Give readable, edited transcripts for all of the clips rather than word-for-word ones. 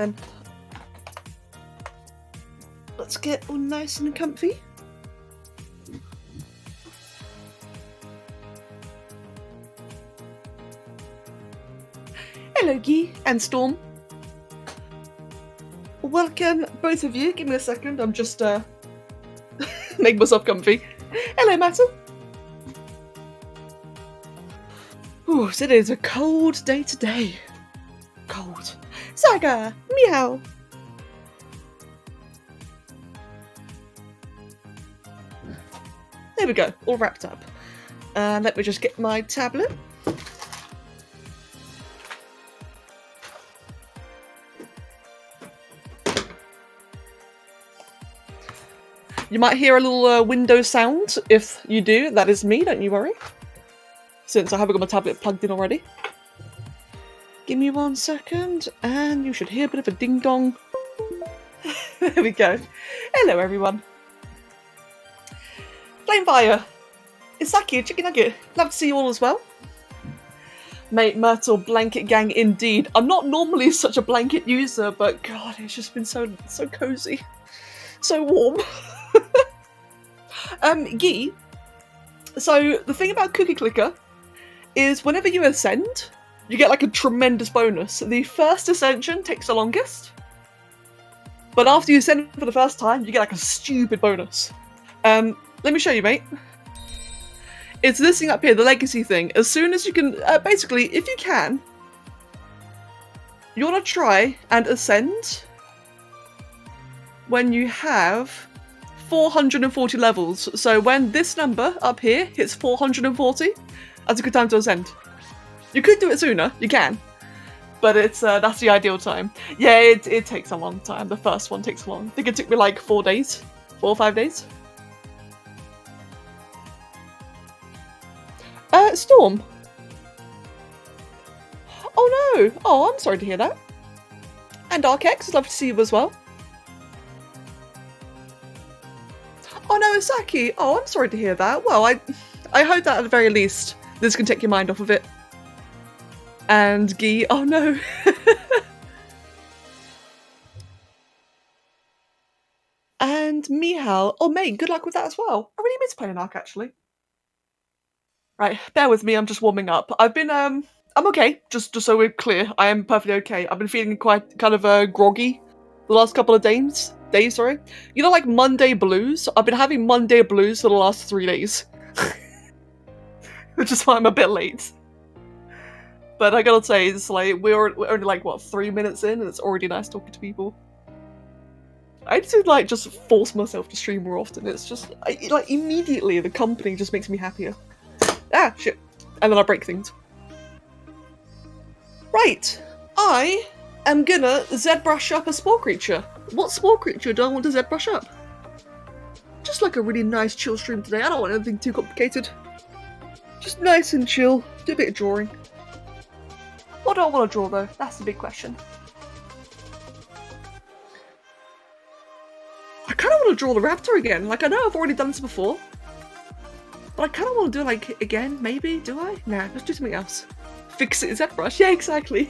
then. Let's get all nice and comfy. Hello, Guy and Storm. Welcome, both of you. Give me a second. I'm just making myself comfy. Hello, Mattel. Ooh, so it is a cold day today. Cold. Saga, meow. There we go, all wrapped up. Let me just get my tablet. You might hear a little window sound. If you do, that is me, don't you worry. Since I haven't got my tablet plugged in already. Give me 1 second, and you should hear a bit of a ding-dong. There we go. Hello, everyone. Flamefire. Isaki, Chicken Nugget. Love to see you all as well. Mate, Myrtle, blanket gang indeed. I'm not normally such a blanket user, but God, it's just been so cozy. So warm. Guy, so the thing about Cookie Clicker is whenever you ascend, you get like a tremendous bonus. The first ascension takes the longest, but after you ascend for the first time, you get like a stupid bonus. Let me show you, mate. It's this thing up here, the legacy thing. As soon as you can, basically, if you can, you want to try and ascend when you have 440 levels. So when this number up here hits 440, that's a good time to ascend. You could do it sooner, you can, but it's that's the ideal time. Yeah, it takes a long time. The first one takes long. I think it took me like 4 days, 4 or 5 days. Storm. Oh no! Oh, I'm sorry to hear that. And DarkEdge, it's lovely to see you as well. Oh no, Isaki! Oh, I'm sorry to hear that. Well, I hope that at the very least this can take your mind off of it. And Guy, oh no! And Mihal, oh mate, good luck with that as well. I really miss playing Ark actually. Right, bear with me, I'm just warming up. I've been, I'm okay, just so we're clear, I am perfectly okay. I've been feeling quite kind of groggy the last couple of days, sorry. You know, like Monday blues? I've been having Monday blues for the last 3 days. Which is why I'm a bit late. But I gotta say, it's like, we're only like, what, 3 minutes in, and it's already nice talking to people. I need to like just force myself to stream more often. It's just, like immediately the company just makes me happier. Ah, shit. And then I break things. Right. I am gonna ZBrush up a Spore creature. What Spore creature do I want to ZBrush up? Just like a really nice chill stream today. I don't want anything too complicated. Just nice and chill. Do a bit of drawing. What do I want to draw though? That's the big question. I kind of want to draw the raptor again. Like, I know I've already done this before. But I kind of want to do it, like, again, maybe? Do I? Nah, let's do something else. Fix it in ZBrush. Yeah, exactly.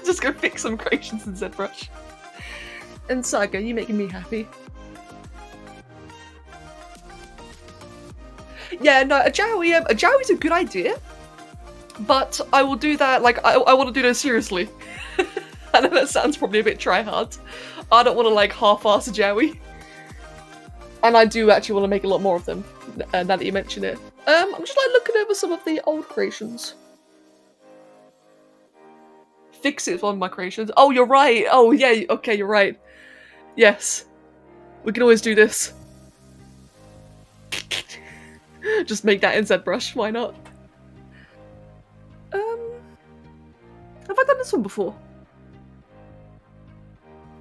Just go fix some creations in ZBrush. And Saga, you making me happy. Yeah, no, a Joey's a good idea. But I will do that, like, I want to do that seriously. I know that sounds probably a bit try-hard. I don't want to, like, half-ass a Joey. And I do actually want to make a lot more of them, now that you mention it. I'm just like looking over some of the old creations. Fix it is one of my creations. Oh, you're right. Oh, yeah. Okay, you're right. Yes. We can always do this. Just make that in ZBrush. Why not? Have I done this one before?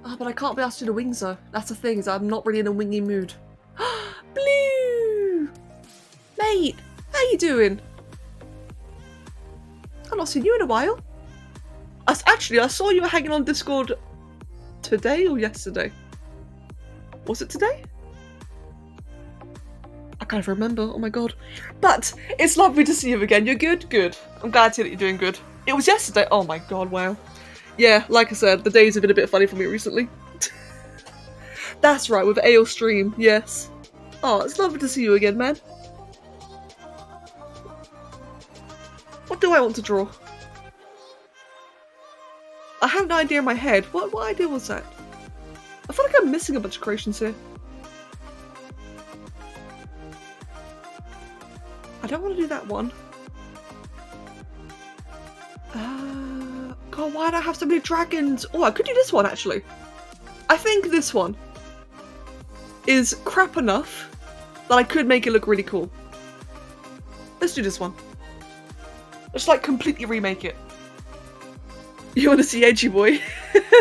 Oh, but I can't be asked to do the wings though. That's the thing, is I'm not really in a wingy mood. Blue! Mate, how you doing? I've not seen you in a while. Actually, I saw you were hanging on Discord today or yesterday. Was it today? I can't even remember, oh my god. But it's lovely to see you again. You're good? Good. I'm glad to hear that you're doing good. It was yesterday. Oh my god, wow. Yeah, like I said, the days have been a bit funny for me recently. That's right, with Ale Stream, yes. Oh, it's lovely to see you again, man. What do I want to draw? I have an idea in my head. What idea was that? I feel like I'm missing a bunch of creations here. I don't want to do that one. God, why do I have so many dragons? Oh, I could do this one, actually. I think this one is crap enough that I could make it look really cool. Let's do this one. Let's, like, completely remake it. You want to see Edgy Boy?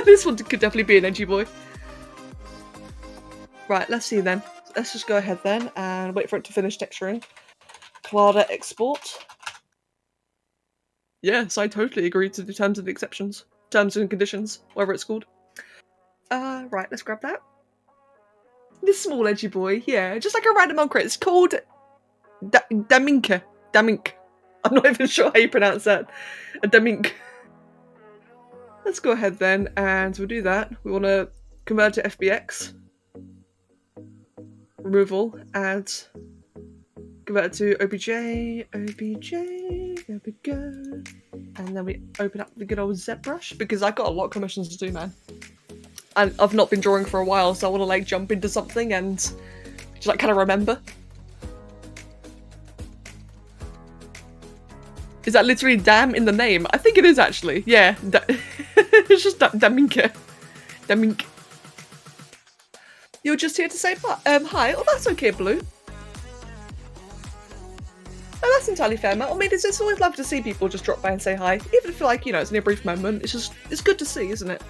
This one could definitely be an Edgy Boy. Right, let's see then. Let's just go ahead then and wait for it to finish texturing. Clara export. Yes, I totally agree to the terms and exceptions. Terms and conditions, whatever it's called. Right, let's grab that. This small Edgy Boy, yeah, just like a random on crate. It's called Damink. Damink. I'm not even sure how you pronounce that. A Damink. Let's go ahead then, and we'll do that. We want to convert to FBX. Removal, add, convert it to OBJ, there we go. And then we open up the good old ZBrush, because I've got a lot of commissions to do, man. And I've not been drawing for a while, so I want to like jump into something and just like kind of remember. Is that literally damn in the name? I think it is actually, yeah. It's just Daminka. Damink. You're just here to say hi. Oh, that's okay, Blue. Oh, that's entirely fair, Matt. I mean, it's always lovely to see people just drop by and say hi. Even if, like, you know, it's only a brief moment. It's good to see, isn't it?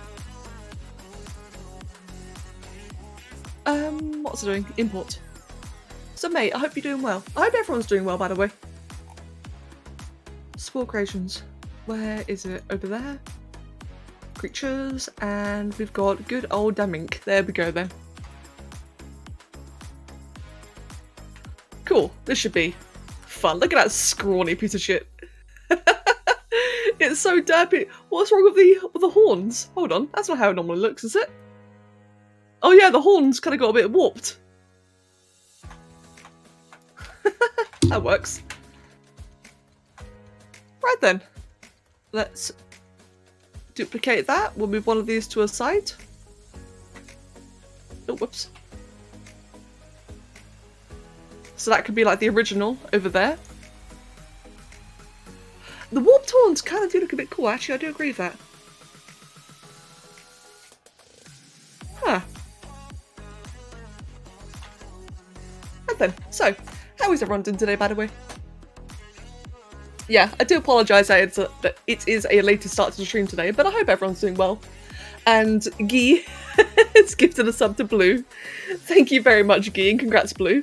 What's it doing? Import. So, mate, I hope you're doing well. I hope everyone's doing well, by the way. Spore creations. Where is it? Over there. Creatures, and we've got good old Damink. There we go, then. Cool. This should be fun. Look at that scrawny piece of shit. It's so derpy. What's wrong with the horns? Hold on. That's not how it normally looks, is it? Oh yeah, the horns kind of got a bit warped. That works. Right then. Let's duplicate that. We'll move one of these to a side. Oh, whoops. So that could be like the original over there. The warped horns kind of do look a bit cool, actually. I do agree with that. Huh. Right then. So, how is everyone doing today, by the way? Yeah, I do apologise that it is a later start to the stream today, but I hope everyone's doing well. And Guy has gifted a sub to Blue. Thank you very much, Guy, and congrats, Blue.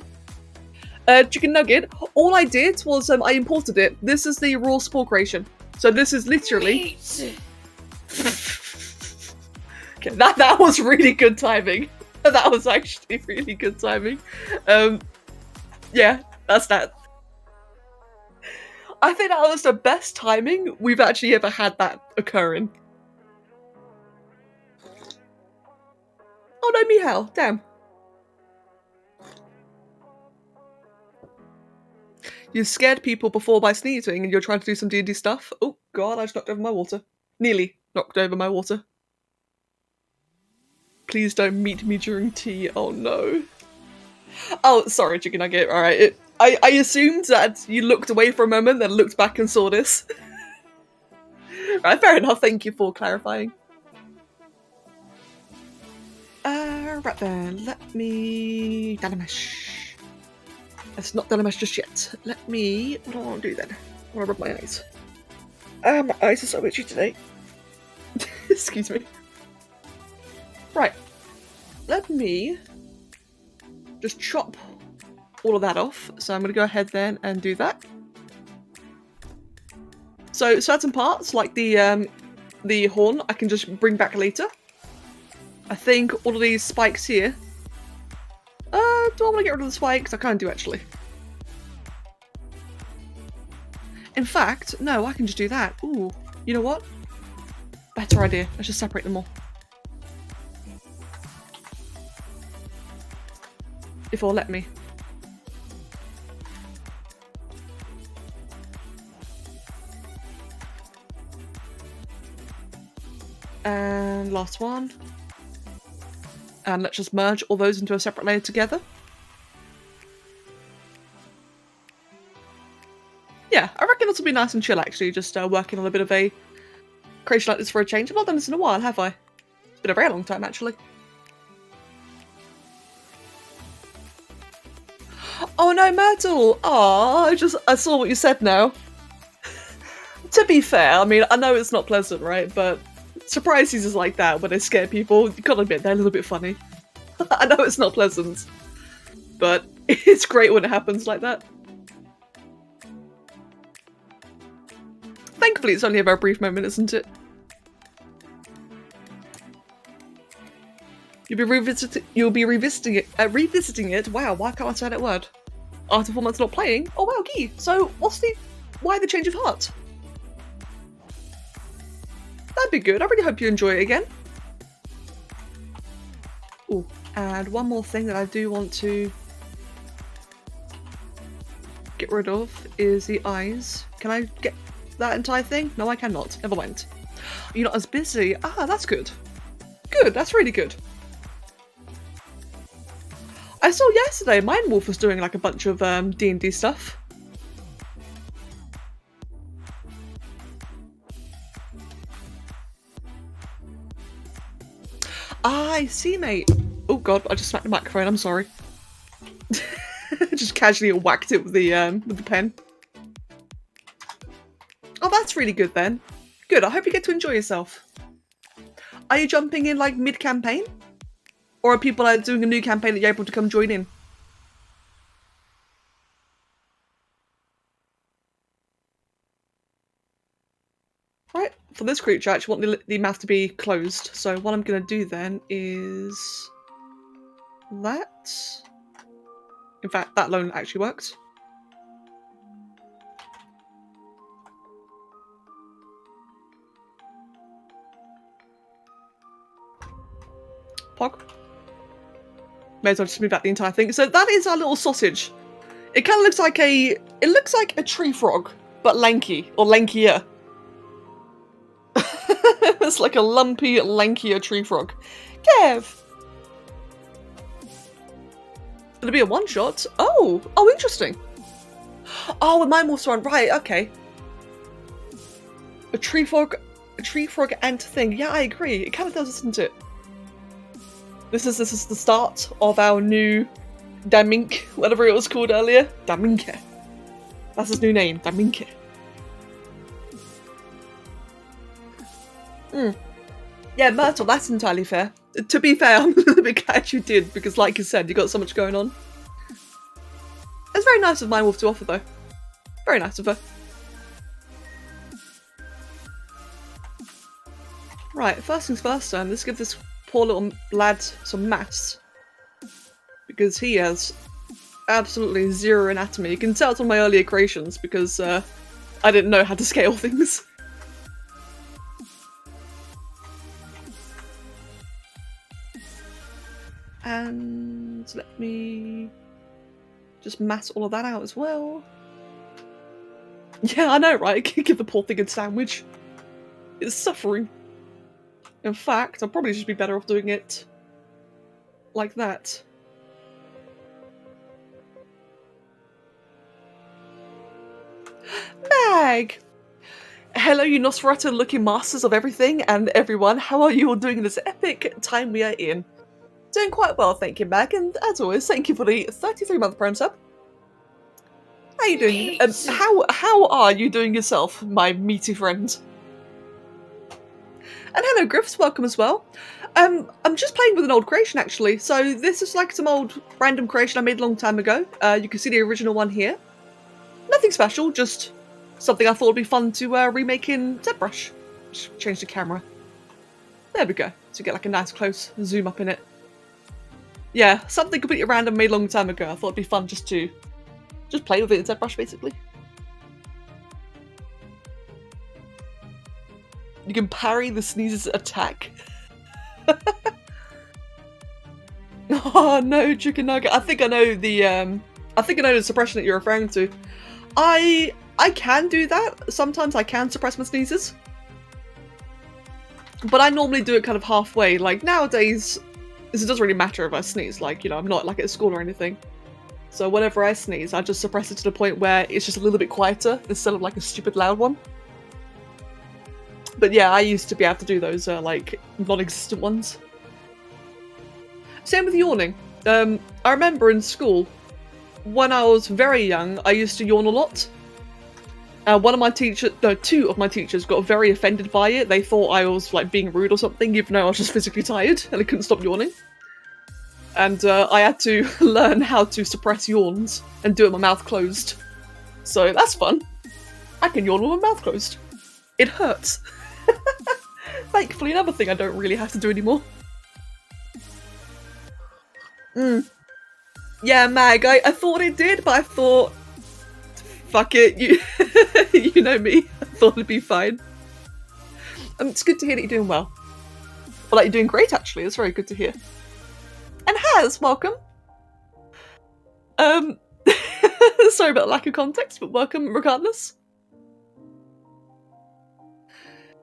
Chicken Nugget, all I did was I imported it. This is the raw Spore creation. So this is literally... Okay, that was really good timing. That was actually really good timing. Yeah, that's that. I think that was the best timing we've actually ever had that occurring. Oh no, Mihal, damn. You scared people before by sneezing and you're trying to do some D&D stuff. Oh god, I just knocked over my water. Nearly knocked over my water. Please don't meet me during tea. Oh no. Oh, sorry, Chicken Nugget. Alright. I assumed that you looked away for a moment, then looked back and saw this. Right, fair enough. Thank you for clarifying. Right then. Let me... Dynamash. Let's not Dynamash just yet. Let me... What do I want to do then? I want to rub my eyes. My eyes are so itchy today. Excuse me. Right. Let me just chop all of that off. So I'm going to go ahead then and do that. So certain parts, like the horn, I can just bring back later. I think all of these spikes here. Do I want to get rid of the spikes? I kind of do, actually. In fact, no, I can just do that. Ooh, you know what? better idea. Let's just separate them all. If it'll let me. And last one. And let's just merge all those into a separate layer together. Yeah, I reckon this will be nice and chill actually, just working on a bit of a creation like this for a change. I've not done this in a while, have I? It's been a very long time actually. Oh no, Myrtle! Aww, I saw what you said now. To be fair, I mean, I know it's not pleasant, right? But surprises is like that when they scare people. You gotta admit, they're a little bit funny. I know it's not pleasant, but it's great when it happens like that. Thankfully, it's only a very brief moment, isn't it? You'll be revisiting it. Wow, why can't I say that word? After 4 months not playing. Oh wow, Gee. So why the change of heart? That'd be good. I really hope you enjoy it again. Ooh, and one more thing that I do want to get rid of is the eyes. Can I get that entire thing? No, I cannot. Never mind. You're not as busy. Ah, that's good. Good, that's really good. I saw yesterday Mindwolf was doing like a bunch of D&D stuff. I see, mate. Oh god, I just smacked the microphone, I'm sorry. Just casually whacked it with the pen. Oh, that's really good then. Good, I hope you get to enjoy yourself. Are you jumping in like mid-campaign? Or are people doing a new campaign that you're able to come join in? Right, for this creature I actually want the mouth to be closed. So what I'm going to do then is that. In fact, that alone actually works. Pog. May as well just move out the entire thing. So that is our little sausage. It kind of looks like a tree frog, but lanky, or lankier. It's like a lumpy, lankier tree frog. Kev! It'll be a one-shot. Oh, interesting. Oh, with my morphs on, right, okay. A tree frog ant thing. Yeah, I agree. It kind of does, doesn't it? This is the start of our new Damink, whatever it was called earlier. Daminke. That's his new name, Daminke. Yeah, Myrtle, that's entirely fair. To be fair, I'm a little bit glad you did, because like you said, you got so much going on. It's very nice of Mindwolf to offer, though. Very nice of her. Right, first things first then, let's give this poor little lad some maths. Because he has absolutely zero anatomy. You can tell it's one of my earlier creations, because I didn't know how to scale things. And let me just mass all of that out as well. Yeah, I know, right? Give the poor thing a sandwich. It's suffering. In fact, I'll probably just be better off doing it like that. Mag! Hello, you Nosferatu-looking masters of everything and everyone. How are you all doing in this epic time we are in? Doing quite well, thank you, Mag, and as always, thank you for the 33-month Prime sub. How are you doing? How are you doing yourself, my meaty friend? And hello, Griffs, welcome as well. I'm just playing with an old creation, actually. So this is like some old random creation I made a long time ago. You can see the original one here. Nothing special, just something I thought would be fun to remake in ZBrush. Just change the camera. There we go, to get like a nice close zoom up in it. Yeah, something completely random made a long time ago. I thought it'd be fun just to play with it in ZBrush, basically. You can parry the sneezes attack. Oh no, chicken nugget. I think I know the suppression that you're referring to. I can do that. Sometimes I can suppress my sneezes. But I normally do it kind of halfway. Like nowadays, it doesn't really matter if I sneeze. Like, you know, I'm not like at school or anything. So whenever I sneeze, I just suppress it to the point where it's just a little bit quieter instead of like a stupid loud one. But yeah, I used to be able to do those like non-existent ones. Same with yawning. I remember in school, when I was very young, I used to yawn a lot. One of my teachers, no, two of my teachers got very offended by it. They thought I was like being rude or something, even though I was just physically tired and I couldn't stop yawning. And I had to learn how to suppress yawns and do it with my mouth closed. So that's fun. I can yawn with my mouth closed. It hurts. Thankfully, another thing I don't really have to do anymore. Yeah, Mag, I thought it did, but I thought, fuck it, you know me. I thought it'd be fine. It's good to hear that you're doing well. Well, like, you're doing great, actually. It's very good to hear. And Has, welcome. Sorry about the lack of context, but welcome regardless.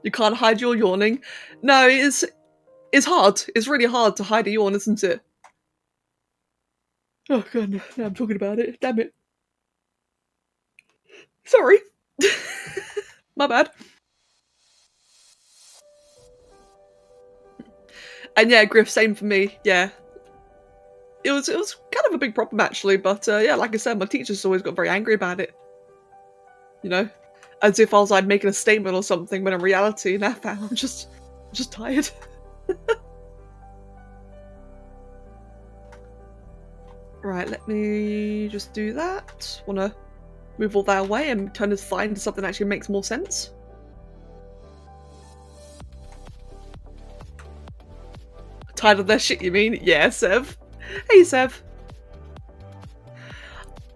You can't hide your yawning. No, it's hard. It's really hard to hide a yawn, isn't it? Oh god, now I'm talking about it. Damn it. Sorry. My bad. And yeah, Griff, same for me. Yeah. It was kind of a big problem actually, but yeah, like I said, my teachers always got very angry about it. You know? As if I was like making a statement or something, when in reality, nah, fam, I'm just tired. Right, let me just do that. Wanna move all that away and turn this fly into something that actually makes more sense. Tired of their shit, you mean? Yeah, Sev. Hey, Sev.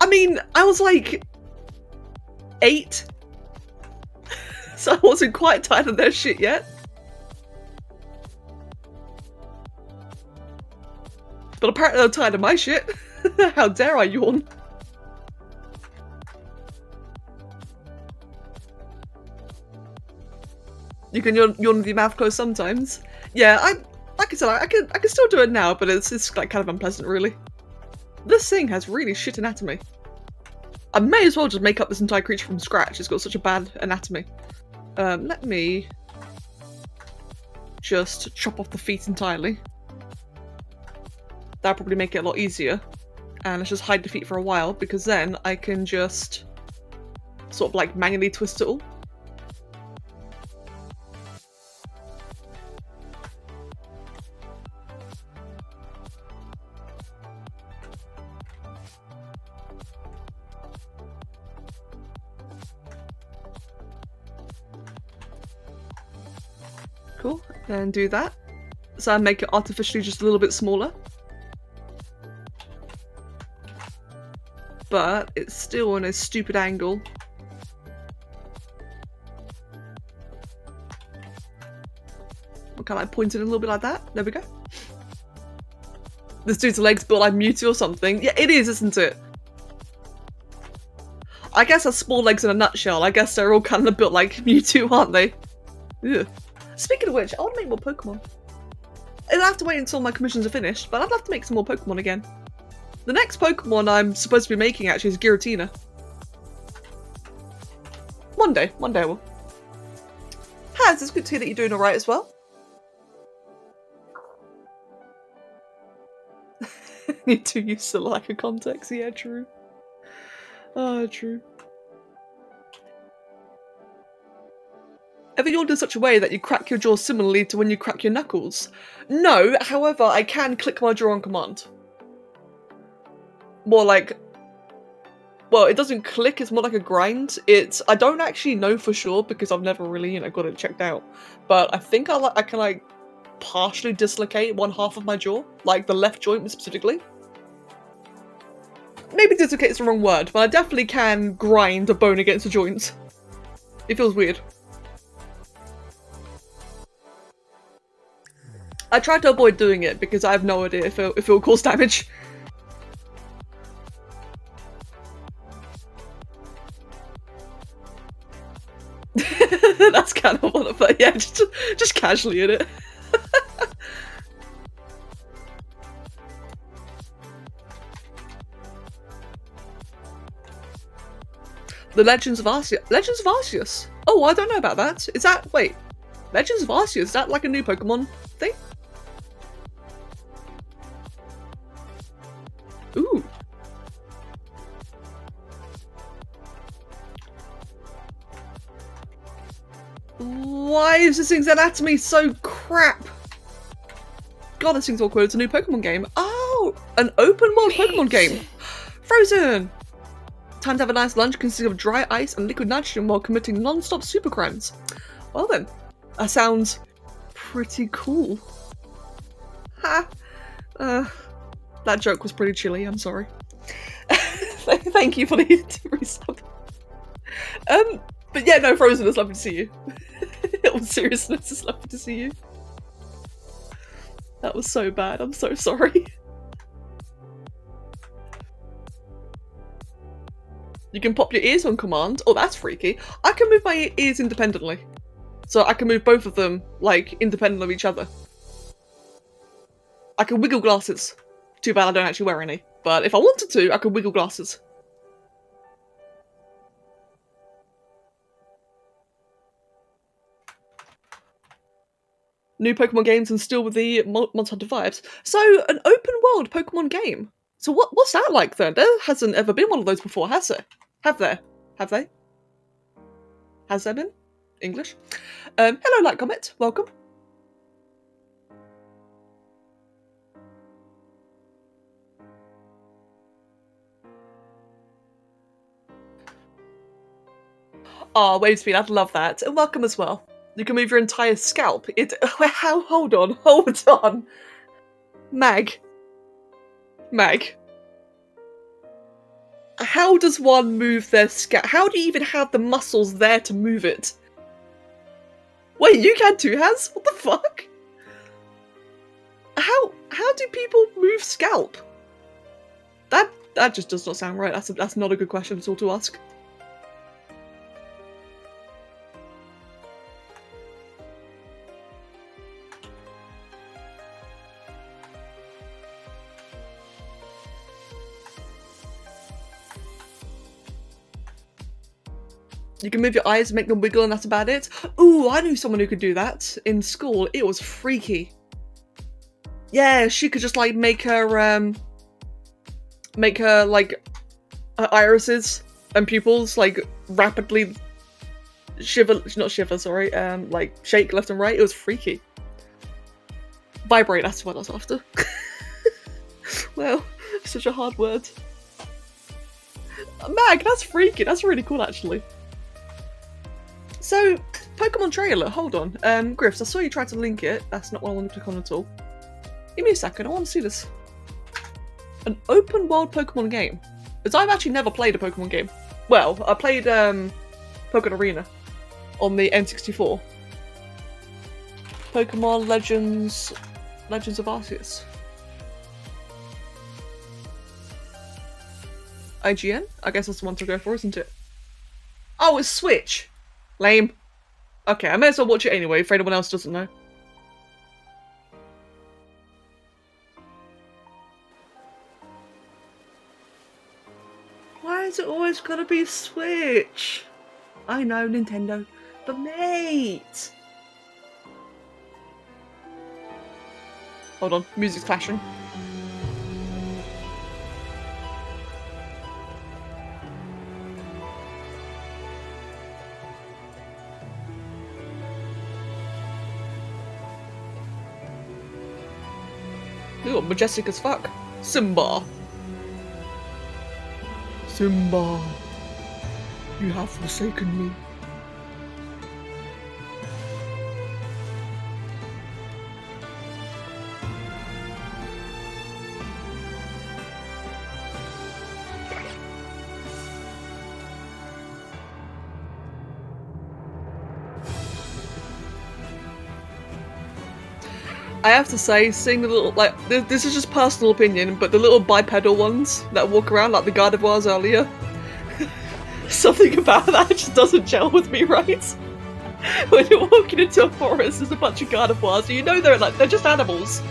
I mean, I was like 8. So I wasn't quite tired of their shit yet. But apparently I'm tired of my shit. How dare I yawn? You can yawn with your mouth closed sometimes. Yeah, like I said, I can still do it now, but it's like kind of unpleasant, really. This thing has really shit anatomy. I may as well just make up this entire creature from scratch. It's got such a bad anatomy. Let me just chop off the feet entirely. That'll probably make it a lot easier. And let's just hide the feet for a while, because then I can just sort of like manually twist it all. Cool, and do that. So I make it artificially just a little bit smaller. But it's still on a stupid angle. Can I point it a little bit like that? There we go. This dude's legs built like Mewtwo or something. Yeah, it is, isn't it? I guess that's Spore legs in a nutshell. I guess they're all kind of built like Mewtwo, aren't they? Ugh. Speaking of which, I want to make more Pokemon. I'll have to wait until my commissions are finished, but I'd love to make some more Pokemon again. The next Pokemon I'm supposed to be making actually is Giratina. One day I will. Has, it's good to hear that you're doing alright as well. You're too used to the lack of context, yeah, true. Oh, true. Ever yawned in such a way that you crack your jaw similarly to when you crack your knuckles? No, however, I can click my jaw on command. More like... Well, it doesn't click, it's more like a grind. I don't actually know for sure because I've never really, got it checked out. But I think I can, like, partially dislocate one half of my jaw. Like, the left joint specifically. Maybe dislocate is the wrong word, but I definitely can grind a bone against a joint. It feels weird. I tried to avoid doing it because I have no idea if it will cause damage. That's kind of what I thought. Yeah, just casually in it. The Legends of Arceus. Legends of Arceus? Oh, I don't know about that. Is that... Wait. Legends of Arceus? Is that like a new Pokemon thing? Ooh. Why is this thing's anatomy so crap? God, this thing's awkward. It's a new Pokemon game. Oh! An open world Pokemon game. Frozen! Time to have a nice lunch consisting of dry ice and liquid nitrogen while committing non-stop super crimes. Well then, that sounds pretty cool. Ha! That joke was pretty chilly, I'm sorry. Thank you for the resub. But yeah, no, Frozen, it's lovely to see you. In all seriousness, it's lovely to see you. That was so bad, I'm so sorry. You can pop your ears on command. Oh, that's freaky. I can move my ears independently. So I can move both of them, like, independent of each other. I can wiggle glasses. Too bad I don't actually wear any. But if I wanted to, I could wiggle glasses. New Pokemon games and still with the Monster Hunter vibes. So, an open world Pokemon game. So what's that like then? There hasn't ever been one of those before, has there? Have there? Have they? Has there been? English? Hello, Light Comet. Welcome. Oh, wave speed. I'd love that. And welcome as well. You can move your entire scalp. Hold on. Mag. How does one move their scalp? How do you even have the muscles there to move it? Wait, you can too, Has? What the fuck? How do people move scalp? That just does not sound right. That's not a good question at all to ask. You can move your eyes and make them wiggle and that's about it. Ooh, I knew someone who could do that in school. It was freaky. Yeah, she could just like make her like her irises and pupils like rapidly like shake left and right. It was freaky. Vibrate, that's what I was after. Well, such a hard word. Mag, that's freaky. That's really cool actually. So, Pokemon trailer, hold on. Griffs, I saw you try to link it. That's not what I want to click on at all. Give me a second, I want to see this. An open world Pokemon game. Because I've actually never played a Pokemon game. Well, I played Pokemon Arena on the N64. Pokemon Legends of Arceus. IGN? I guess that's the one to go for, isn't it? Oh, it's Switch! Lame. Okay, I may as well watch it anyway if anyone else doesn't know. Why is it always gotta be Switch? I know, Nintendo, but mate! Hold on, music's clashing. Ooh, majestic as fuck. Simba. Simba, you have forsaken me. I have to say, seeing the little, like, this is just personal opinion, but the little bipedal ones that walk around, like the Gardevoirs earlier, something about that just doesn't gel with me, right? When you're walking into a forest, there's a bunch of Gardevoirs, so you know they're just animals.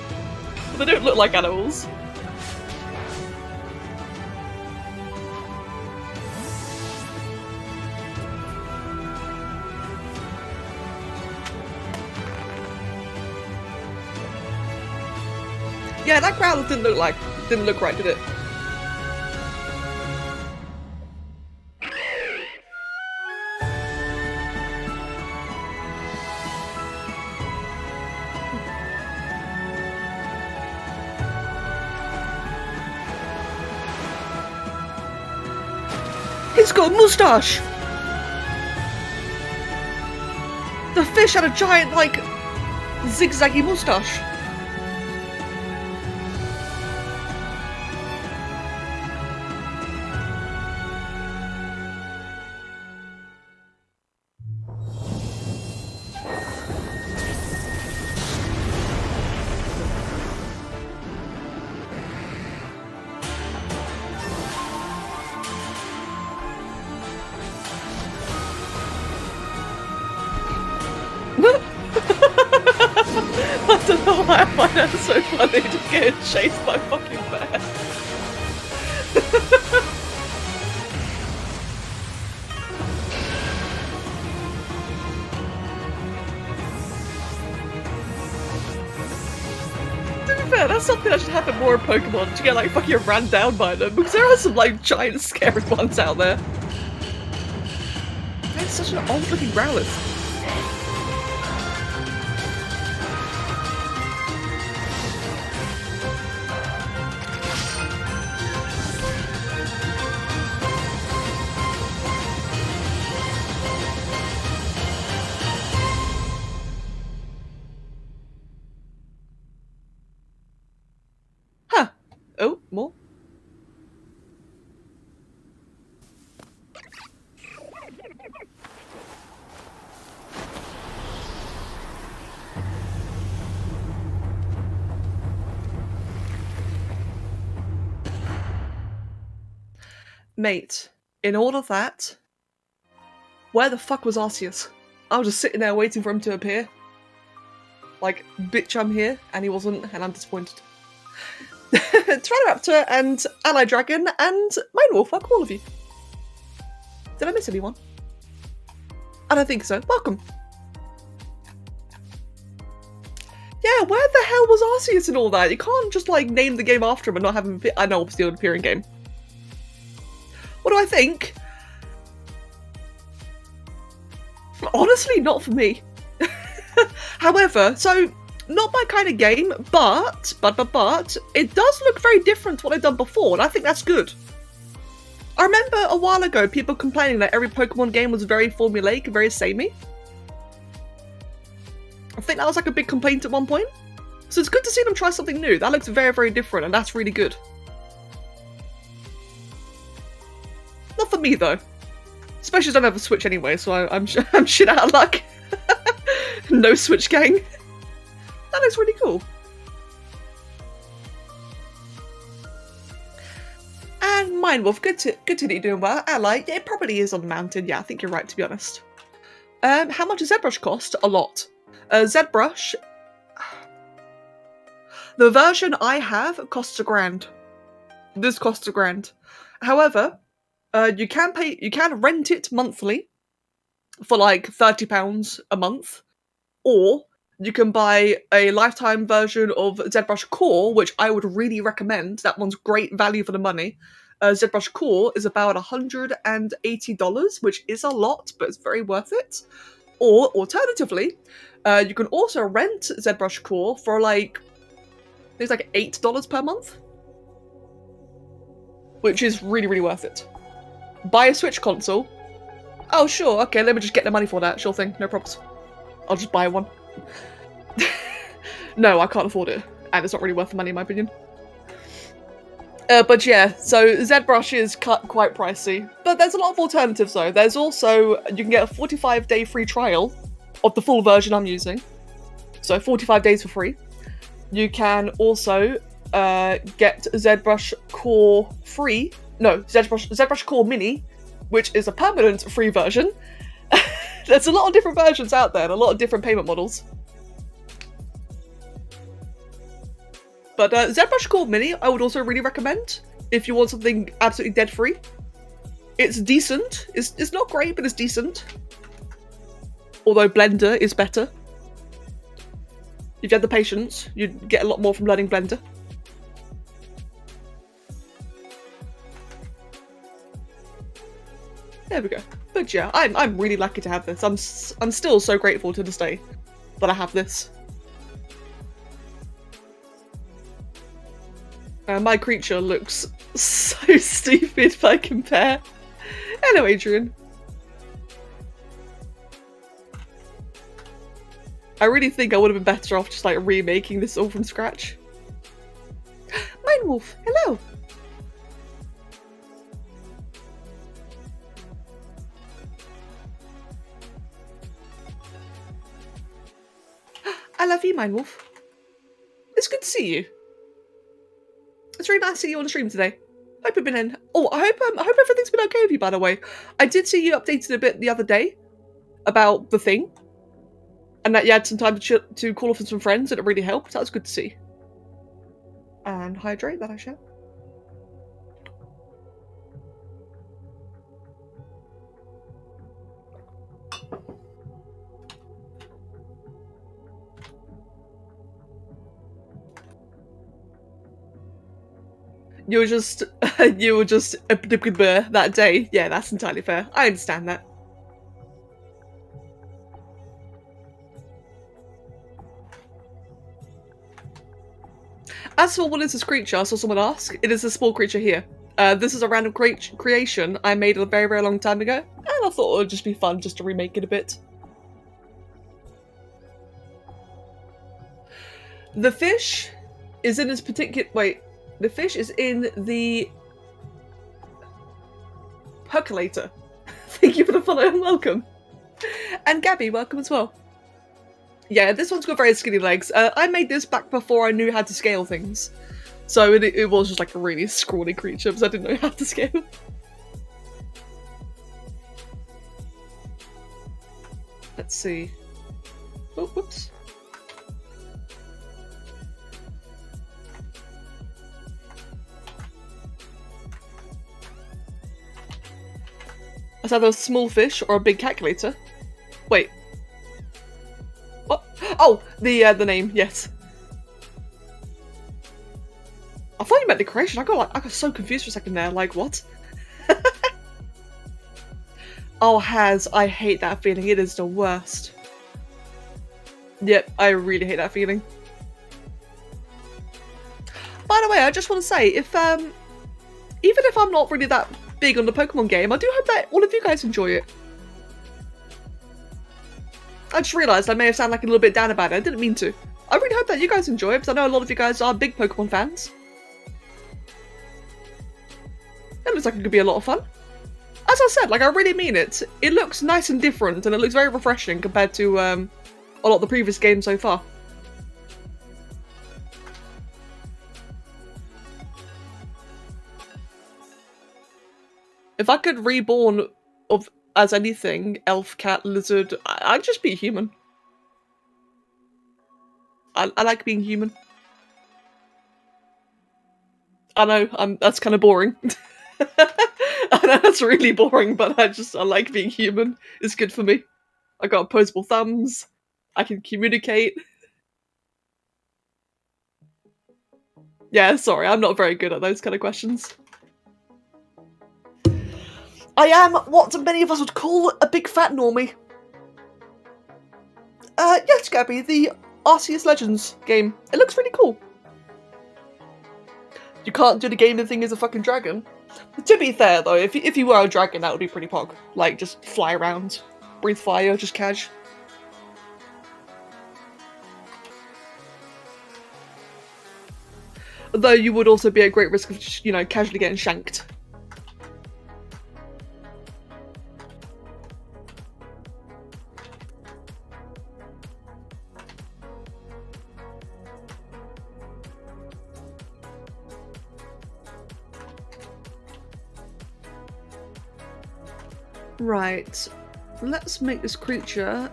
But they don't look like animals. Yeah, that Growler didn't look right, did it? He's got a moustache! The fish had a giant, like, zigzaggy moustache. I don't know why I find that so funny, just getting chased by a fucking bear. To be fair, that's something that should happen more in Pokemon, to get like fucking ran down by them, because there are some like giant scary ones out there. That's such an old looking Growlithe. Oh, more? Mate, in all of that, where the fuck was Arceus? I was just sitting there waiting for him to appear. Like, bitch, I'm here, and he wasn't, and I'm disappointed. Tyrannopter and Ally Dragon and Minewolf, fuck all of you. Did I miss anyone? I don't think so. Welcome. Yeah, where the hell was Arceus and all that? You can't just like name the game after him and not have him appear. I know, obviously, an appearing game. What do I think? Honestly, not for me. However, so not my kind of game, but it does look very different to what I've done before, and I think that's good. I remember a while ago people complaining that every Pokemon game was very formulaic, very samey. I think that was like a big complaint at one point. So it's good to see them try something new. That looks very, very different, and that's really good. Not for me though. Especially as I don't have a Switch anyway, so I'm shit out of luck. No Switch gang. That looks really cool. And Minewolf, good to that you're doing well. Ally, yeah, it probably is on the mountain. Yeah, I think you're right, to be honest. How much does ZBrush cost? A lot. ZBrush, the version I have costs $1,000. This costs $1,000. However, you can rent it monthly for like £30 a month, or you can buy a lifetime version of ZBrush Core, which I would really recommend. That one's great value for the money. ZBrush Core is about $180, which is a lot, but it's very worth it. Or, alternatively, you can also rent ZBrush Core for like, I think it's like $8 per month. Which is really, really worth it. Buy a Switch console. Oh, sure, okay, let me just get the money for that. Sure thing, no problems. I'll just buy one. No, I can't afford it. And it's not really worth the money in my opinion. But yeah, so ZBrush is quite pricey. But there's a lot of alternatives though. There's also, you can get a 45-day free trial of the full version I'm using. So 45 days for free. You can also get ZBrush Core free. No, ZBrush Core Mini, which is a permanent free version. There's a lot of different versions out there and a lot of different payment models. But ZBrush Core Mini, I would also really recommend if you want something absolutely dead-free. It's decent. It's not great, but it's decent. Although Blender is better. If you had the patience, you'd get a lot more from learning Blender. There we go. But yeah, I'm really lucky to have this. I'm still so grateful to this day that I have this. My creature looks so stupid if I compare. Hello, Adrian. I really think I would have been better off just like remaking this all from scratch. Minewolf, hello. I love you, Minewolf. It's good to see you. It's really nice to see you on the stream today. Hope you've been in. Oh, I hope everything's been okay with you, by the way. I did see you updated a bit the other day about the thing, and that you had some time to call off with some friends, and it really helped. That was good to see. And hydrate, that I shall. You were just a big bear that day. Yeah, that's entirely fair. I understand that. As for what is this creature, I saw someone ask. It is a small creature here. This is a random creation I made a very, very long time ago, and I thought it would just be fun just to remake it a bit. The fish is in this particular... Wait. The fish is in the percolator. Thank you for the follow and welcome. And Gabby, welcome as well. Yeah, this one's got very skinny legs. I made this back before I knew how to scale things. So it was just like a really scrawny creature because I didn't know how to scale. Let's see. Oh, whoops. It's either a small fish or a big calculator. Wait. What? Oh, the name, yes. I thought you meant the creation. I got so confused for a second there. Like, what? Oh, Haz, I hate that feeling. It is the worst. Yep, I really hate that feeling. By the way, I just want to say, if even if I'm not really that big on the Pokemon game, I do hope that all of you guys enjoy it. I just realised I may have sounded like a little bit down about it. I didn't mean to. I really hope that you guys enjoy it, because I know a lot of you guys are big Pokemon fans. It looks like it could be a lot of fun. As I said, like, I really mean it. It looks nice and different, and it looks very refreshing compared to a lot of the previous games so far. If I could reborn as anything, elf, cat, lizard, I'd just be human. I like being human. I know, that's kind of boring. I know that's really boring, but I like being human. It's good for me. I got opposable thumbs. I can communicate. Yeah, sorry, I'm not very good at those kind of questions. I am what many of us would call a big fat normie. Yes, Gabby, the Arceus Legends game. It looks really cool. You can't do the game the thing is a fucking dragon. To be fair though, if you were a dragon, that would be pretty pog. Like, just fly around, breathe fire, just cash. Though you would also be at great risk of just, you know, casually getting shanked. Right. Let's make this creature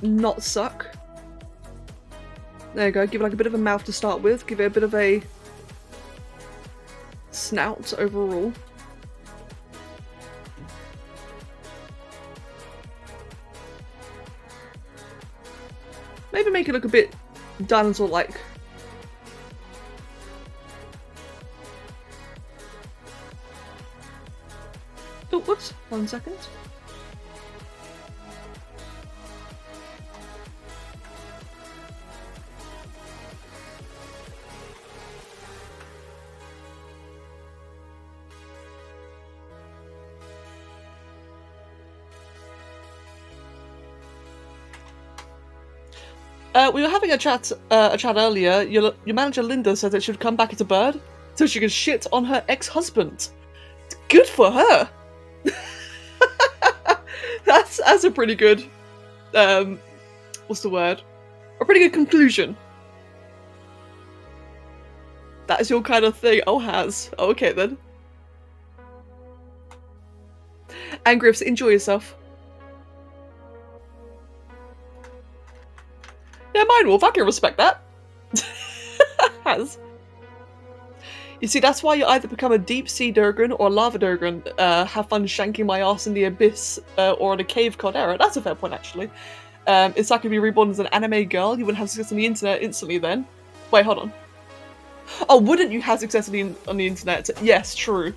not suck. There you go. Give it like a bit of a mouth to start with. Give it a bit of a snout overall. Maybe make it look a bit dinosaur-like. Oh, whoops. 1 second. We were having a chat earlier. Your manager Linda said that she would come back as a bird so she could shit on her ex-husband. Good for her. That's a pretty good, what's the word? A pretty good conclusion. That is your kind of thing. Oh, has. Oh, okay then. And Griffs, enjoy yourself. Yeah, mine wolf, I can respect that. Has. You see, that's why you either become a deep sea Durgan or a lava Durgan. Have fun shanking my ass in the abyss or in a cave Caldera. That's a fair point, actually. It's like if you reborn as an anime girl, you wouldn't have success on the internet instantly then. Wait, hold on. Oh, wouldn't you have success on the internet? Yes, true.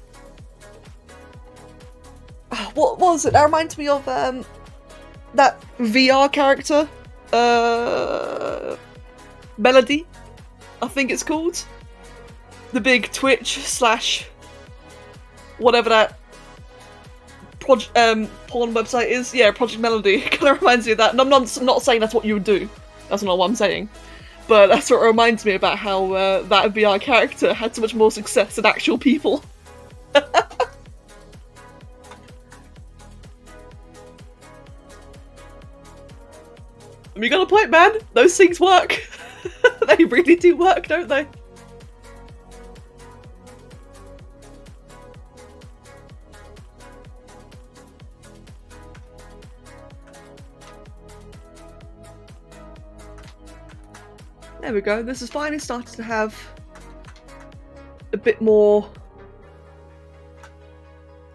What was it? That reminds me of that VR character. Melody, I think it's called. The big Twitch / whatever that porn website is. Yeah, Project Melody. Kind of reminds me of that. And I'm not saying that's what you would do. That's not what I'm saying. But that's what reminds me about how that VR character had so much more success than actual people. You got a point, man. Those things work. They really do work, don't they? There we go. This is finally starting to have a bit more,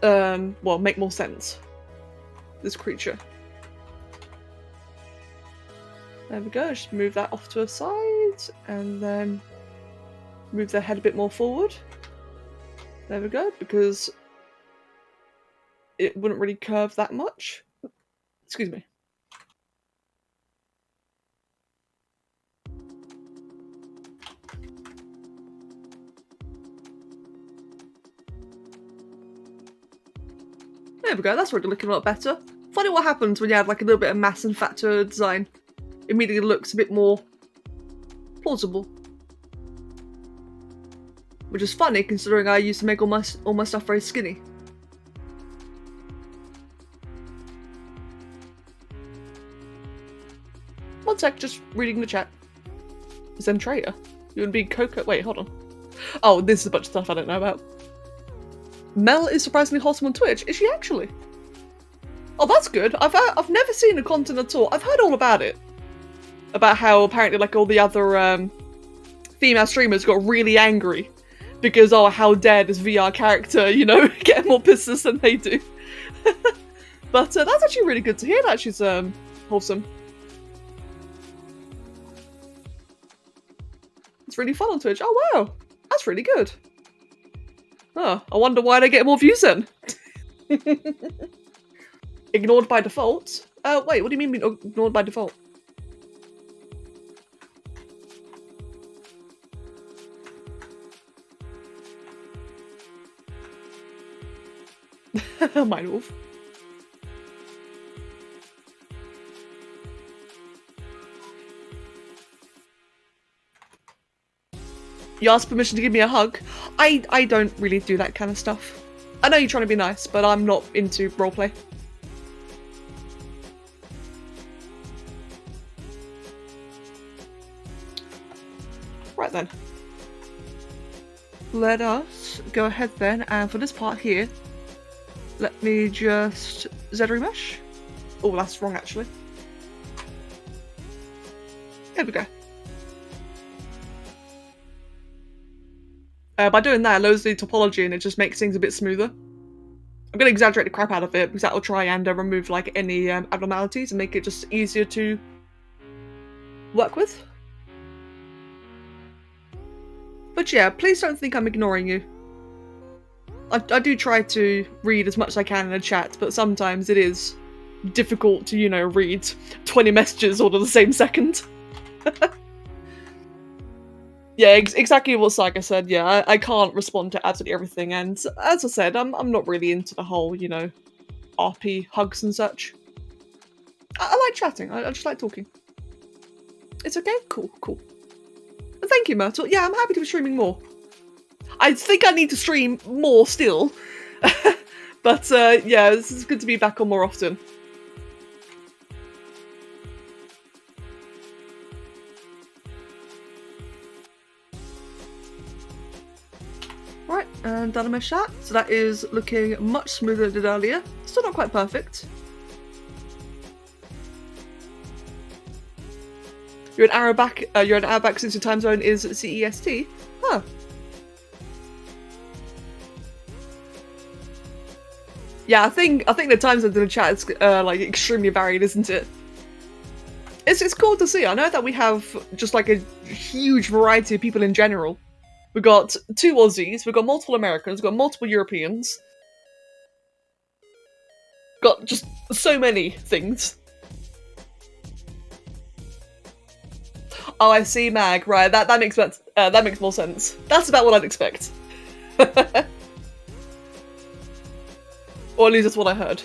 well, make more sense. This creature. There we go, just move that off to a side, and then move their head a bit more forward. There we go, because it wouldn't really curve that much. Excuse me. There we go, that's already looking a lot better. Funny what happens when you add like a little bit of mass and fat to a design. Immediately looks a bit more plausible. Which is funny considering I used to make all my stuff very skinny. One sec, just reading the chat. Zentrea. You would be Coco. Wait, hold on. Oh, this is a bunch of stuff I don't know about. Mel is surprisingly wholesome on Twitch. Is she actually? Oh, that's good. I've never seen the content at all. I've heard all about it. About how apparently like all the other female streamers got really angry because, oh, how dare this VR character, you know, get more business than they do. But that's actually really good to hear that she's wholesome. It's really fun on Twitch. Oh wow, that's really good. Oh, I wonder why they get more views then. Ignored by default? Wait, what do you mean ignored by default? Mine wolf. You asked permission to give me a hug. I don't really do that kind of stuff. I know you're trying to be nice, but I'm not into roleplay. Right then. Let us go ahead then, and for this part here, Let me just ZBrush. Oh, that's wrong actually. There we go. By doing that, it lowers the topology and it just makes things a bit smoother. I'm going to exaggerate the crap out of it because that will try and remove like any abnormalities and make it just easier to work with. But yeah, please don't think I'm ignoring you. I do try to read as much as I can in a chat, but sometimes it is difficult to, you know, read 20 messages all at the same second. Yeah, exactly what Saga said. Yeah, I can't respond to absolutely everything, and as I said, I'm not really into the whole, you know, RP hugs and such. I like chatting. I just like talking. It's okay. Cool. Thank you, Myrtle. Yeah, I'm happy to be streaming more. I think I need to stream more still, but yeah, it's good to be back on more often. Right, and done my shot. So that is looking much smoother than it did earlier. Still not quite perfect. You're an hour back. You're an hour back since your time zone is CEST. Huh. Yeah, I think the time zone in the chat is like extremely varied, isn't it? It's cool to see. I know that we have just like a huge variety of people in general. We've got 2 Aussies, we've got multiple Americans, we've got multiple Europeans. Got just so many things. Oh, I see, Mag. Right, that makes more sense. That's about what I'd expect. Or at least that's what I heard.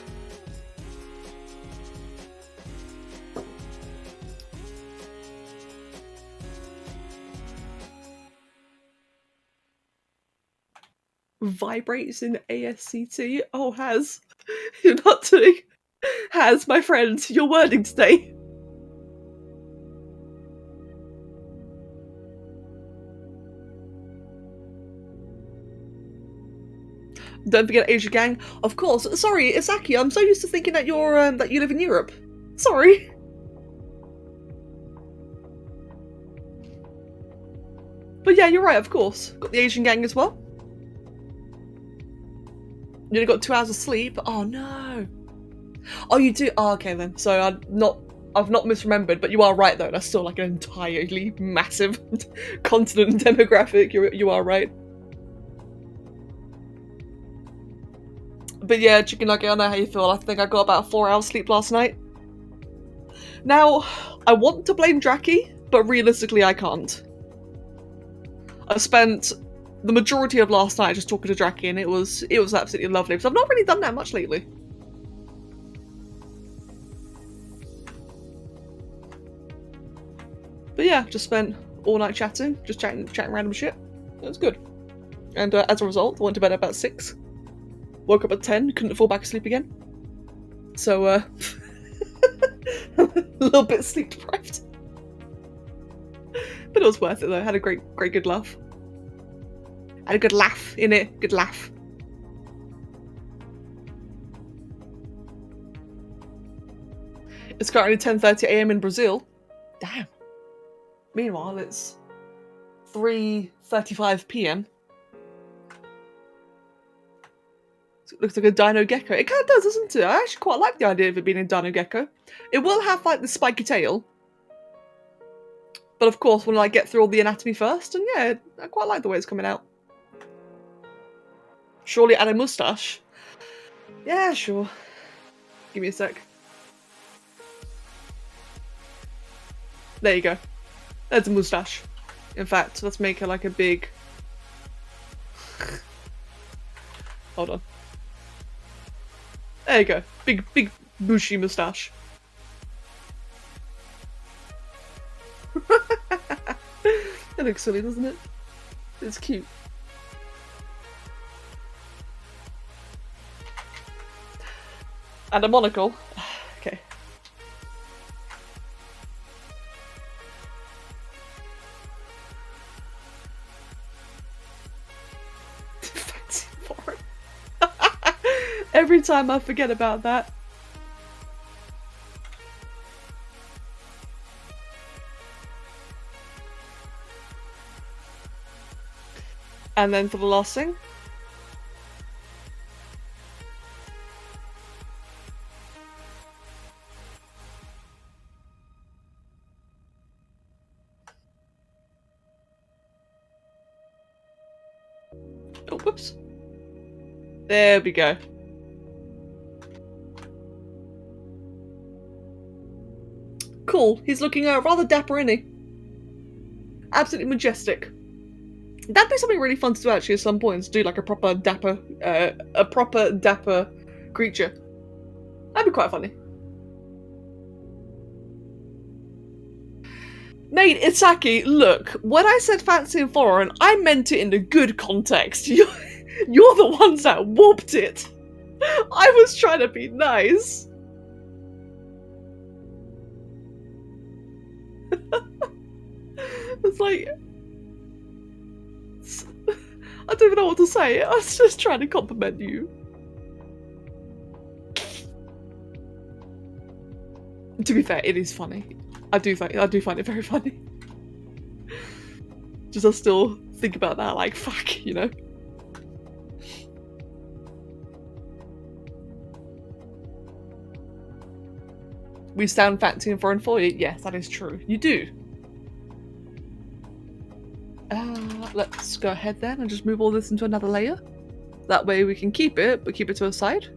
Vibrates in ASCT? Oh, Has. You're not doing... Has, my friend, you're wording today. Don't forget Asia Gang. Of course. Sorry, Isaki, I'm so used to thinking that you're that you live in Europe. Sorry. But yeah, you're right, of course. Got the Asian Gang as well. You only got 2 hours of sleep. Oh no. Oh, you do? Oh, okay then. So I've not misremembered, but you are right though. That's still like an entirely massive continent demographic. You are right. But yeah, Chicken Nugget, I know how you feel. I think I got about 4 hours sleep last night. Now, I want to blame Draki, but realistically I can't. I spent the majority of last night just talking to Draki, and it was absolutely lovely, because I've not really done that much lately. But yeah, just spent all night chatting, just chatting random shit. It was good. And as a result, I went to bed at about 6. Woke up at 10, couldn't fall back asleep again. So, a little bit sleep deprived. But it was worth it though, I had a great good laugh. Had a good laugh in it, good laugh. It's currently 10:30 AM in Brazil. Damn. Meanwhile, it's 3:35 PM. It looks like a dino gecko. It kind of does, doesn't it? I actually quite like the idea of it being a dino gecko. It will have like the spiky tail. But of course, when I get through all the anatomy first, and yeah, I quite like the way it's coming out. Surely add a moustache? Yeah, sure. Give me a sec. There you go. That's a moustache. In fact, let's make her like a big... Hold on. There you go. Big bushy moustache. It looks silly, doesn't it? It's cute. And a monocle. Okay. time I forget about that. And then for the last thing. Oh, whoops. There we go. Cool. He's looking rather dapper, isn't he? Absolutely majestic. That'd be something really fun to do actually at some point. To do like a proper dapper creature. That'd be quite funny. Mate, Itaki, look, when I said fancy and foreign, I meant it in a good context. You're the ones that warped it. I was trying to be nice. It's like... I don't even know what to say. I was just trying to compliment you. To be fair, it is funny. I do find it very funny. Just I still think about that like, fuck, you know? We sound fancy and foreign for you? Yes, that is true. You do. Let's go ahead then and just move all this into another layer. That way we can keep it, but keep it to a side.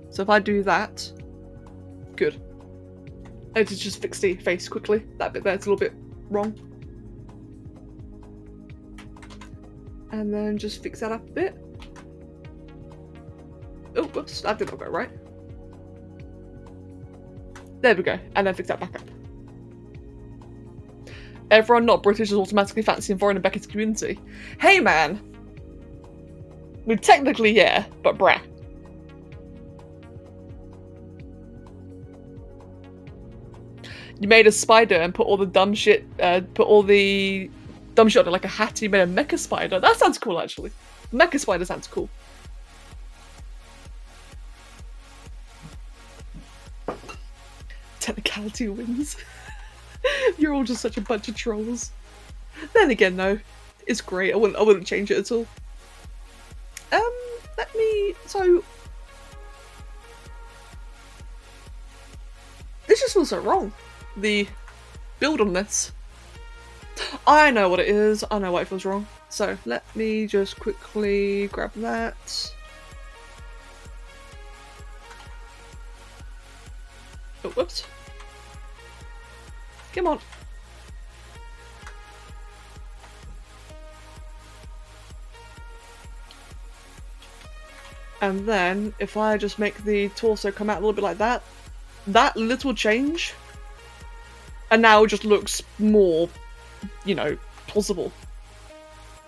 So if I do that, good. I need to just fix the face quickly. That bit there's a little bit wrong. And then just fix that up a bit. Oh, whoops, that did not go right. There we go, and then fix that back up. Everyone not British is automatically fancy and foreign in Beckett's community. Hey man! I mean, technically yeah, but brah. You made a spider and put all the dumb shit, on it like a hat. You made a mecha spider. That sounds cool, actually. Mecha spider sounds cool. Technicality wins. You're all just such a bunch of trolls. Then again, though, it's great. I wouldn't change it at all. So this just feels so wrong. The build on this. I know what it is. I know why it feels wrong. So let me just quickly grab that. Oh, whoops. Come on. And then if I just make the torso come out a little bit like that, that little change, and now it just looks more, you know, plausible.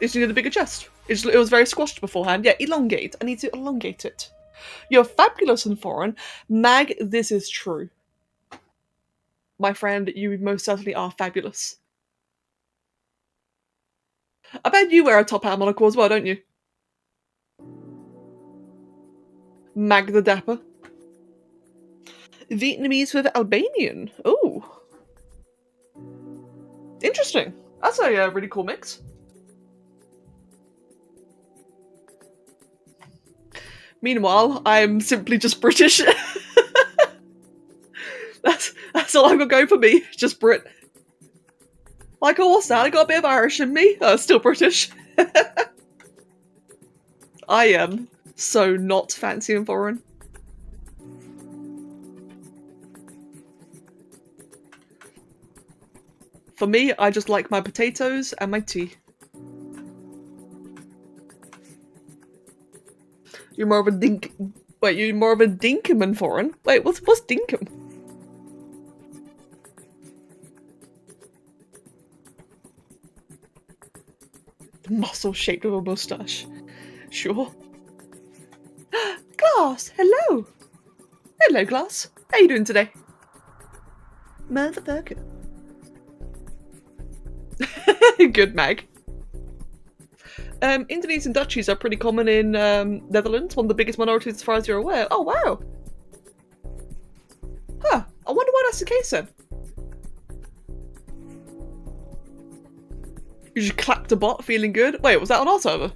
It's needed a bigger chest. It was very squashed beforehand. Yeah, elongate. I need to elongate it. You're fabulous and foreign. Mag, this is true. My friend, you most certainly are fabulous. I bet you wear a top hat monocle as well, don't you? Mag the Dapper. Vietnamese with Albanian. Oh. Interesting. That's a really cool mix. Meanwhile, I'm simply just British. That's all I've got going for me. Just Brit. Like, oh, what's that? I got a bit of Irish in me. Still British. I am so not fancy and foreign. For me, I just like my potatoes and my tea. You're more of a dink. Wait, you're more of a dinkum and foreign? Wait, what's dinkum? Muscle shaped with a moustache. Sure. Glass, hello. Hello, Glass. How you doing today? Indonesian duchies are pretty common in Netherlands, one of the biggest minorities as far as you're aware. Oh, wow. Huh. I wonder why that's the case then. You just clapped a bot, feeling good. Wait, was that on our server?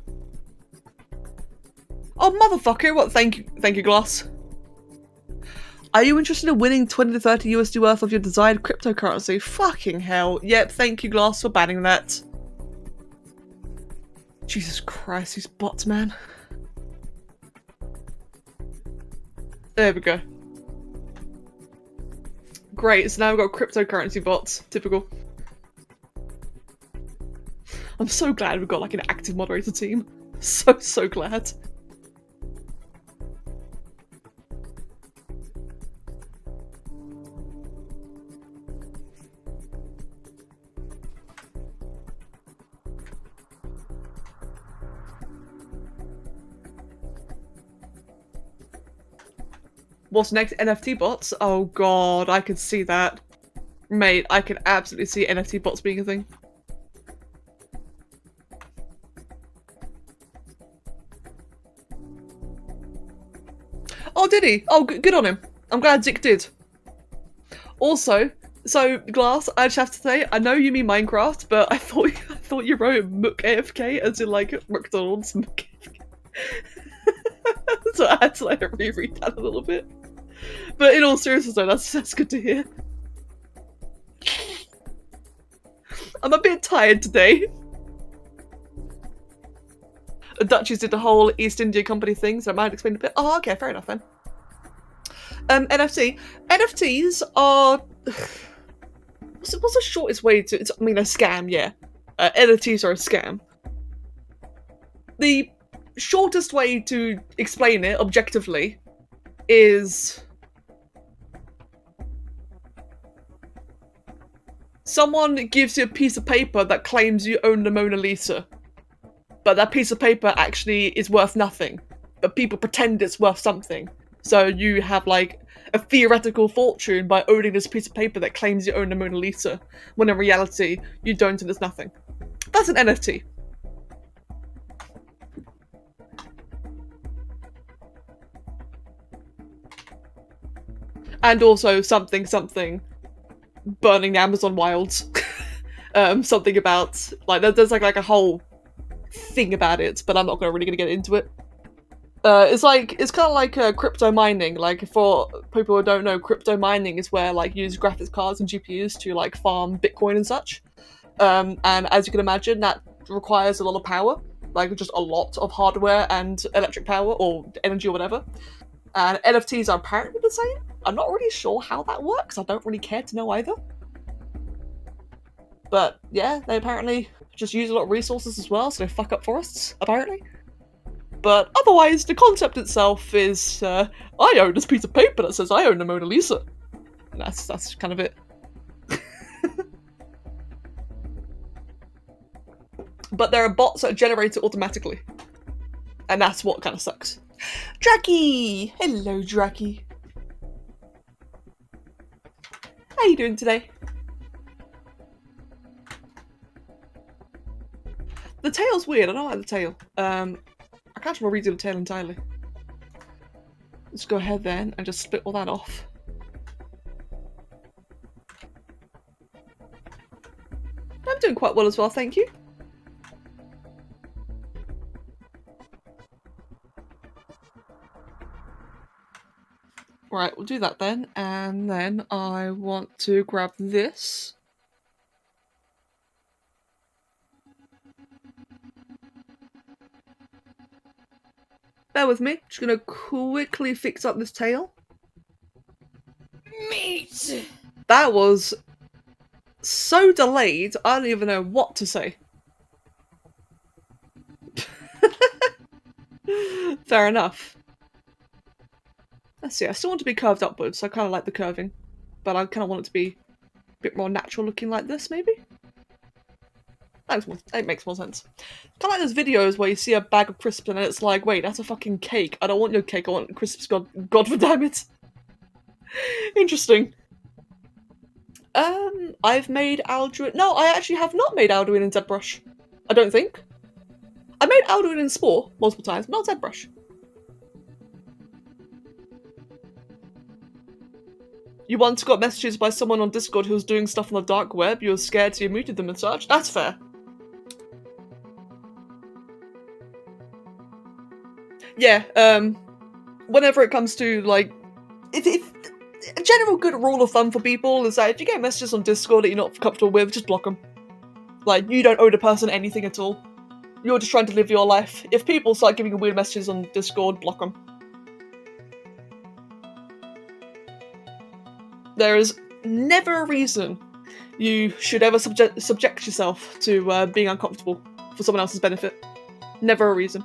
Oh, motherfucker. What? Thank you, Glass. Are you interested in winning 20 to 30 USD worth of your desired cryptocurrency? Fucking hell. Yep, thank you, Glass, for banning that. Jesus Christ, these bots, man. There we go. Great, so now we've got cryptocurrency bots. Typical. I'm so glad we've got like an active moderator team. So glad. What's next? NFT bots? Oh god, I could see that. Mate, I could absolutely see NFT bots being a thing. Oh, did he? Oh, good on him. I'm glad Dick did. Also, so Glass, I just have to say, I know you mean Minecraft, but I thought you wrote Mook AFK as in like McDonald's Mook AFK. So I had to like reread that a little bit. But in all seriousness though, that's good to hear. I'm a bit tired today. The Dutchies did the whole East India Company thing, so I might explain a bit. Oh, okay, fair enough then. NFT. NFTs are... What's the shortest way to... I mean, a scam, yeah. NFTs are a scam. The shortest way to explain it, objectively, is... someone gives you a piece of paper that claims you own the Mona Lisa. But that piece of paper actually is worth nothing. But people pretend it's worth something. So you have like a theoretical fortune by owning this piece of paper that claims you own the Mona Lisa, when in reality you don't and it's nothing. That's an NFT. And also something burning the Amazon wilds. Something about like there's like a whole thing about it, but I'm not really gonna get into it. It's kind of like crypto mining. Like for people who don't know, crypto mining is where like you use graphics cards and GPUs to like farm Bitcoin and such. And as you can imagine, that requires a lot of power, like just a lot of hardware and electric power or energy or whatever. And NFTs are apparently the same. I'm not really sure how that works. I don't really care to know either. But yeah, they apparently just use a lot of resources as well, so they fuck up forests, apparently. But otherwise, the concept itself is, I own this piece of paper that says I own the Mona Lisa. And that's kind of it. But there are bots that generate it automatically. And that's what kind of sucks. Dracky! Hello, Dracky. How you doing today? The tail's weird. I don't like the tail. I can't redo the tail entirely. Let's go ahead then and just split all that off. I'm doing quite well as well, thank you. Right, we'll do that then, and then I want to grab this. Bear with me, just gonna quickly fix up this tail. Meat! That was so delayed, I don't even know what to say. Fair enough. Let's see, I still want to be curved upwards, so I kind of like the curving. But I kind of want it to be a bit more natural looking like this, maybe? That makes more sense. Kind of like those videos where you see a bag of crisps and it's like, wait, that's a fucking cake. I don't want your cake, I want crisps, God for damn it. Interesting. I've made Alduin. No, I actually have not made Alduin in ZBrush. I don't think. I made Alduin in Spore multiple times, not ZBrush. You once got messages by someone on Discord who was doing stuff on the dark web, you were scared so you muted them and such. That's fair. Yeah, whenever it comes to, like, if a general good rule of thumb for people is that if you get messages on Discord that you're not comfortable with, just block them. Like, you don't owe the person anything at all. You're just trying to live your life. If people start giving you weird messages on Discord, block them. There is never a reason you should ever subject yourself to being uncomfortable for someone else's benefit. Never a reason.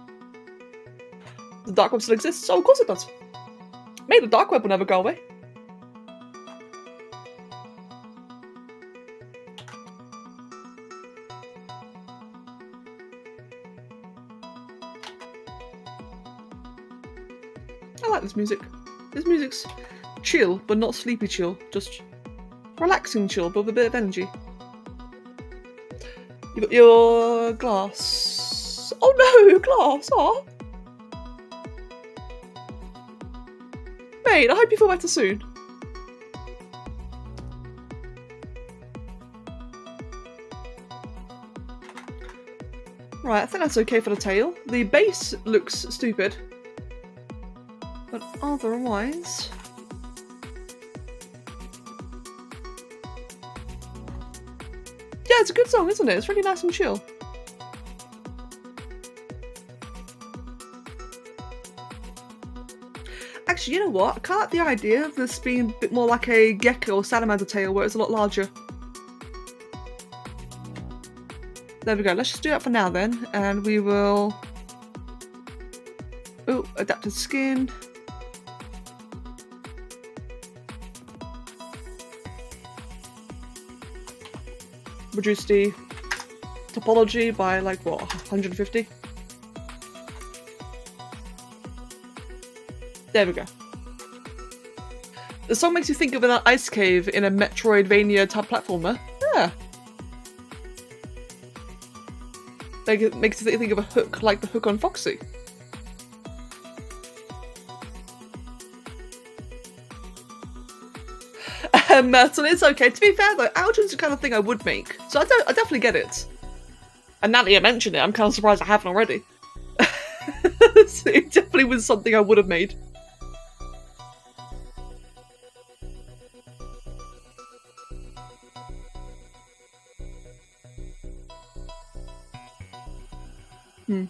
The dark web still exists? Oh, of course it does. Maybe the dark web will never go away. I like this music. This music's chill, but not sleepy chill. Just relaxing chill, but with a bit of energy. You got your glass. Oh no, glass! Aw. Mate, I hope you feel better soon. Right, I think that's okay for the tail. The base looks stupid. But otherwise... yeah, it's a good song, isn't it? It's really nice and chill. Actually, you know what? I can't like the idea of this being a bit more like a gecko or salamander tail where it's a lot larger. There we go. Let's just do that for now then, and we will... oh, adapted skin. Reduce the topology by like what, 150? There we go. The song makes you think of an ice cave in a Metroidvania type platformer. Yeah. It makes you think of a hook like the hook on Foxy. So it's okay. To be fair though, Alduin's the kind of thing I would make. So I definitely get it. And now that you mention it, I'm kind of surprised I haven't already. So it definitely was something I would have made.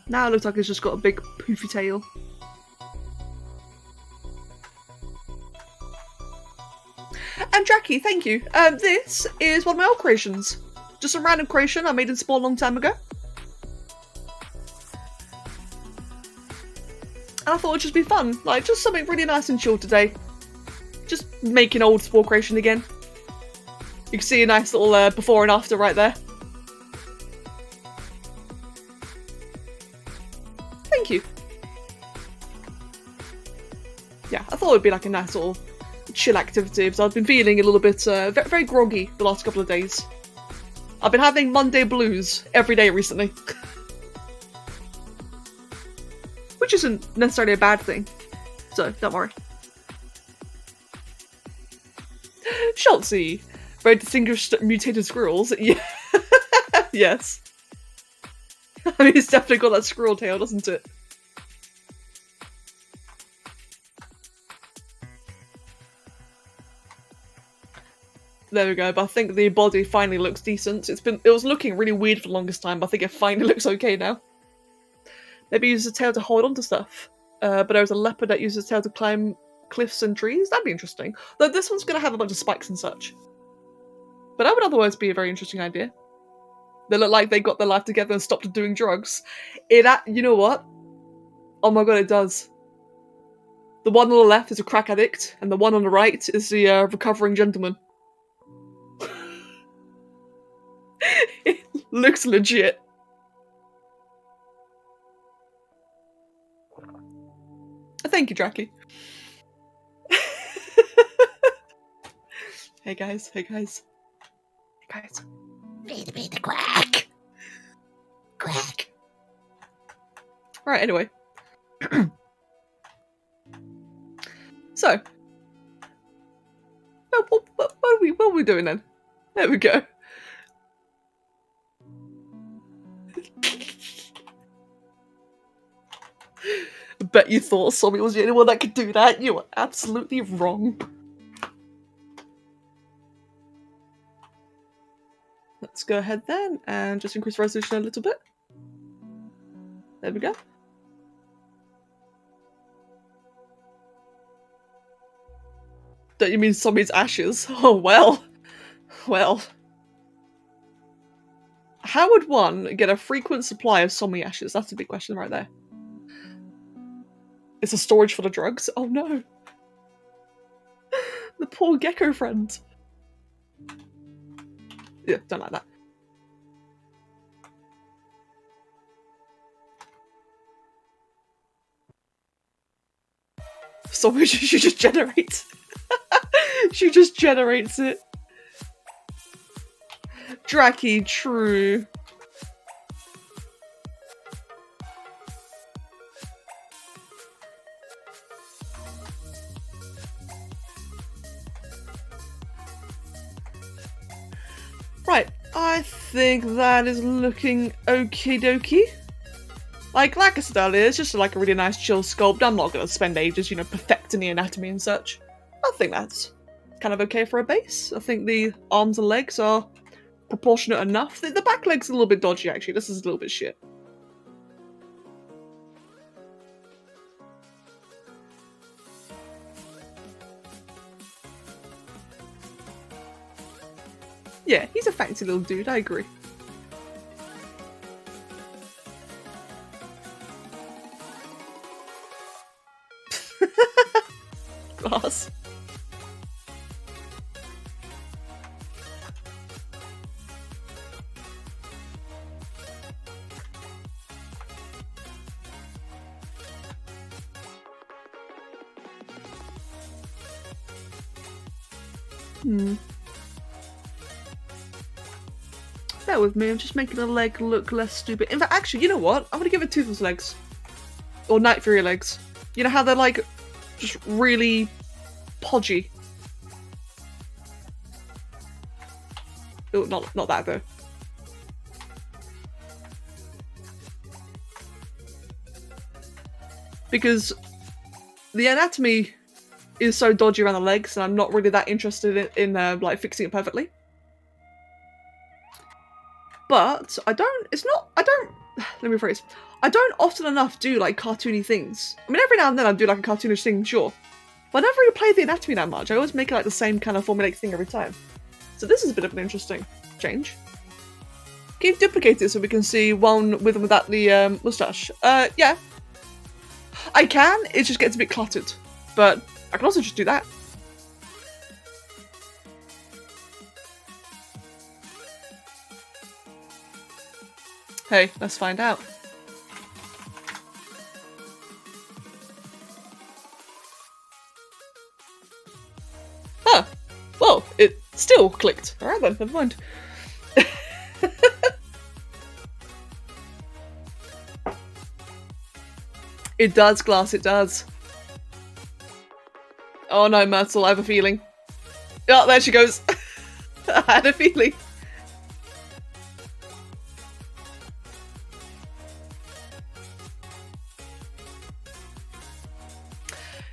Now it looks like it's just got a big poofy tail. And Jackie, thank you. This is one of my old creations. Just a random creation I made in Spore a long time ago. And I thought it'd just be fun. Like, just something really nice and chill today. Just making old Spore creation again. You can see a nice little before and after right there. Thank you. Yeah, I thought it would be like a nice little chill activity because I've been feeling a little bit very groggy the last couple of days. I've been having Monday blues every day recently. Which isn't necessarily a bad thing, so don't worry. Schultzy, very distinguished mutated squirrels. Yeah. Yes. I mean, it's definitely got that squirrel tail, doesn't it? There we go, but I think the body finally looks decent. It was looking really weird for the longest time, but I think it finally looks okay now. Maybe use the tail to hold onto stuff. But there's a leopard that uses the tail to climb cliffs and trees. That'd be interesting. Though this one's going to have a bunch of spikes and such. But that would otherwise be a very interesting idea. They look like they got their life together and stopped doing drugs. You know what? Oh my god, it does. The one on the left is a crack addict, and the one on the right is the recovering gentleman. It looks legit. Thank you, Draki. Hey guys, hey guys. Hey guys. Feed me the quack. Quack. Right, anyway. So. What are we doing then? There we go. I bet you thought Sommy was the only one that could do that. You were absolutely wrong. Let's go ahead then and just increase resolution a little bit. There we go. Don't you mean Sommy's ashes? Oh, well. Well. How would one get a frequent supply of Sommy ashes? That's a big question right there. It's a storage full of drugs? Oh no. The poor gecko friend. Yeah, don't like that. So she just generates. She just generates it. Dracky, true. Right, I think that is looking okie dokie. Like I said earlier, it's just like a really nice chill sculpt. I'm not going to spend ages, you know, perfecting the anatomy and such. I think that's kind of okay for a base. I think the arms and legs are proportionate enough. The back leg's a little bit dodgy, actually. This is a little bit shit. Yeah, he's a fancy little dude, I agree. Glass. Bear with me, I'm just making the leg look less stupid. In fact, actually, you know what? I'm gonna give it Toothless legs. Or Night Fury legs. You know how they're like, just really podgy. Oh, not that though. Because the anatomy is so dodgy around the legs, and I'm not really that interested in like fixing it perfectly. But I don't let me rephrase. I don't often enough do like cartoony things. I mean, every now and then I do like a cartoonish thing, sure. But I never really play the anatomy that much. I always make it like the same kind of formulaic thing every time. So this is a bit of an interesting change. Can you duplicate it so we can see one with and without the moustache? Yeah. I can, it just gets a bit cluttered. But I can also just do that. Hey, let's find out. Huh. Well, it still clicked. Alright then, never mind. It does, Glass, it does. Oh no, Myrtle, I have a feeling. Oh, there she goes. I had a feeling.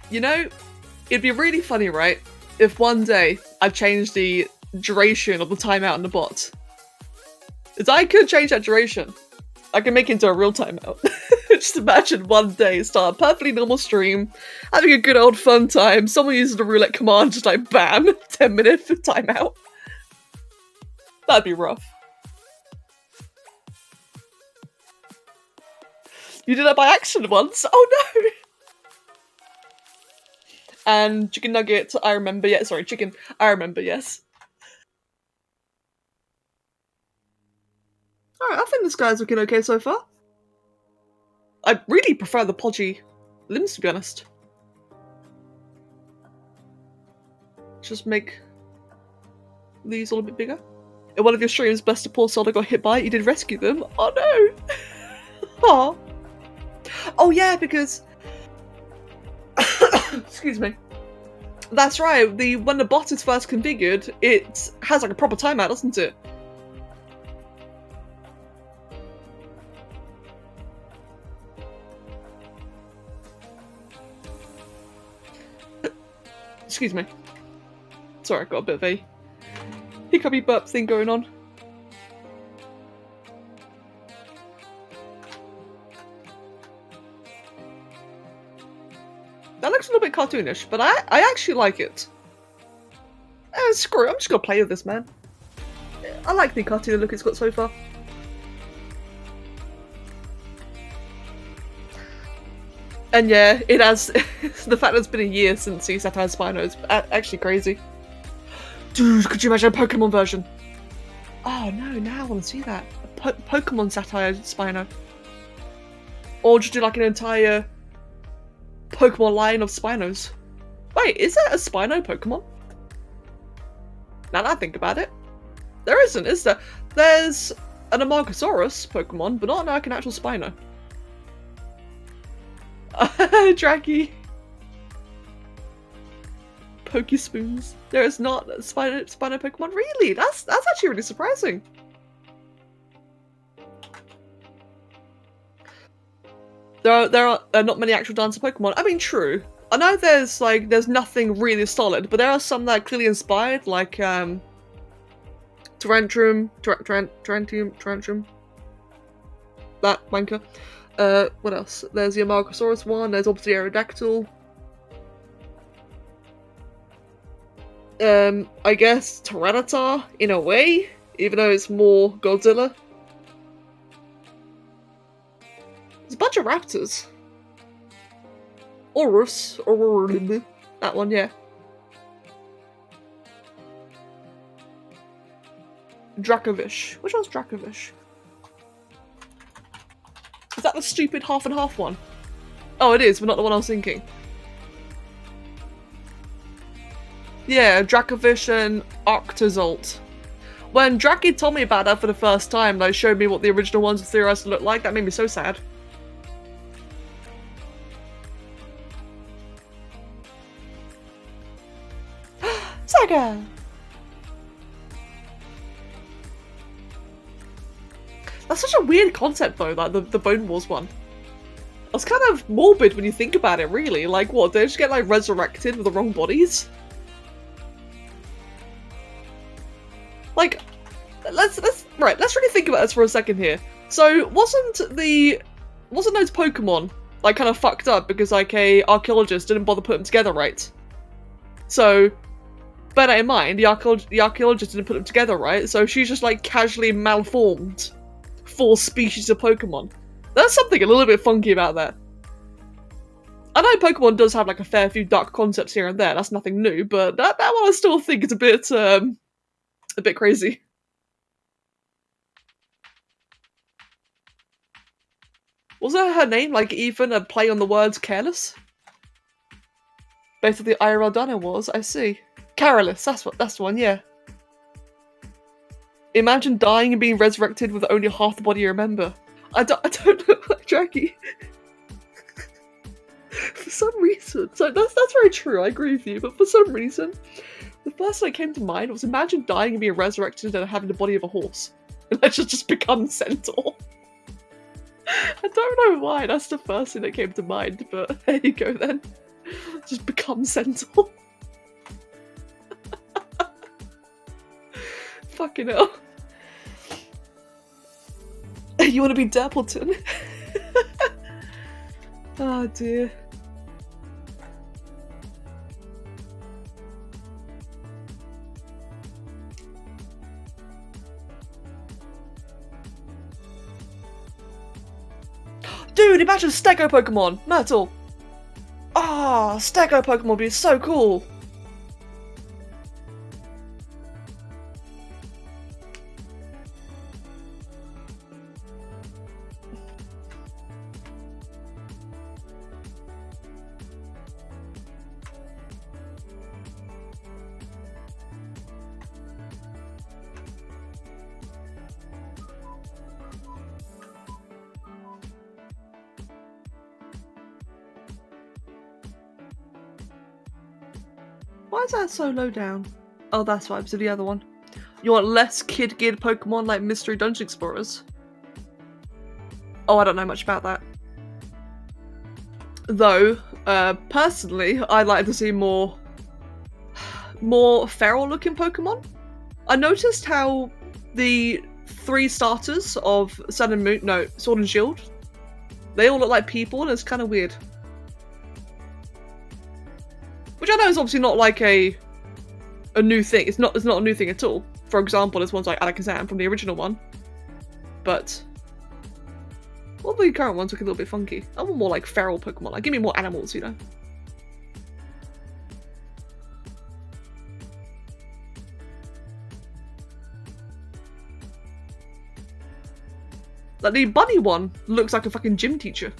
You know, it'd be really funny, right, if one day I changed the duration of the timeout in the bot. Because I could change that duration. I can make it into a real timeout. Just imagine one day, start a perfectly normal stream, having a good old fun time, someone uses the roulette command, just like bam, 10-minute timeout. That'd be rough. You did that by accident once? Oh no! And chicken nugget, I remember, yeah, sorry, chicken, I remember, yes. Alright, I think this guy's looking okay so far. I really prefer the podgy limbs, to be honest. Just make these all a bit bigger. In one of your streams, Buster poor Soda got hit by it, you did rescue them. Oh no! Aww. Oh yeah, because excuse me. That's right. When the bot is first configured, it has like a proper timeout, doesn't it? Excuse me. Sorry, I got a bit of a hiccupy burp thing going on. That looks a little bit cartoonish, but I actually like it. Screw it, I'm just gonna play with this, man. I like the cartoon look it's got so far. And yeah, it has. The fact that it's been a year since the Satire Spino is actually crazy. Dude, could you imagine a Pokemon version? Oh no, now I want to see that. A Pokemon Satire Spino. Or just do like an entire Pokemon line of Spinos. Wait, is there a Spino Pokemon? Now that I think about it. There isn't, is there? There's an Amargasaurus Pokemon, but not like an actual Spino. Draggy. Pokespoons. There is not a Spino Pokemon? Really? That's actually really surprising. There are not many actual dancer Pokemon. I mean, true. I know there's nothing really solid, but there are some that are clearly inspired, like Tarantrum, that wanker. What else? There's the Amargasaurus one. There's obviously Aerodactyl. I guess Tyranitar in a way, even though it's more Godzilla. There's a bunch of raptors. Orus, or that one, yeah. Dracovish. Which one's Dracovish? Is that the stupid half and half one? Oh, it is, but not the one I was thinking. Yeah, Dracovish and Octozolt. When Dracky told me about that for the first time, they showed me what the original ones were theorized to look like, that made me so sad. Saga! That's such a weird concept though, like the Bone Wars one. It's kind of morbid when you think about it, really. Like, what, they just get like resurrected with the wrong bodies? Like, let's really think about this for a second here. So, wasn't those Pokemon like kind of fucked up because like a archaeologist didn't bother putting them together right? So, bear that in mind, the archaeologist didn't put them together right, so she's just like casually malformed 4 species of Pokemon. There's something a little bit funky about that. I know Pokemon does have like a fair few dark concepts here and there, that's nothing new, but that one I still think is a bit crazy. Wasn't her name, like, even a play on the words careless? Based on the IRL Dino Wars, I see. Carolus, that's the one, yeah. Imagine dying and being resurrected with only half the body you remember. I don't look like Draggy. For some reason. So that's very true, I agree with you, but for some reason, the first thing that came to mind was imagine dying and being resurrected and having the body of a horse. And that just become Centaur. I don't know why, that's the first thing that came to mind, but there you go then. Just become Centaur. Fucking hell. You want to be Dappleton? Oh dear. Dude, imagine Stego Pokemon! Myrtle! Ah, Stego Pokemon would be so cool! Why is that so low down? Oh, that's why. It's the other one. You want less kid-geared Pokemon like Mystery Dungeon Explorers? Oh, I don't know much about that. Though, personally, I'd like to see more feral-looking Pokemon. I noticed how the 3 starters of Sun and Moon, no, Sword and Shield, they all look like people, and it's kind of weird. Which I know is obviously not like a new thing. It's not a new thing at all. For example, there's ones like Alakazam from the original one. But all the current ones look a little bit funky. I want more like feral Pokemon. Like, give me more animals, you know? Like, the bunny one looks like a fucking gym teacher.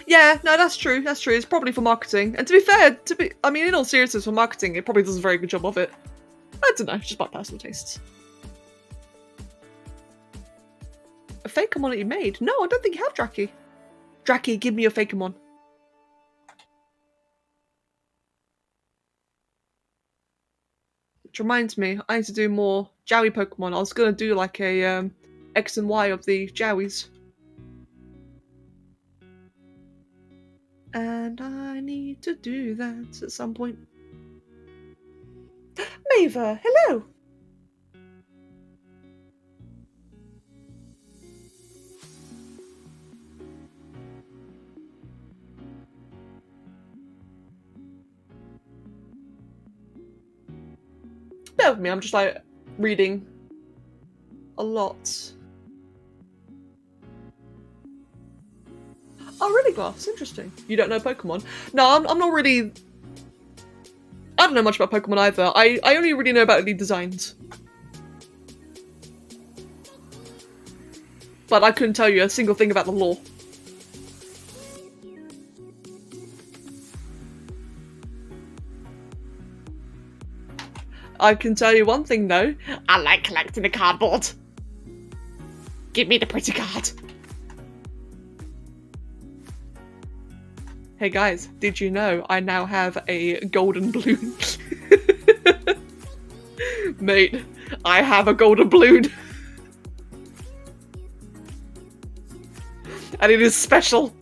Yeah, no, that's true. That's true. It's probably for marketing. And to be fair, I mean, in all seriousness, for marketing, it probably does a very good job of it. I don't know, just my personal tastes. A Fakemon that you made? No, I don't think you have, Dracky. Dracky, give me your Fakemon. Which reminds me, I need to do more Jowie Pokemon. I was gonna do like a X and Y of the Jowies. And I need to do that at some point. Mava, hello! Bear with me, I'm just like reading a lot. Oh, really, Glass? Interesting. You don't know Pokemon? No, I'm not really... I don't know much about Pokemon either. I only really know about the designs. But I couldn't tell you a single thing about the lore. I can tell you one thing though. I like collecting the cardboard. Give me the pretty card. Hey guys, did you know I now have a golden balloon? Mate, I have a golden balloon. And it is special.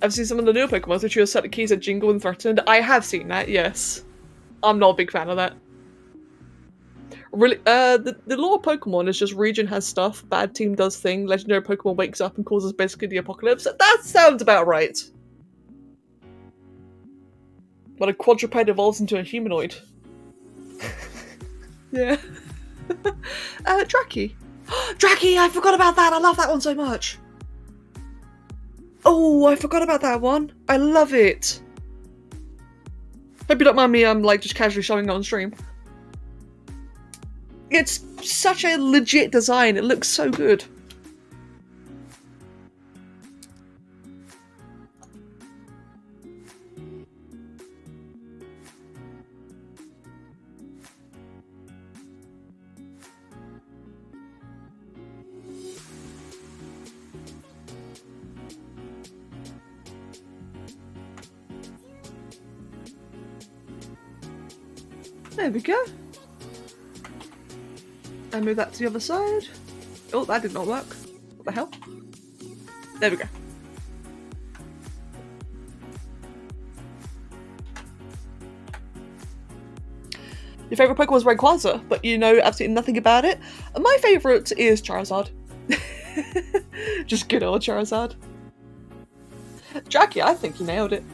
I've seen some of the newer Pokemon which you set the keys at Jingle and Threatened. I have seen that, yes. I'm not a big fan of that. Really, the lore of Pokemon is just region has stuff, bad team does thing, legendary Pokemon wakes up and causes basically the apocalypse. That sounds about right. But a quadruped evolves into a humanoid. Yeah. Dracky. Dracky, I forgot about that! I love that one so much! Oh, I forgot about that one. I love it. Hope you don't mind me, like, just casually showing it on stream. It's such a legit design. It looks so good. There we go. And move that to the other side. Oh, that did not work. What the hell? There we go. Your favourite Pokemon is Rayquaza, but you know absolutely nothing about it. My favourite is Charizard. Just good old Charizard. Jackie, I think you nailed it.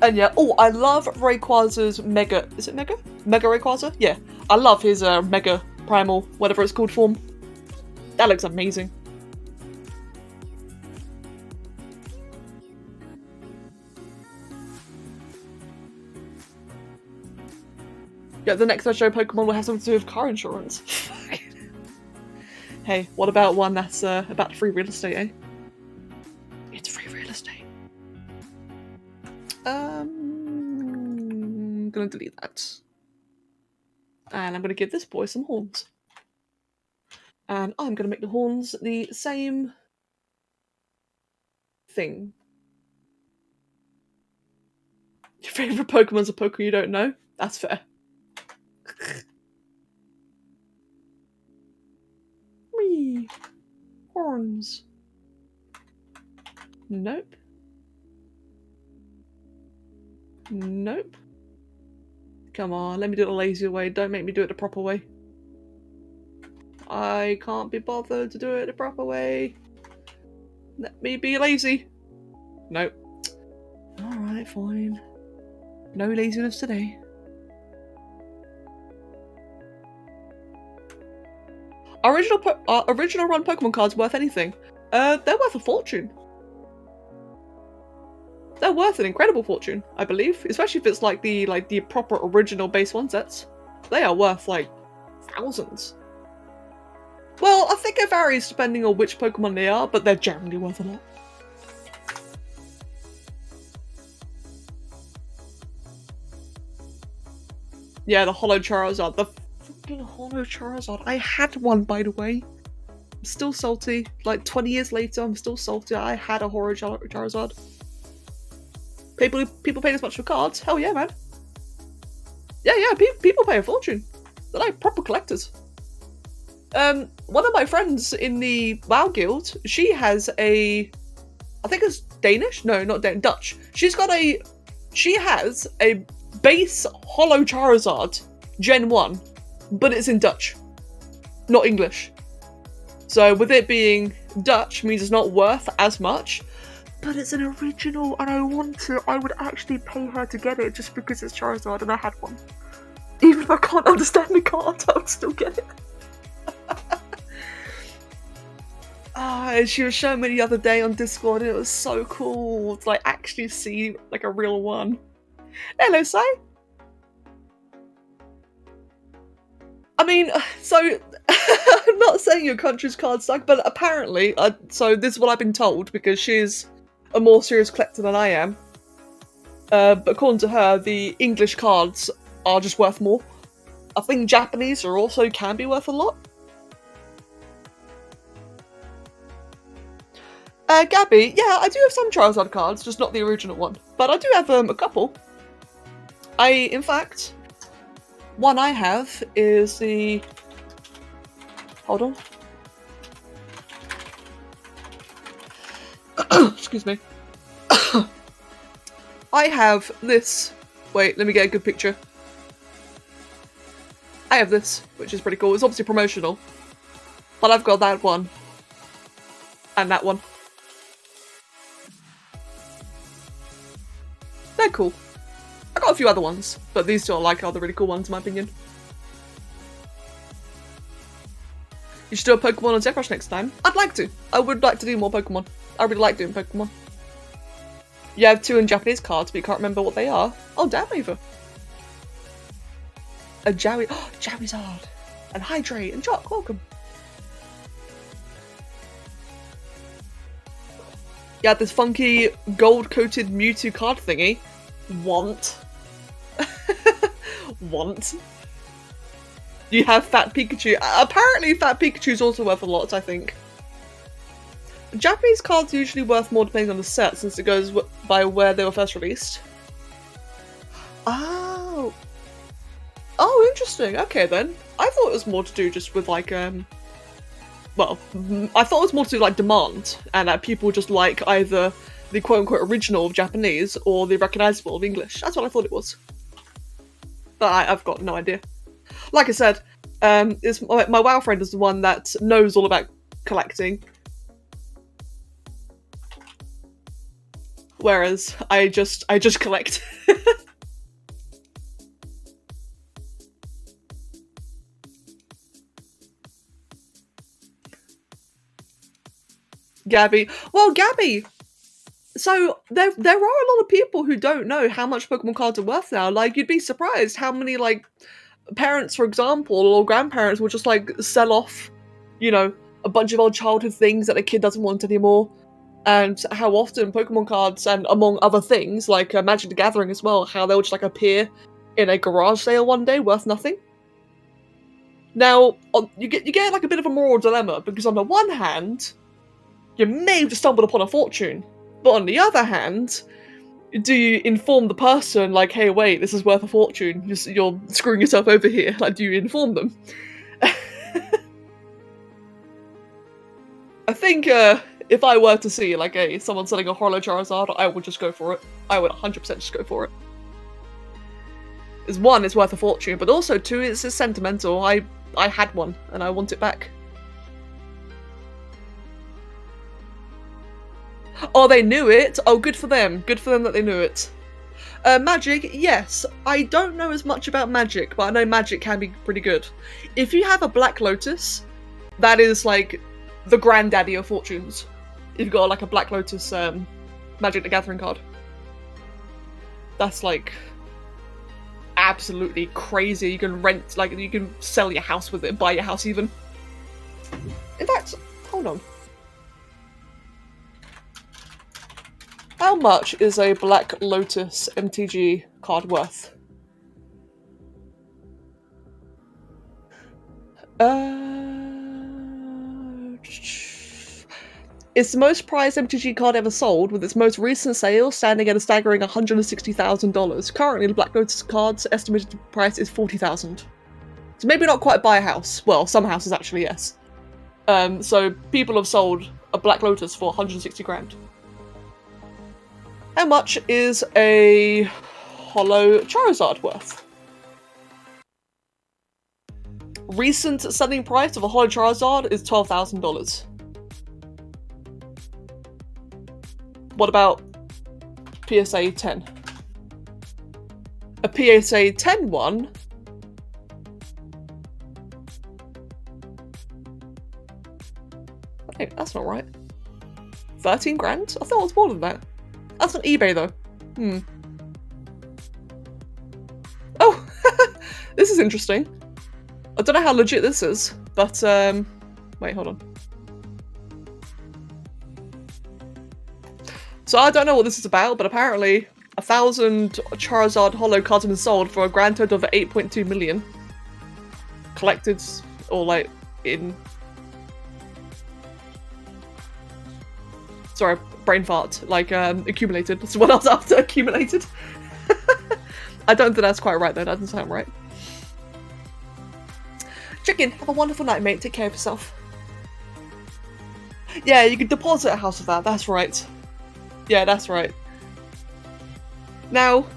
And yeah, oh, I love Rayquaza's Mega... Is it Mega? Mega Rayquaza? Yeah. I love his Mega Primal, whatever it's called, form. That looks amazing. Yeah, the next show Pokemon will have something to do with car insurance. Hey, what about one that's about free real estate, eh? It's free real estate. I'm going to delete that. And I'm going to give this boy some horns. And I'm going to make the horns the same thing. Your favourite Pokemon's a Pokemon you don't know? That's fair. Whee! Horns. Nope. Nope. Come on, let me do it the lazy way. Don't make me do it the proper way. I can't be bothered to do it the proper way. Let me be lazy. Nope. Alright, fine. No laziness today. Original run Pokemon cards worth anything? They're worth a fortune. They're worth an incredible fortune, I believe. Especially if it's like the proper original base 1 sets. They are worth like thousands. Well, I think it varies depending on which Pokemon they are, but they're generally worth a lot. Yeah, the Holo Charizard. The fucking Holo Charizard. I had one, by the way. I'm still salty. Like, 20 years later, I'm still salty. I had a Holo Charizard. People pay this much for cards? Hell yeah, man. Yeah, people pay a fortune. They're like proper collectors. One of my friends in the WoW guild, she has a... I think it's Danish? No, not Danish. Dutch. She has a base Holo Charizard Gen 1, but it's in Dutch, not English. So with it being Dutch means it's not worth as much, but it's an original and I would actually pay her to get it just because it's Charizard and I had one. Even if I can't understand the card, I would still get it. She was showing me the other day on Discord and it was so cool to like actually see like a real one. Hello, Sai. I mean, so I'm not saying your country's cards suck, but apparently, so this is what I've been told because she's a more serious collector than I am. But according to her, the English cards are just worth more. I think Japanese are also can be worth a lot. Gabby, yeah, I do have some Charizard cards, just not the original one. But I do have a couple. In fact, one I have is the... Hold on. Excuse me. I have this. Wait, let me get a good picture. I have this, which is pretty cool. It's obviously promotional. But I've got that one. And that one. They're cool. I got a few other ones, but these two are the really cool ones in my opinion. You should do a Pokemon on ZBrush next time. I'd like to. I would like to do more Pokemon. I really like doing Pokemon. You have 2 in Japanese cards, but you can't remember what they are. Oh, damn, Ava. A Charizard. And Hydrate. And Jock, welcome. Yeah, this funky gold-coated Mewtwo card thingy. Want. Want. You have Fat Pikachu. Apparently Fat Pikachu is also worth a lot, I think. Japanese cards are usually worth more depending on the set, since it goes by where they were first released. Oh. Oh, interesting. Okay, then. I thought it was more to do just with, like, well, I thought it was more to do, like, demand, and that people just like either the quote-unquote original of Japanese or the recognisable of English. That's what I thought it was. But I've got no idea. Like I said, my WoW friend is the one that knows all about collecting. Whereas I just collect. Gabby. Well, Gabby! So, there are a lot of people who don't know how much Pokemon cards are worth now. Like, you'd be surprised how many, like, parents, for example, or grandparents will just, like, sell off, you know, a bunch of old childhood things that a kid doesn't want anymore. And how often Pokemon cards, and among other things, like Magic the Gathering as well, how they'll just, like, appear in a garage sale one day worth nothing. Now, you get like a bit of a moral dilemma, because on the one hand, you may have just stumbled upon a fortune, but on the other hand, do you inform the person, like, hey, wait, this is worth a fortune, you're screwing yourself over here, like, do you inform them? I think, if I were to see, like, someone selling a Holo Charizard, I would just go for it. I would 100% just go for it. Because one, it's worth a fortune, but also two, it's sentimental. I had one, and I want it back. Oh, they knew it? Oh, good for them. Good for them that they knew it. Magic, yes. I don't know as much about magic, but I know magic can be pretty good. If you have a Black Lotus, that is, like, the granddaddy of fortunes. If you've got, like, a Black Lotus Magic the Gathering card. That's, like, absolutely crazy. You can rent, like, you can sell your house with it, buy your house even. In fact, hold on. How much is a Black Lotus MTG card worth? It's the most prized MTG card ever sold, with its most recent sale standing at a staggering $160,000. Currently, the Black Lotus card's estimated price is $40,000. So maybe not quite buy a house. Well, some houses actually, yes. So people have sold a Black Lotus for 160 grand. How much is a Holo Charizard worth? Recent selling price of a Holo Charizard is $12,000. What about PSA 10? A PSA 10 one? Hey, that's not right. 13 grand? I thought it was more than that. That's on eBay though. Oh! This is interesting. I don't know how legit this is, but wait, hold on. So I don't know what this is about, but apparently 1,000 Charizard Holo cards have been sold for a grand total of 8.2 million. Collected, or like, in... Sorry, brain fart. Like, accumulated. That's what I was after, accumulated. I don't think that's quite right though, that doesn't sound right. Chicken, have a wonderful night, mate. Take care of yourself. Yeah, you can deposit a house with that, that's right. Yeah, that's right. Now,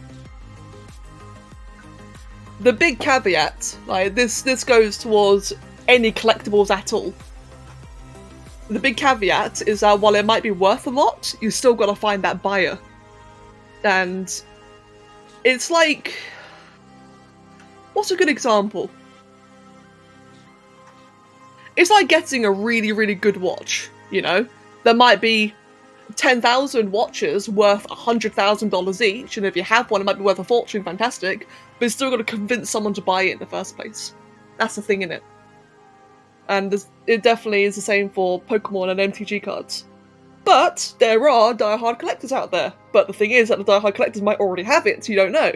the big caveat, like this goes towards any collectibles at all. The big caveat is that while it might be worth a lot, you still gotta find that buyer. And it's like, what's a good example? It's like getting a really, really good watch, you know? There might be 10,000 watches worth $100,000 each, and if you have one, it might be worth a fortune, fantastic, but you've still got to convince someone to buy it in the first place. That's the thing in it. And it definitely is the same for Pokemon and MTG cards. But there are diehard collectors out there. But the thing is that the diehard collectors might already have it, so you don't know.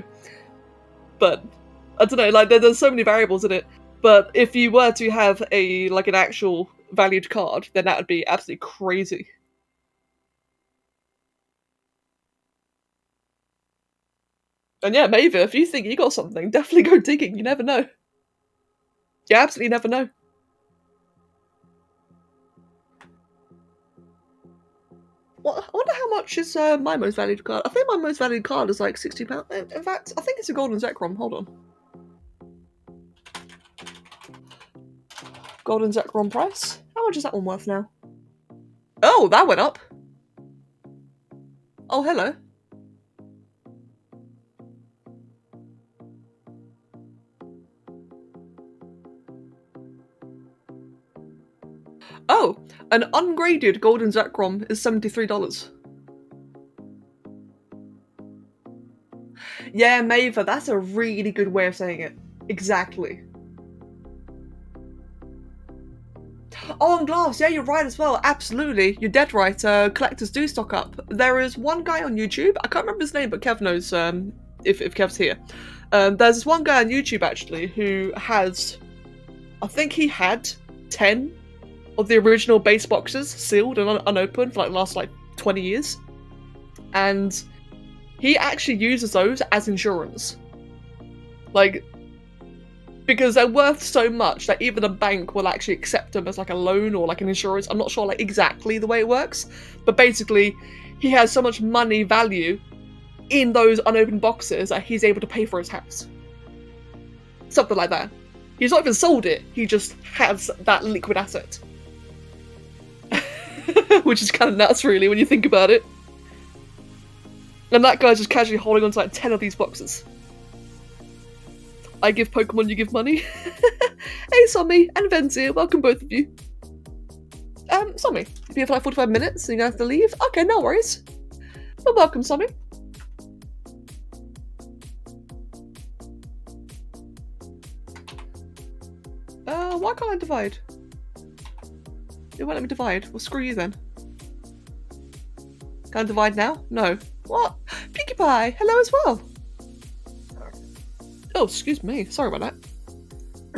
But, I don't know, like, there's so many variables in it. But if you were to have an actual valued card, then that would be absolutely crazy. And yeah, Maeve, if you think you got something, definitely go digging. You never know. You absolutely never know. Well, I wonder how much is my most valued card. I think my most valued card is like £60. In fact, I think it's a Golden Zekrom. Hold on. Golden Zekrom price. How much is that one worth now? Oh, that went up. Oh, hello. Oh, an ungraded Golden Zekrom is $73. Yeah, Maeva, that's a really good way of saying it. Exactly. Oh, and glass, yeah, you're right as well. Absolutely, you're dead right. Collectors do stock up. There is one guy on YouTube, I can't remember his name, but Kev knows if Kev's here. There's this one guy on YouTube actually who has, I think he had 10 of the original base boxes sealed and unopened for like the last 20 years. And he actually uses those as insurance. Like, because they're worth so much that even a bank will actually accept them as like a loan or like an insurance. I'm not sure like exactly the way it works, but basically he has so much money value in those unopened boxes that he's able to pay for his house. Something like that. He's not even sold it, he just has that liquid asset. Which is kind of nuts really when you think about it. And that guy's just casually holding on to like 10 of these boxes. I give Pokemon, you give money. Hey Sommy and Venzir, welcome both of you. Sommy, you've been here for like 45 minutes, so you're gonna have to leave? Okay, no worries. Well, welcome, Sommy. Why can't I divide? It won't let me divide. Well, screw you then. Can I divide now? No. What? Pinkie Pie, hello as well. Oh, excuse me. Sorry about that.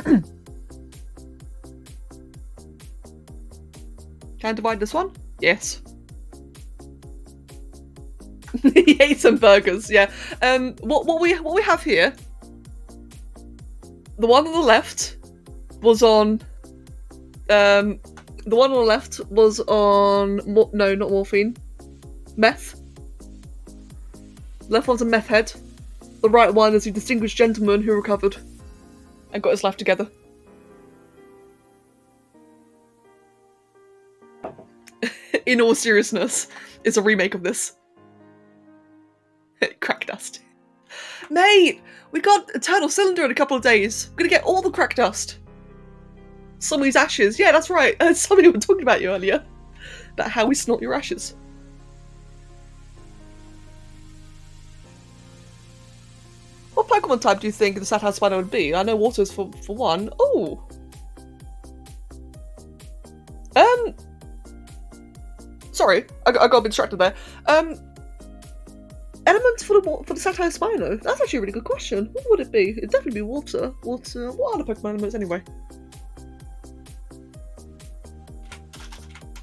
Can I divide this one? Yes. He ate some burgers, yeah. What we have here, the one on the left was on no, not morphine. Meth. Left one's a meth head. The right one is a distinguished gentleman who recovered and got his life together. In all seriousness, it's a remake of this. Crack dust. Mate, we got Eternal Cylinder in a couple of days. We're gonna get all the crack dust. Somebody's ashes. Yeah, that's right. Somebody was talking about you earlier. About how we snort your ashes. What Pokemon type do you think the Satire Spider would be? I know Water's for one. Ooh. Sorry, I got a bit distracted there. Elements for the Satire Spino? That's actually a really good question. What would it be? It'd definitely be water. Water. What are the Pokemon elements anyway?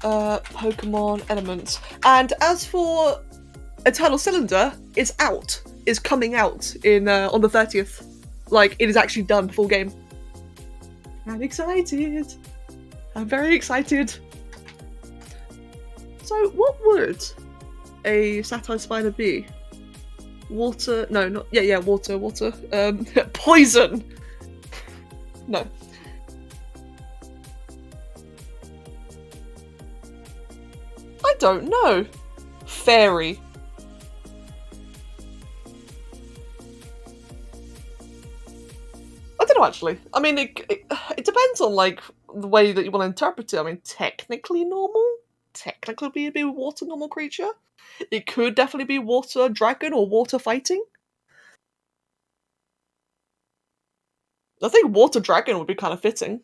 Pokemon elements. And as for Eternal Cylinder, it's out. Is coming out in on the 30th. Like, it is actually done, full game. I'm excited. I'm very excited. So, what would a Satire Spider be? Water? No, not yeah, water. Poison. No. I don't know. Fairy. I don't know actually. I mean, it depends on like the way that you want to interpret it. I mean, technically normal. Technically it'd be a water normal creature. It could definitely be water dragon or water fighting. I think water dragon would be kind of fitting.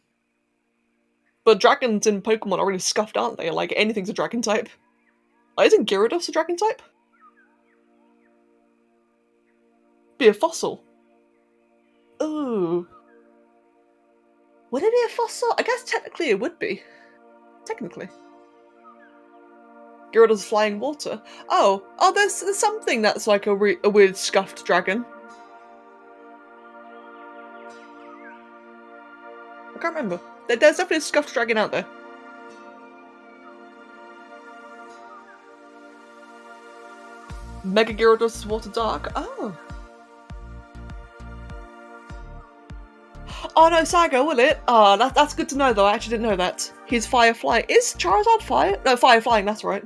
But dragons in Pokemon are really scuffed, aren't they? Like, anything's a dragon type. Oh, isn't Gyarados a dragon type? Be a fossil. Ooh. Would it be a fossil? I guess technically it would be. Technically. Gyarados flying water. Oh, there's something that's like a weird scuffed dragon. I can't remember. There's definitely a scuffed dragon out there. Mega Gyarados is water dark. Oh. Oh no, Saga, will it? Oh, that's good to know though. I actually didn't know that. He's fire flying. Is Charizard fire? No, fire flying. That's right.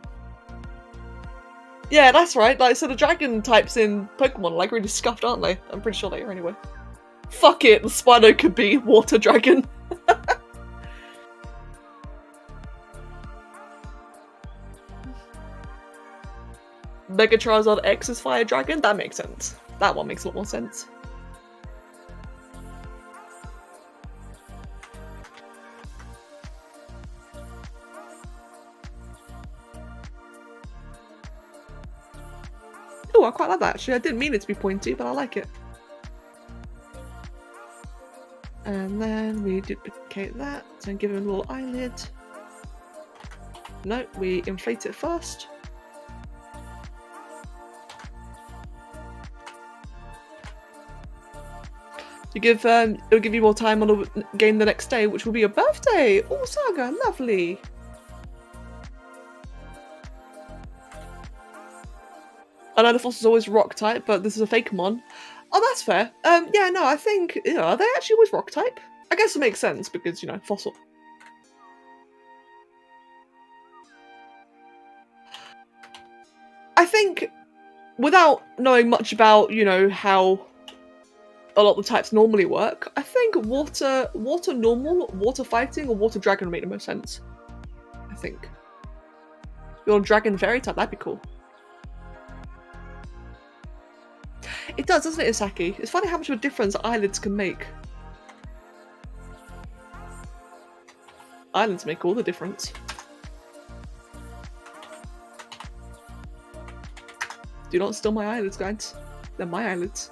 Yeah, that's right. Like, so the dragon types in Pokemon are like really scuffed, aren't they? I'm pretty sure they are anyway. Fuck it, the Spino could be water dragon. Mega Charizard X is fire dragon? That makes sense. That one makes a lot more sense. Oh, I quite like that actually. I didn't mean it to be pointy, but I like it. And then we duplicate that and give him a little eyelid. No, we inflate it first. It'll give you more time on the game the next day, which will be your birthday. Oh, Saga, lovely. I know the fossil's always rock type, but this is a fake mon. Oh, that's fair. Yeah, no, I think, are they actually always rock type? I guess it makes sense because, you know, fossil. I think, without knowing much about, you know, how a lot of the types normally work, I think water normal, water fighting, or water dragon would make the most sense. I think. You're dragon fairy type, that'd be cool. It does, doesn't it, Isaki? It's funny how much of a difference eyelids can make. Eyelids make all the difference. Do not steal my eyelids, guys. They're my eyelids.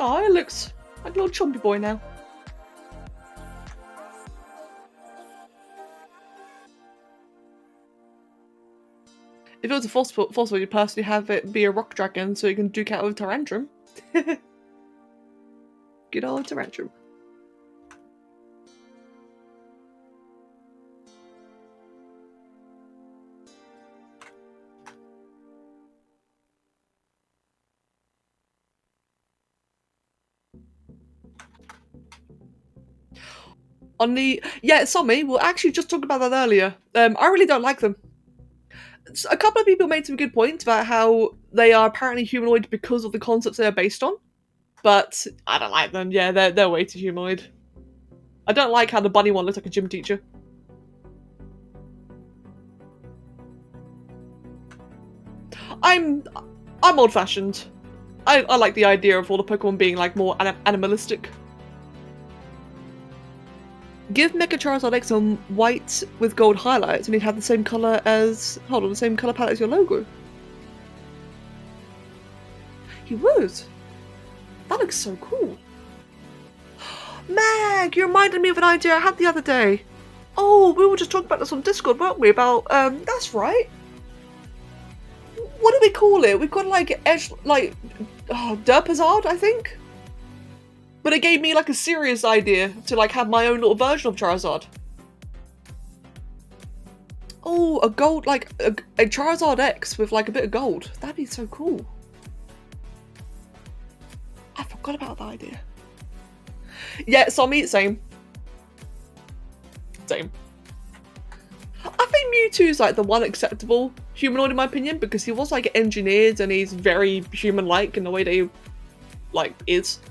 Oh, it looks like a little chompy boy now. If it was a fossil, you'd personally have it be a rock dragon so you can duke out with Tyrantrum. Good old Tyrantrum. On the... Yeah, Somi, we'll actually just talk about that earlier. I really don't like them. A couple of people made some good points about how they are apparently humanoid because of the concepts they are based on. But I don't like them. Yeah, they're way too humanoid. I don't like how the bunny one looks like a gym teacher. I'm old-fashioned. I like the idea of all the Pokemon being like more animalistic. Give Mecha Charizard X on white with gold highlights and he'd have the same colour as... Hold on, the same colour palette as your logo. He would. That looks so cool. Meg, you reminded me of an idea I had the other day. Oh, we were just talking about this on Discord, weren't we? About, that's right. What do we call it? We've got like Derpazard, I think? But it gave me like a serious idea to like have my own little version of Charizard. Oh, a gold, like a Charizard X with like a bit of gold. That'd be so cool. I forgot about that idea. Yeah, Somi, same. Same. I think Mewtwo's like the one acceptable humanoid in my opinion because he was like engineered and he's very human-like in the way that he like is.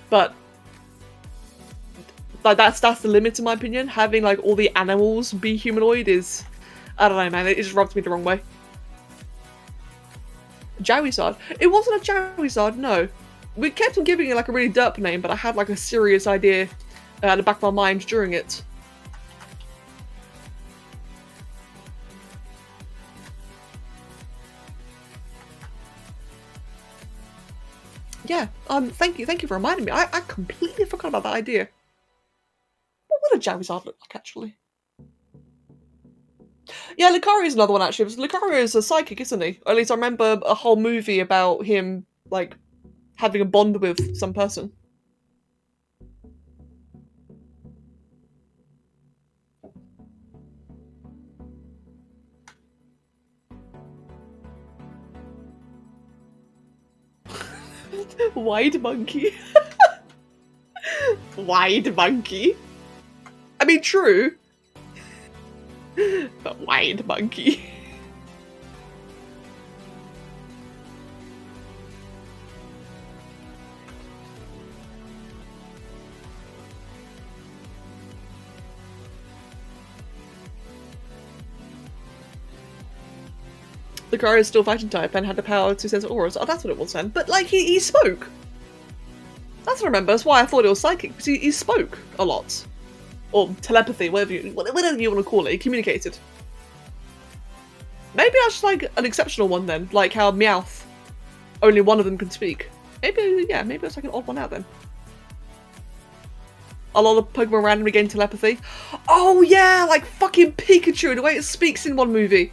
But like that's the limit in my opinion. Having like all the animals be humanoid is, I don't know, man. It just rubs me the wrong way. Charizard. It wasn't a Charizard, no. We kept on giving it like a really derp name, but I had like a serious idea at the back of my mind during it. Yeah, thank you for reminding me. I completely forgot about that idea. What would a Charizard look like, actually? Yeah, Lucario is another one, actually. Lucario is a psychic, isn't he? Or at least I remember a whole movie about him, like, having a bond with some person. Wide monkey. Wide monkey. I mean, true. But wide monkey. the guy is still fighting type and had the power to sense auras. Oh, that's what it was then. But like he spoke. That's what I remember. That's why I thought it was psychic, because he spoke a lot. Or telepathy, whatever you want to call it. He communicated. Maybe I was just like an exceptional one then, like how Meowth, only one of them can speak. Maybe, yeah, maybe it's like an odd one out then. A lot of Pokemon randomly gain telepathy. Oh yeah, like fucking Pikachu, the way it speaks in one movie.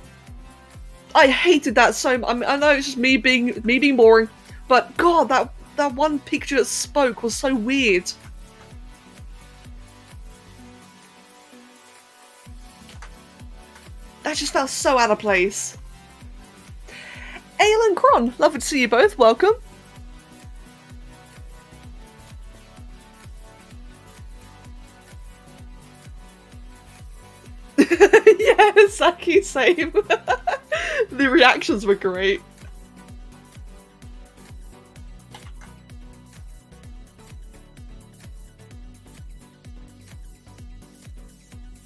I hated that so much. I know it's just me being boring, but God, that one Pikachu that spoke was so weird. That just felt so out of place. Ale and Kron, lovely to see you both. Welcome. Yeah, Saki, same. The reactions were great.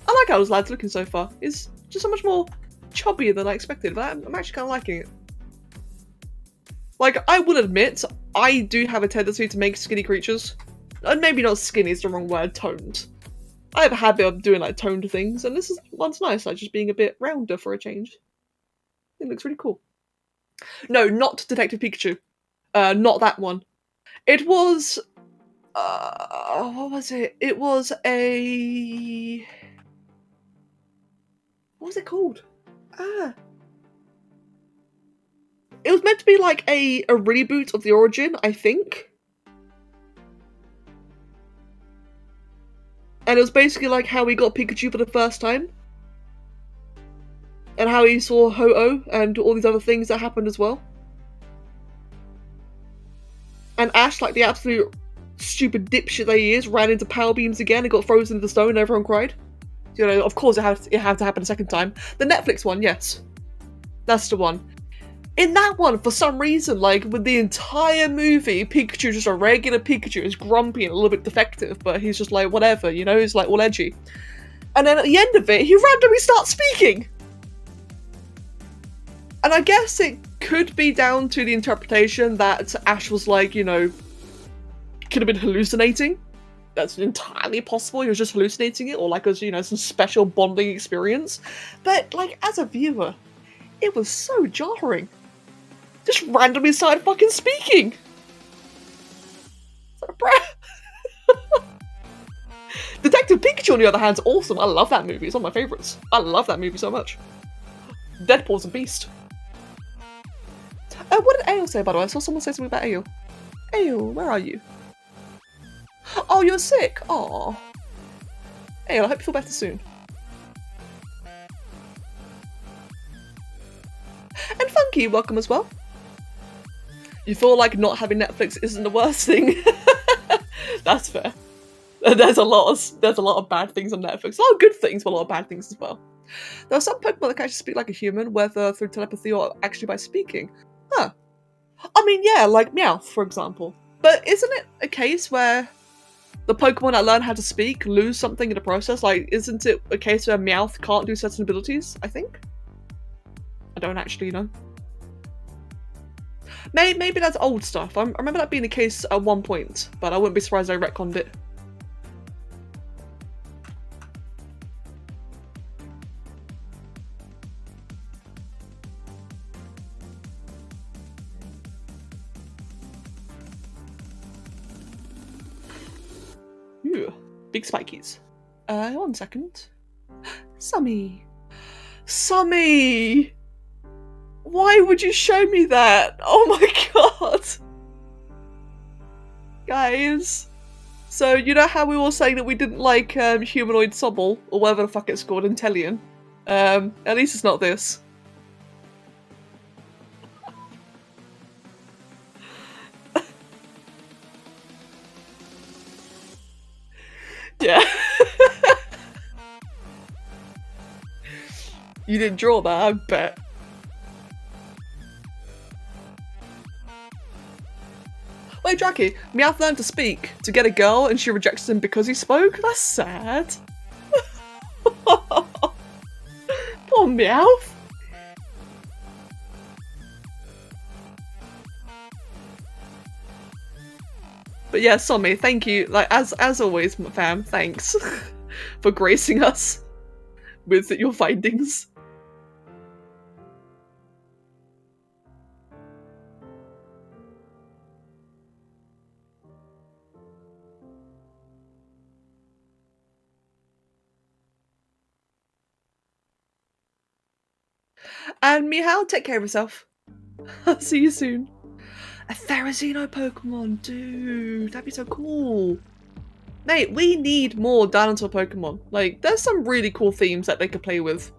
I like how this lad's looking so far. It's just so much more chubbier than I expected, but I'm actually kind of liking it. Like, I will admit, I do have a tendency to make skinny creatures. And maybe not skinny is the wrong word, toned. I have a habit of doing like toned things, and one's nice, like just being a bit rounder for a change. It looks really cool. No, not Detective Pikachu. Not that one. It was... what was it? It was a... What was it called? It was meant to be like a reboot of the origin, I think. And it was basically like how we got Pikachu for the first time. And how he saw Ho-Oh and all these other things that happened as well. And Ash, like the absolute stupid dipshit that he is, ran into power beams again and got frozen into stone and everyone cried. You know, of course it had to happen a second time. The Netflix one, yes. That's the one. In that one, for some reason, like, with the entire movie, Pikachu's just a regular Pikachu. He's grumpy and a little bit defective, but he's just like, whatever, you know? He's like all edgy. And then at the end of it, he randomly starts speaking! And I guess it could be down to the interpretation that Ash was like, you know, could have been hallucinating. That's entirely possible. He was just hallucinating it, or like, as you know, some special bonding experience. But, like, as a viewer, it was so jarring. Just randomly started fucking speaking. So, bruh. Detective Pikachu, on the other hand, is awesome. I love that movie. It's one of my favourites. I love that movie so much. Deadpool's a beast. What did Ale say, by the way? I saw someone say something about Ale. Ale, where are you? Oh, you're sick? Aw. Ale, I hope you feel better soon. And Funky, welcome as well. You feel like not having Netflix isn't the worst thing. That's fair. There's a lot of bad things on Netflix. A lot of good things, but a lot of bad things as well. There are some Pokemon that can actually speak like a human, whether through telepathy or actually by speaking. Huh. I mean, yeah, like Meowth, for example. But isn't it a case where the Pokemon that learn how to speak lose something in the process? Like, isn't it a case where Meowth can't do certain abilities, I think? I don't actually know. Maybe that's old stuff. I remember that being the case at one point, but I wouldn't be surprised I retconned it. Ooh, big spikies. 1 second. Summy! Summy! Why would you show me that? Oh my god! Guys. So, you know how we were saying that we didn't like Humanoid Sobble, or whatever the fuck it's called, Intellion? At least it's not this. Yeah. You didn't draw that, I bet. Wait, Jackie, Meowth learned to speak to get a girl and she rejects him because he spoke? That's sad. Poor Meowth. But yeah, Somi, thank you. Like as always, fam, thanks for gracing us with your findings. And Mihal, take care of yourself. I'll see you soon. A Therizino Pokemon, dude, that'd be so cool. Mate, we need more dinosaur Pokemon. Like, there's some really cool themes that they could play with.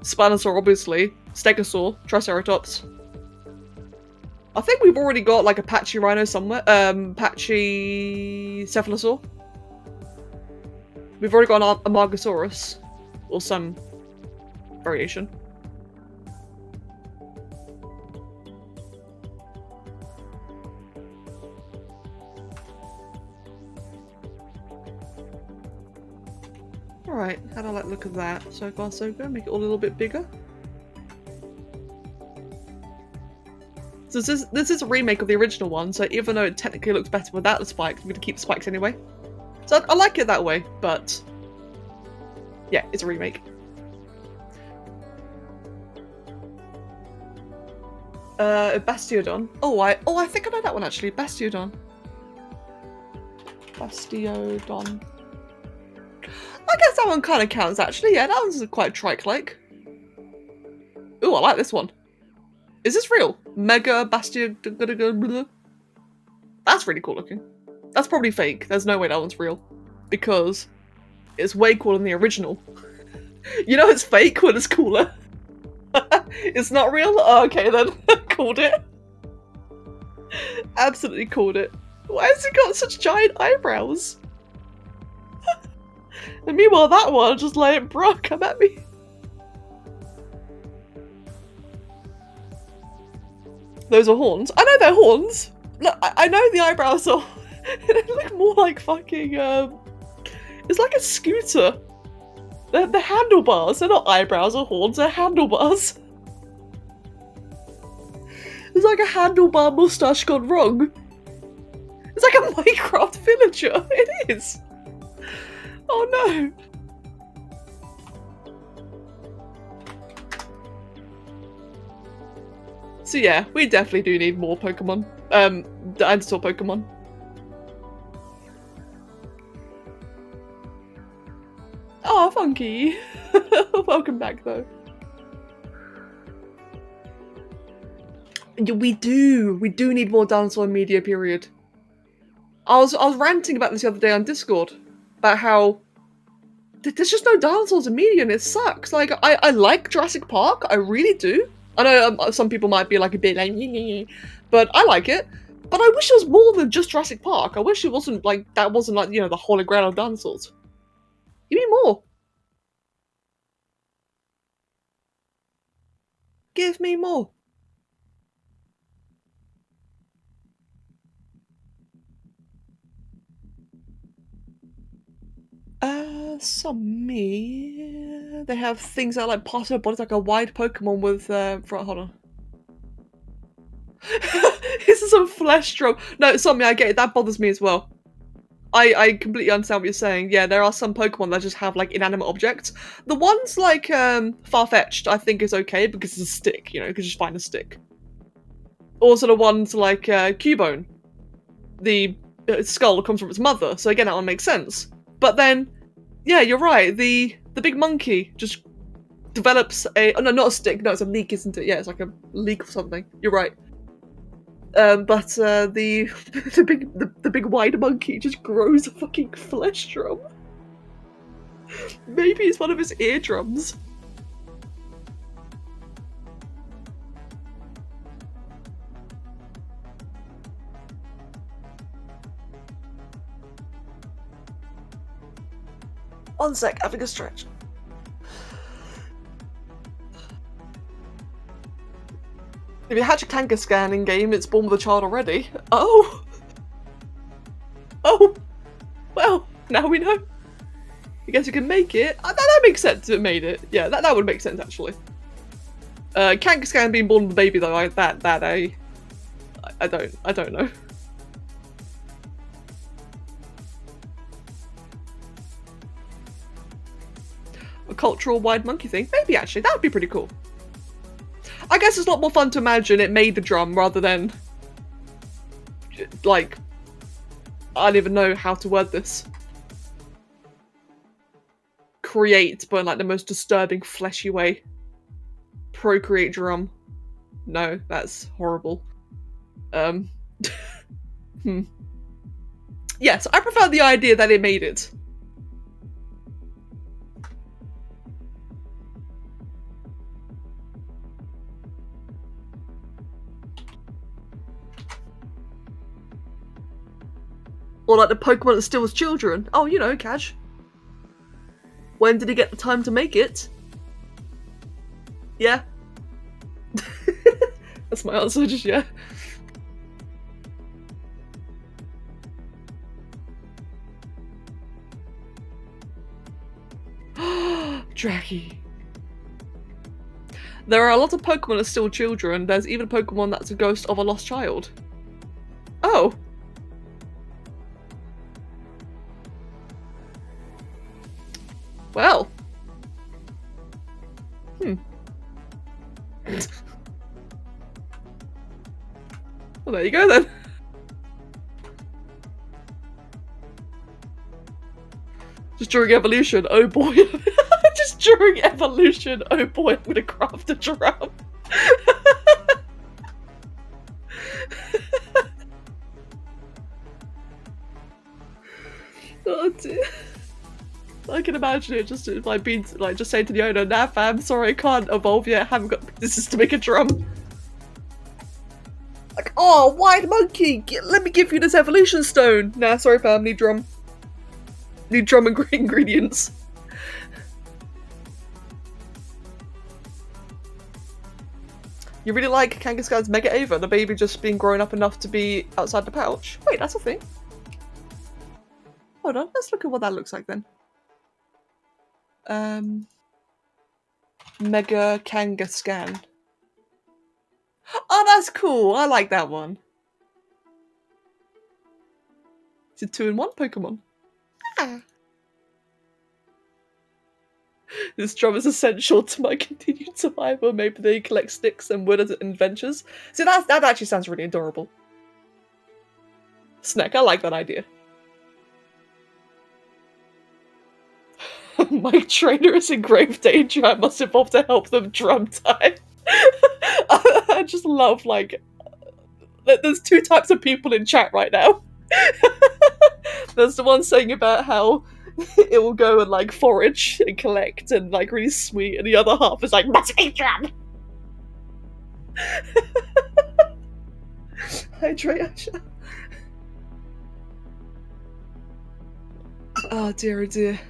Spinosaur, obviously. Stegosaur, Triceratops. I think we've already got like a Patchy Rhino somewhere. Patchy Cephalosaur. We've already got a Margosaurus. Or some variation. Alright, how do I like look at that? So far so good. Make it all a little bit bigger. So this is a remake of the original one, so even though it technically looks better without the spikes, I'm going to keep the spikes anyway. So I like it that way, but yeah, it's a remake. Bastiodon. Oh, I think I know that one actually. Bastiodon. Bastiodon. I guess that one kind of counts actually. Yeah, that one's quite trike-like. Ooh, I like this one. Is this real? Mega Bastiodon. That's really cool looking. That's probably fake. There's no way that one's real. Because it's way cooler than the original. You know it's fake when it's cooler. It's not real? Oh, okay then. Called it. Absolutely called it. Why has it got such giant eyebrows? And meanwhile that one just like, bruh, come at me. Those are horns. I know they're horns. Look, I know the eyebrows are... They look more like fucking, it's like a scooter. They're handlebars. They're not eyebrows or horns, they're handlebars. It's like a handlebar moustache gone wrong. It's like a Minecraft villager. It is. Oh no. So yeah, we definitely do need more Pokemon. Dinosaur Pokemon. Oh, Funky! Welcome back, though. We do need more dinosaur in media, period. I was ranting about this the other day on Discord, about how there's just no dinosaurs in media and it sucks. Like, I like Jurassic Park, I really do. I know some people might be like a bit like, but I like it. But I wish it was more than just Jurassic Park. I wish it wasn't like, that wasn't like, you know, the holy grail of dinosaurs. Give me more. Give me more. Some they have things that are like part of their bodies, like a wide Pokemon with hold on. This is some flesh drum. No, some I get it. That bothers me as well. I completely understand what you're saying. Yeah, there are some Pokemon that just have like inanimate objects. The ones like Farfetch'd, I think is okay because it's a stick. You know, you can just find a stick. Also, the ones like Cubone, the skull comes from its mother. So again, that one makes sense. But then, yeah, you're right. The big monkey just develops a... Oh, no, not a stick. No, it's a leek, isn't it? Yeah, it's like a leek or something. You're right. But the big wide monkey just grows a fucking flesh drum. Maybe it's one of his eardrums. One sec, having a stretch. If you hatch a Kangaskhan in game, it's born with a child already. Oh! Oh! Well, now we know. I guess you can make it. That makes sense if it made it. Yeah, that would make sense actually. Kangaskhan being born with a baby though, I don't know. cultural wide monkey thing. Maybe actually, that would be pretty cool. I guess it's a lot more fun to imagine it made the drum rather than, like, I don't even know how to word this. Create, but in like the most disturbing, fleshy way. Procreate drum. No, that's horrible. Yes, I prefer the idea that it made it. Or like the Pokemon that steals children. Oh, you know, Cash. When did he get the time to make it? Yeah. That's my answer, just yeah. Draggy. There are a lot of Pokemon that steal children. There's even a Pokemon that's a ghost of a lost child. Oh. Well. Well, there you go then. Just during evolution, oh boy. Just during evolution, oh boy, I'm gonna craft a drum. Oh dear. I can imagine it just like being like just saying to the owner, "Nah, fam, sorry, I can't evolve yet. I haven't got pieces to make a drum." Like, oh, white monkey, let me give you this evolution stone. Nah, sorry, fam, need drum. Need drum and ingredients. You really like Kangaskhan's Mega Ava, the baby just being grown up enough to be outside the pouch? Wait, that's a thing. Hold on, let's look at what that looks like then. Mega Kangaskhan. Oh, that's cool. I like that one. It's a 2-in-1 Pokemon. Ah. This drum is essential to my continued survival. Maybe they collect sticks and wood as adventures. See, that actually sounds really adorable. Snack, I like that idea. My trainer is in grave danger. I must evolve to help them drum time. I just love, like, there's two types of people in chat right now. There's the one saying about how it will go and like forage and collect and like really sweet, and the other half is like massive drum. Hydrate, Asha. Oh dear, oh dear.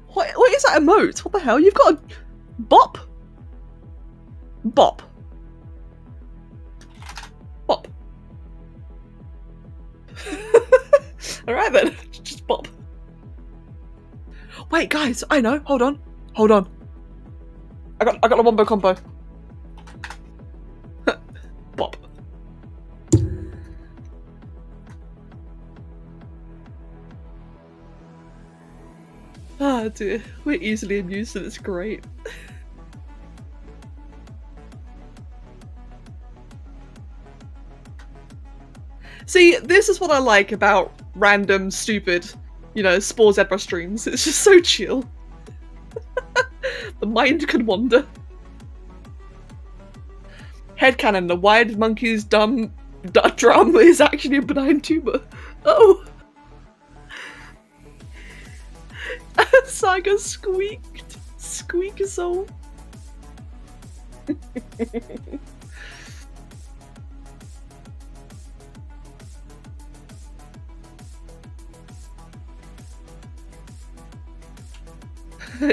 What is that emote? What the hell? You've got a bop? Bop. Bop. Alright then, just bop. Wait, guys, I know. Hold on. Hold on. I got a wombo combo. Bop. Ah dear, we're easily amused and it's great. See, this is what I like about random, stupid, you know, Spore ZBrush streams. It's just so chill. The mind can wander. Headcanon, the wild monkey's drum is actually a benign tumor. Oh! Saga squeaked. Squeak soul.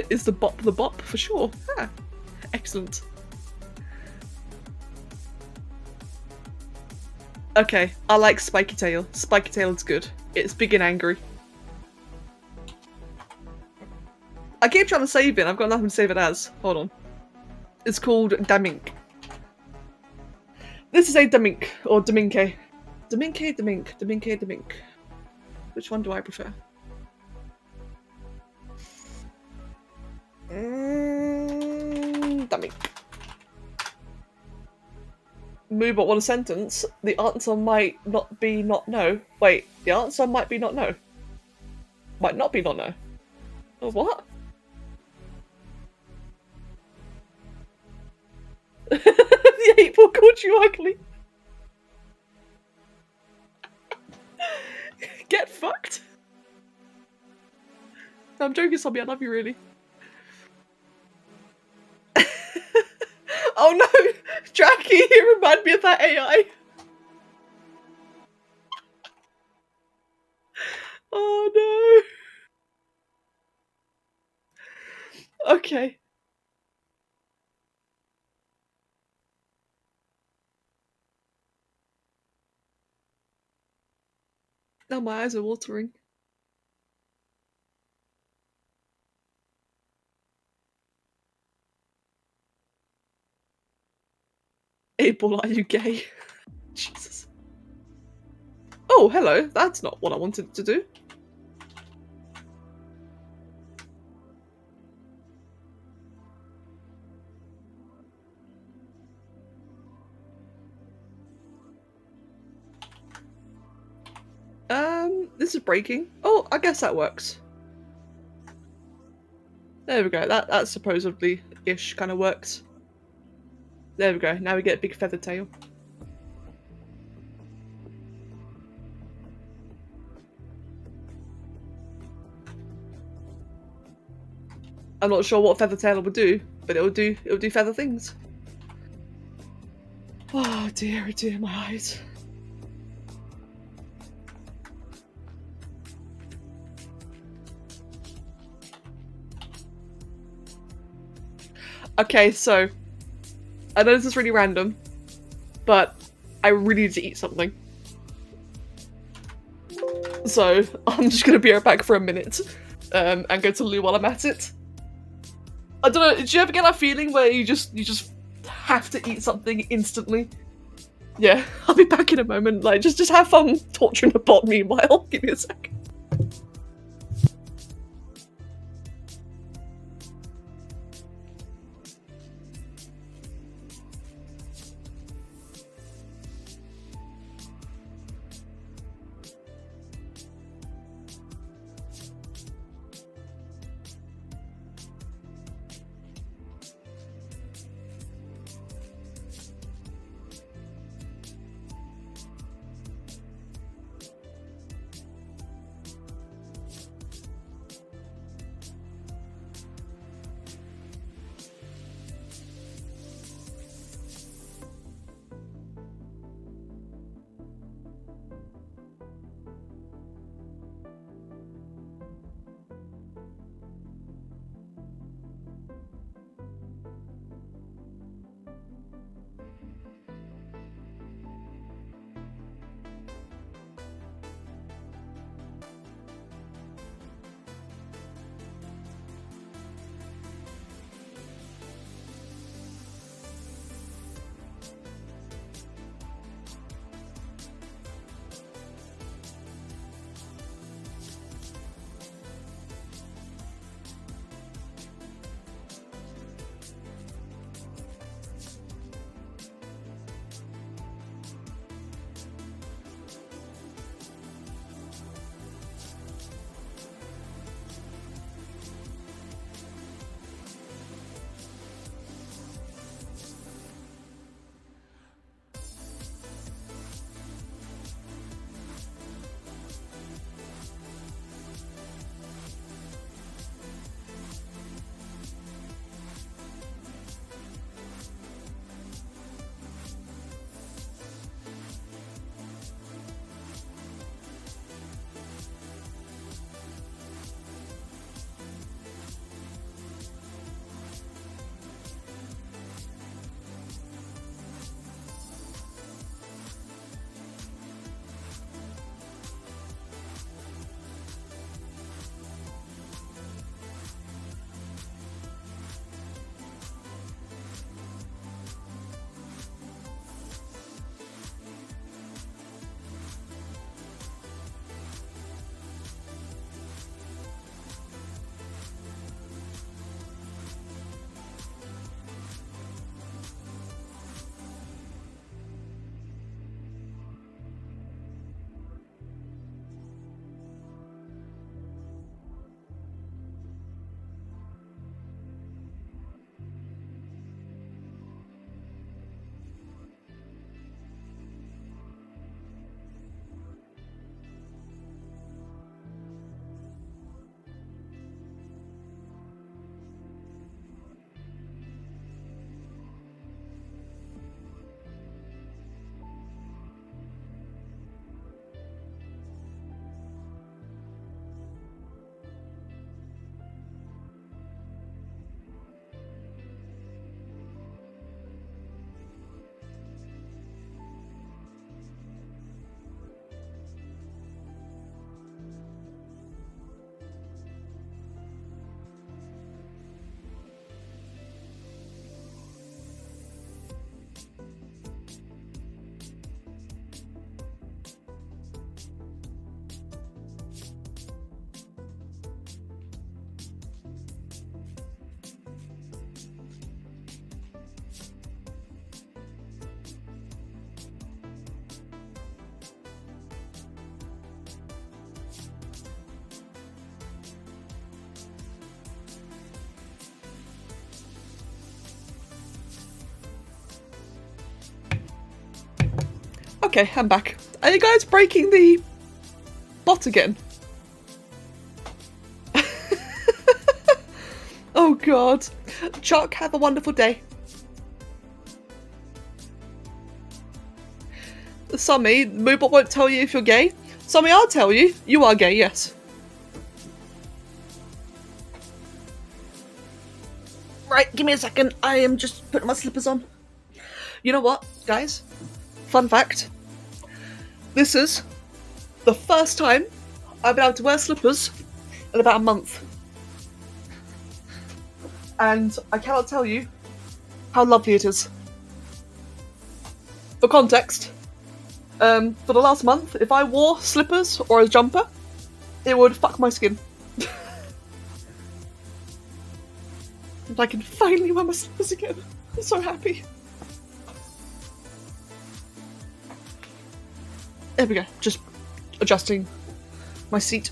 Is the bop for sure? Ah, excellent. Okay, I like Spiky Tail. Spiky Tail is good. It's big and angry. I keep trying to save it. I've got nothing to save it as. Hold on. It's called Damink. This is a Damink or Daminke. Daminke. Which one do I prefer? Damn it. Moo but one sentence. The answer might not be not no. Wait, the answer might be not no. Might not be not no. Oh, what? The 8-ball called you ugly. Get fucked. No, I'm joking, Sobby. I love you, really. Oh no! Jackie, you remind me of that AI. Oh no. Okay. Now my eyes are watering. Abel, are you gay? Jesus. Oh, hello. That's not what I wanted to do. This is breaking. Oh, I guess that works. There we go. That supposedly-ish kind of works. There we go. Now we get a big feather tail. I'm not sure what feather tail would do, but it'll do feather things. Oh dear, my eyes. Okay, so I know this is really random, but I really need to eat something. So I'm just gonna be right back for a minute, and go to the loo while I'm at it. I don't know. Did you ever get that feeling where you just have to eat something instantly? Yeah, I'll be back in a moment. Like, just have fun torturing a bot meanwhile. Give me a sec. Okay, I'm back. Are you guys breaking the bot again? Oh god. Chuck, have a wonderful day. Sammy, Moobot won't tell you if you're gay. Sammy, I'll tell you. You are gay, yes. Right, give me a second. I am just putting my slippers on. You know what, guys? Fun fact. This is the first time I've been able to wear slippers in about a month. And I cannot tell you how lovely it is. For context, for the last month, if I wore slippers or a jumper, it would fuck my skin. And I can finally wear my slippers again. I'm so happy. There we go, just adjusting my seat.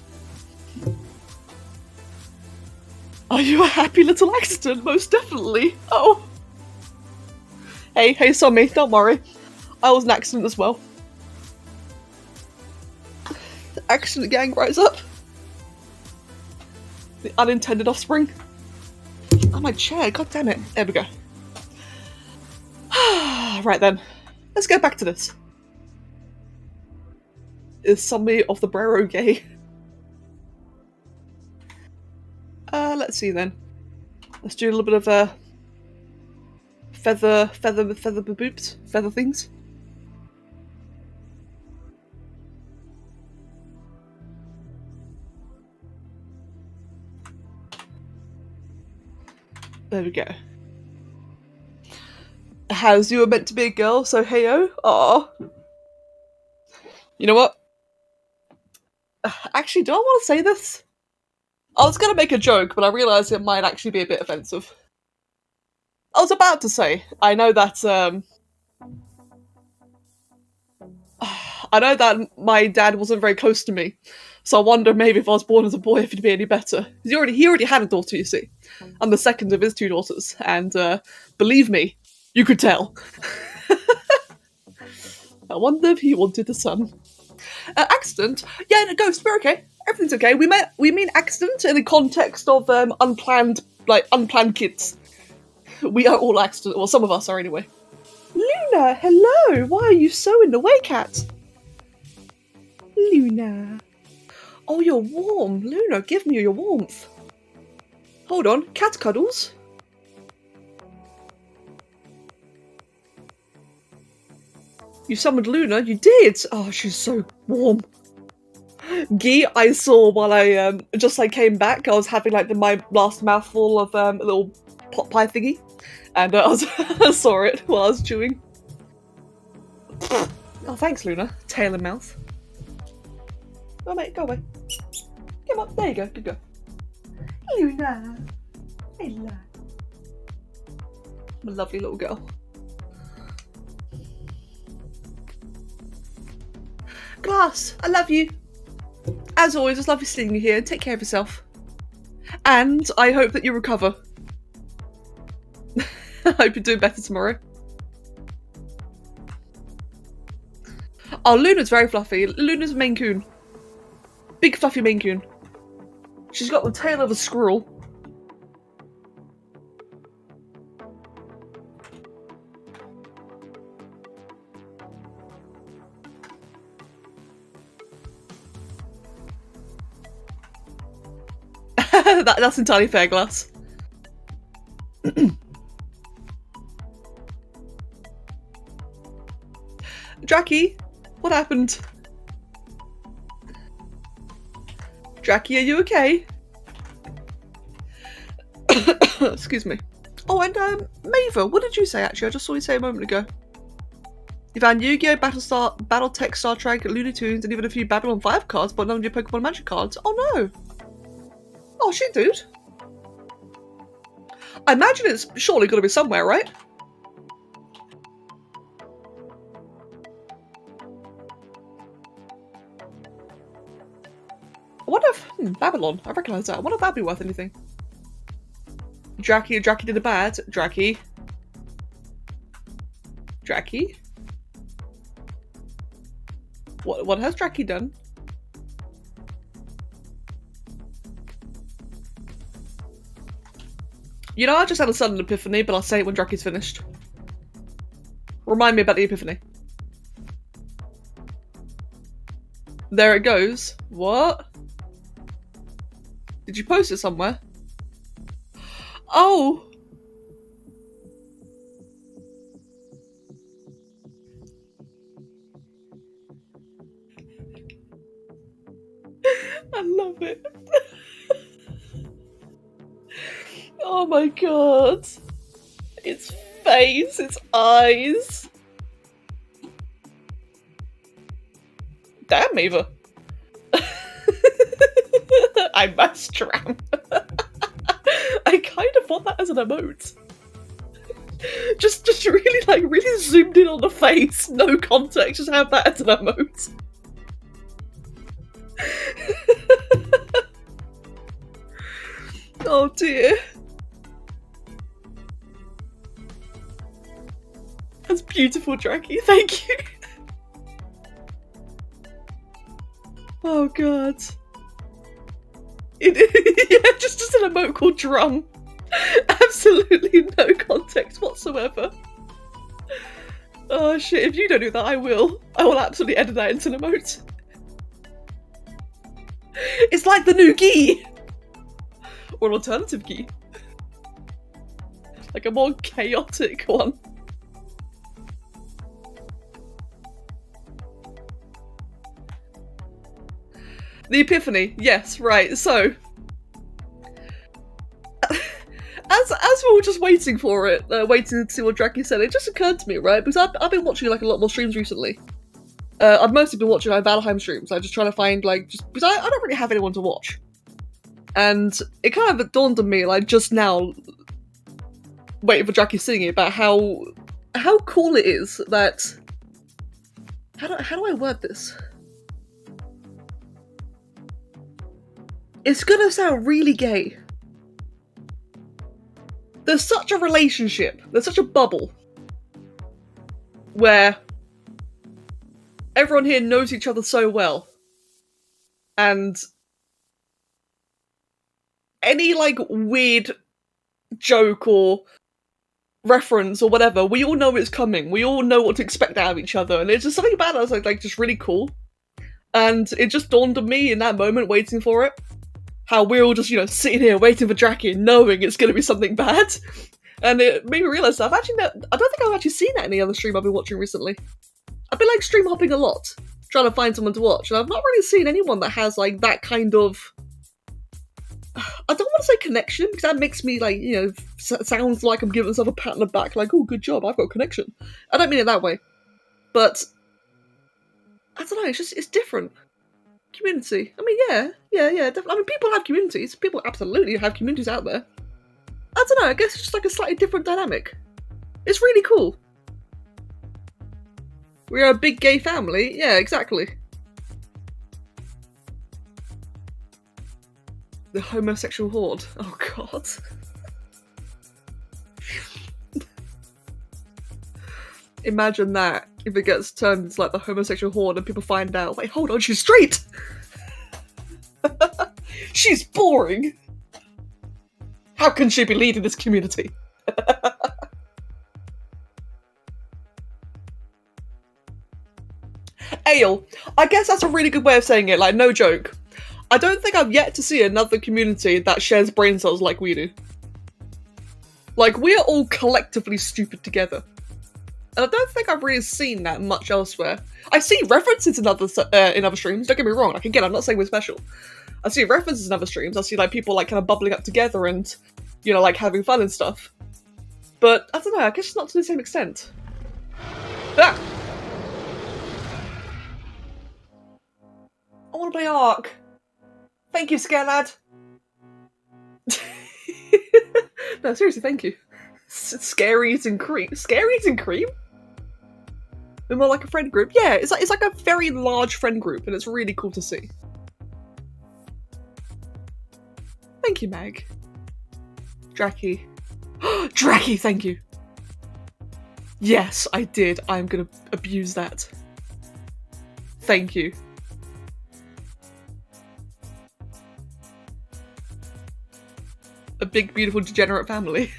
Are you a happy little accident? Most definitely. Oh. Hey, Sammy, don't worry. I was an accident as well. The accident gang rise up. The unintended offspring. Oh, my chair, god damn it. There we go. Right then, let's get back to this. Is Sammy of the Brero gay? Let's see then. Let's do a little bit of feather boops, feather things. There we go. As you were meant to be a girl, so heyo. Aww. You know what? Actually, do I want to say this? I was going to make a joke, but I realised it might actually be a bit offensive. I was about to say, I know that my dad wasn't very close to me, so I wonder maybe if I was born as a boy if it'd be any better. He already had a daughter, you see. I'm the second of his two daughters, and believe me, you could tell. I wonder if he wanted a son. Accident? Yeah, no, Ghost, we're okay. Everything's okay. We mean accident in the context of unplanned kids. We are all accident, well, some of us are anyway. Luna, hello! Why are you so in the way, cat? Luna. Oh, you're warm. Luna, give me your warmth. Hold on, cat cuddles? You summoned Luna? You did! Oh, she's so warm. Guy, I saw while I just came back. I was having my last mouthful of a little pot pie thingy, and I saw it while I was chewing. Oh, thanks, Luna. Tail and mouth. Oh, mate, go away. Come on, there you go. Good go. Luna. Hello. I'm a lovely little girl. Glass, I love you. As always, it's lovely seeing you here. Take care of yourself. And I hope that you recover. I hope you're doing better tomorrow. Oh, Luna's very fluffy. Luna's a Maine Coon. Big fluffy Maine Coon. She's got the tail of a squirrel. That's entirely fair, Glass. Jackie, what happened? Jackie, are you okay? Excuse me. Oh, and Maver, what did you say actually? I just saw you say a moment ago. You found Yu-Gi-Oh, Battletech, Star Trek, Looney Tunes, and even a few Babylon 5 cards, but none of your Pokemon Magic cards. Oh no! Oh shit, dude. I imagine it's surely got to be somewhere, right? I wonder if... Babylon. I recognise that. I wonder if that'd be worth anything. Jackie did a bad. Jackie. What has Draki done? You know, I just had a sudden epiphany, but I'll say it when Draki's finished. Remind me about the epiphany. There it goes. What? Did you post it somewhere? Oh! I love it. Oh my god. Its face, its eyes. Damn, Eva. I must ram. I kind of want that as an emote. Just really, like, really zoomed in on the face, no context, just have that as an emote. Oh dear. That's beautiful, Draki, thank you. Oh god. Yeah, just an emote called drum. Absolutely no context whatsoever. Oh shit, if you don't do that, I will. I will absolutely edit that into an emote. It's like the new gi! Or an alternative gi. Like a more chaotic one. The epiphany, yes, right, so... As we were just waiting for it, waiting to see what Draki said, it just occurred to me, right, because I've been watching like a lot more streams recently. I've mostly been watching like Valheim streams, I'm just trying to find like, because I don't really have anyone to watch. And it kind of dawned on me, like just now, waiting for Draki singing, about how cool it is that... How do I word this? It's gonna sound really gay. There's such a relationship, there's such a bubble, where everyone here knows each other so well, and any like weird joke or reference or whatever, we all know it's coming, we all know what to expect out of each other, and it's just something about it that's like just really cool. And it just dawned on me in that moment, waiting for it, how we're all just, you know, sitting here waiting for Draki, knowing it's going to be something bad. And it made me realise that I don't think I've actually seen that in any other stream I've been watching recently. I've been like stream hopping a lot, trying to find someone to watch, and I've not really seen anyone that has like that kind of... I don't want to say connection, because that makes me like, you know, sounds like I'm giving myself a pat on the back, like, oh, good job, I've got a connection. I don't mean it that way. But, I don't know, it's different. Community. I mean, yeah, definitely. I mean, people have communities. People absolutely have communities out there. I don't know, I guess it's just like a slightly different dynamic. It's really cool. We're a big gay family. Yeah, exactly. The homosexual horde. Oh god. Imagine that if it gets turned into like the homosexual horde and people find out, wait, hold on, she's straight! She's boring! How can she be leading this community? Ale. I guess that's a really good way of saying it, like, no joke. I don't think I've yet to see another community that shares brain cells like we do. Like, we are all collectively stupid together. And I don't think I've really seen that much elsewhere. I see references in other streams, don't get me wrong, like again, I'm not saying we're special. I see references in other streams, I see like people like kind of bubbling up together and, you know, like having fun and stuff. But, I don't know, I guess it's not to the same extent. Ah! I want to play Ark. Thank you, Scare Lad. No, seriously, thank you. Scaries and cream. Scaries and cream? They're more like a friend group. Yeah, it's like a very large friend group, and it's really cool to see. Thank you, Meg. Draki. Draki, thank you. Yes, I did. I'm gonna abuse that. Thank you. A big, beautiful, degenerate family.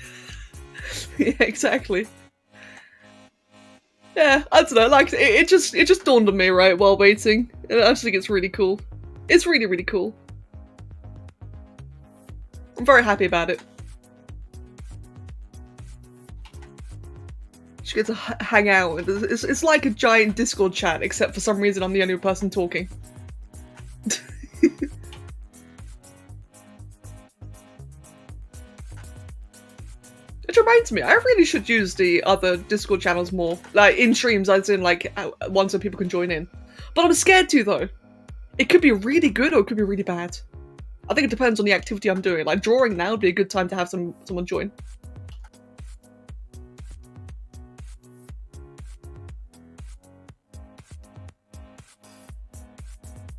Yeah, exactly. Yeah, I don't know, like, it just dawned on me, right, while waiting. And I just think it's really cool. It's really, really cool. I'm very happy about it. She gets to hang out. It's like a giant Discord chat, except for some reason I'm the only person talking. Which reminds me, I really should use the other Discord channels more. Like, in streams, as in, like, ones where people can join in. But I'm scared to, though. It could be really good or it could be really bad. I think it depends on the activity I'm doing. Like, drawing now would be a good time to have someone join.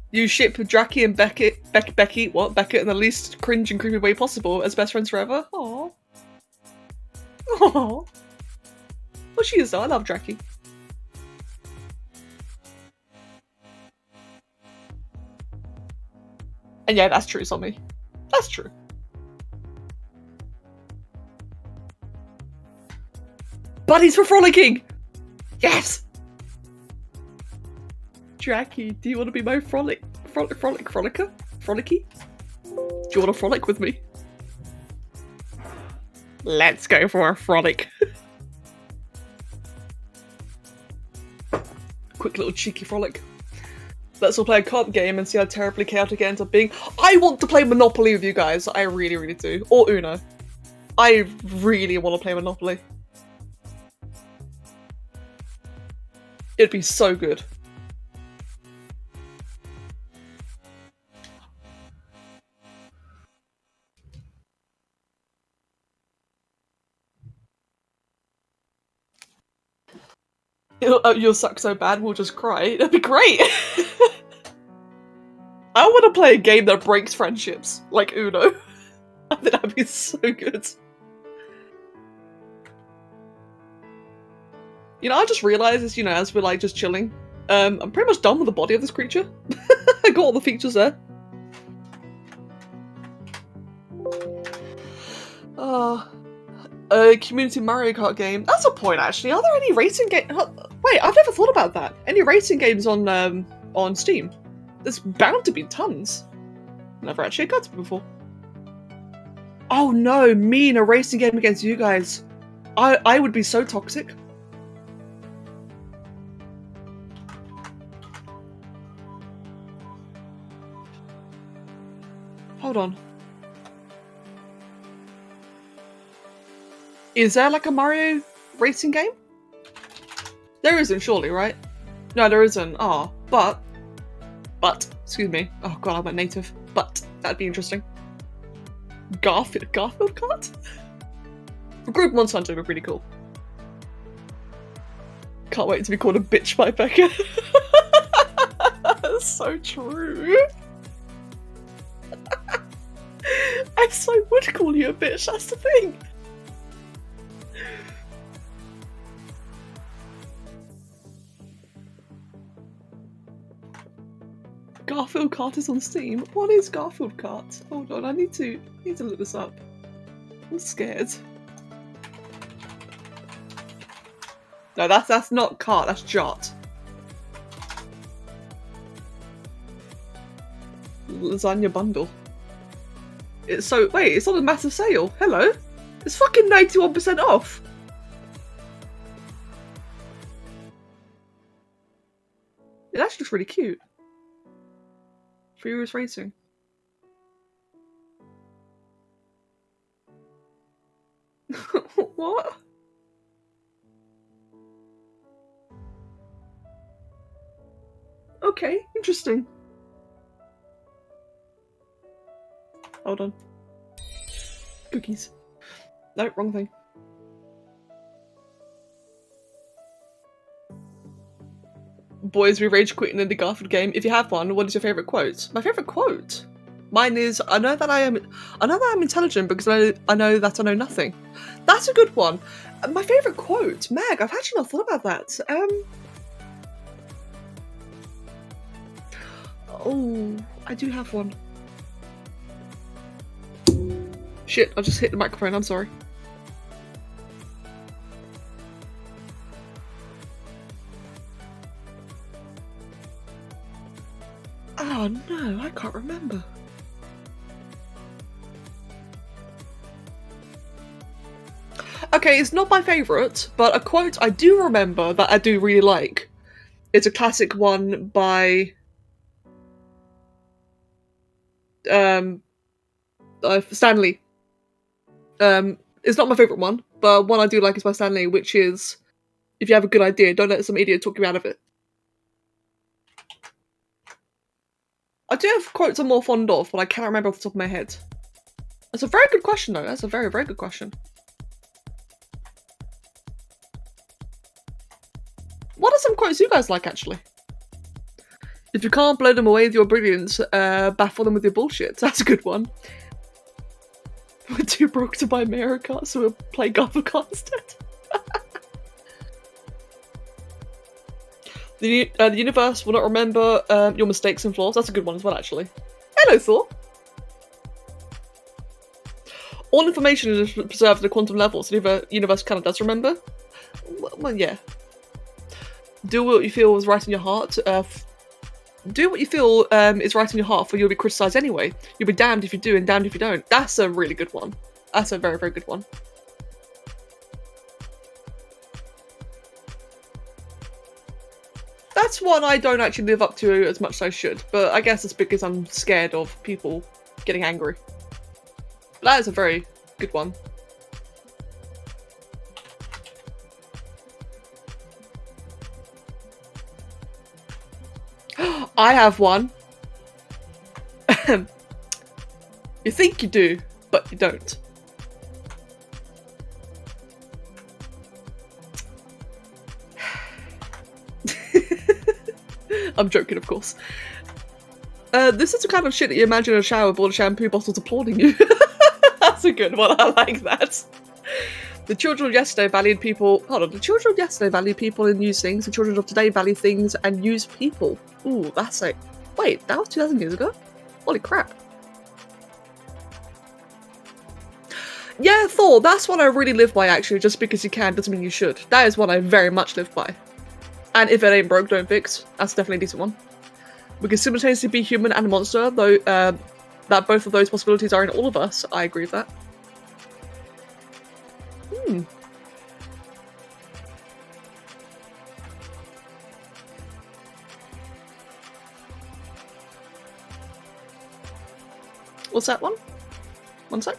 You ship Draki and Beckett in the least cringe and creepy way possible as best friends forever? Aww. Aww. Well, she is though. I love Draki. And yeah, that's true, Sommy. That's true. Buddies for frolicking! Yes! Draki, do you want to be my frolicker? Frolicky? Do you want to frolic with me? Let's go for a frolic. Quick little cheeky frolic. Let's all play a card game and see how terribly chaotic it ends up being. I want to play Monopoly with you guys. I really, really do. Or Uno. I really want to play Monopoly. It'd be so good. You'll suck so bad, we'll just cry. That'd be great! I want to play a game that breaks friendships, like Uno. I think that'd be so good. You know, I just realised, you know, as we're like just chilling, I'm pretty much done with the body of this creature. I got all the features there. A community Mario Kart game. That's a point, actually. Are there any racing games? Wait, I've never thought about that. Any racing games on Steam? There's bound to be tons. Never actually got to it before. Oh no, me in a racing game against you guys. I would be so toxic. Hold on. Is there like a Mario racing game? There isn't, surely, right? No, there isn't. Ah, but, excuse me. Oh god, I went native. But, that'd be interesting. Garfield Kart? Group Monster Hunter would be pretty cool. Can't wait to be called a bitch by Becca. That's so true. I so would call you a bitch, that's the thing. Garfield Kart is on Steam. What is Garfield Kart? Hold on, I need to look this up. I'm scared. No, that's not Kart, that's Jart. Lasagna bundle. It's so wait, it's on a massive sale. Hello? It's fucking 91% off. It actually looks really cute. Furious Racing. What? Okay, interesting. Hold on. Cookies. No, wrong thing. Boys, we rage quitting in the Garfield game. If you have one, what is your favourite quote? My favourite quote? Mine is, I know that I'm intelligent because I know that I know nothing. That's a good one. My favourite quote? Meg, I've actually not thought about that. Oh, I do have one. Shit, I just hit the microphone, I'm sorry. Oh no, I can't remember. Okay, it's not my favourite, but a quote I do remember that I do really like. It's a classic one by Stanley. It's not my favourite one, but one I do like is by Stanley, which is, if you have a good idea, don't let some idiot talk you out of it. I do have quotes I'm more fond of, but I cannot remember off the top of my head. That's a very good question, though. That's a very, very good question. What are some quotes you guys like, actually? If you can't blow them away with your brilliance, baffle them with your bullshit. That's a good one. We're too broke to buy Mario Kart, so we'll play Golf instead. The universe will not remember your mistakes and flaws. That's a good one as well, actually. Hello, Thor. All information is preserved at a quantum level, so the universe kind of does remember. Well, yeah. Do what you feel is right in your heart. Do what you feel is right in your heart, for you'll be criticised anyway. You'll be damned if you do and damned if you don't. That's a really good one. That's a very, very good one. That's one I don't actually live up to as much as I should, but I guess it's because I'm scared of people getting angry. But that is a very good one. I have one. You think you do, but you don't. I'm joking, of course. This is the kind of shit that you imagine in a shower with all the shampoo bottles applauding you. That's a good one, I like that. The children of yesterday valued people... Hold on, the children of yesterday valued people and use things. The children of today value things and use people. Ooh, that's like... Wait, that was 2,000 years ago? Holy crap. Yeah, Thor, that's one I really live by, actually. Just because you can doesn't mean you should. That is one I very much live by. And if it ain't broke, don't fix. That's definitely a decent one. We can simultaneously be human and a monster, though that both of those possibilities are in all of us. I agree with that. What's that one? One sec.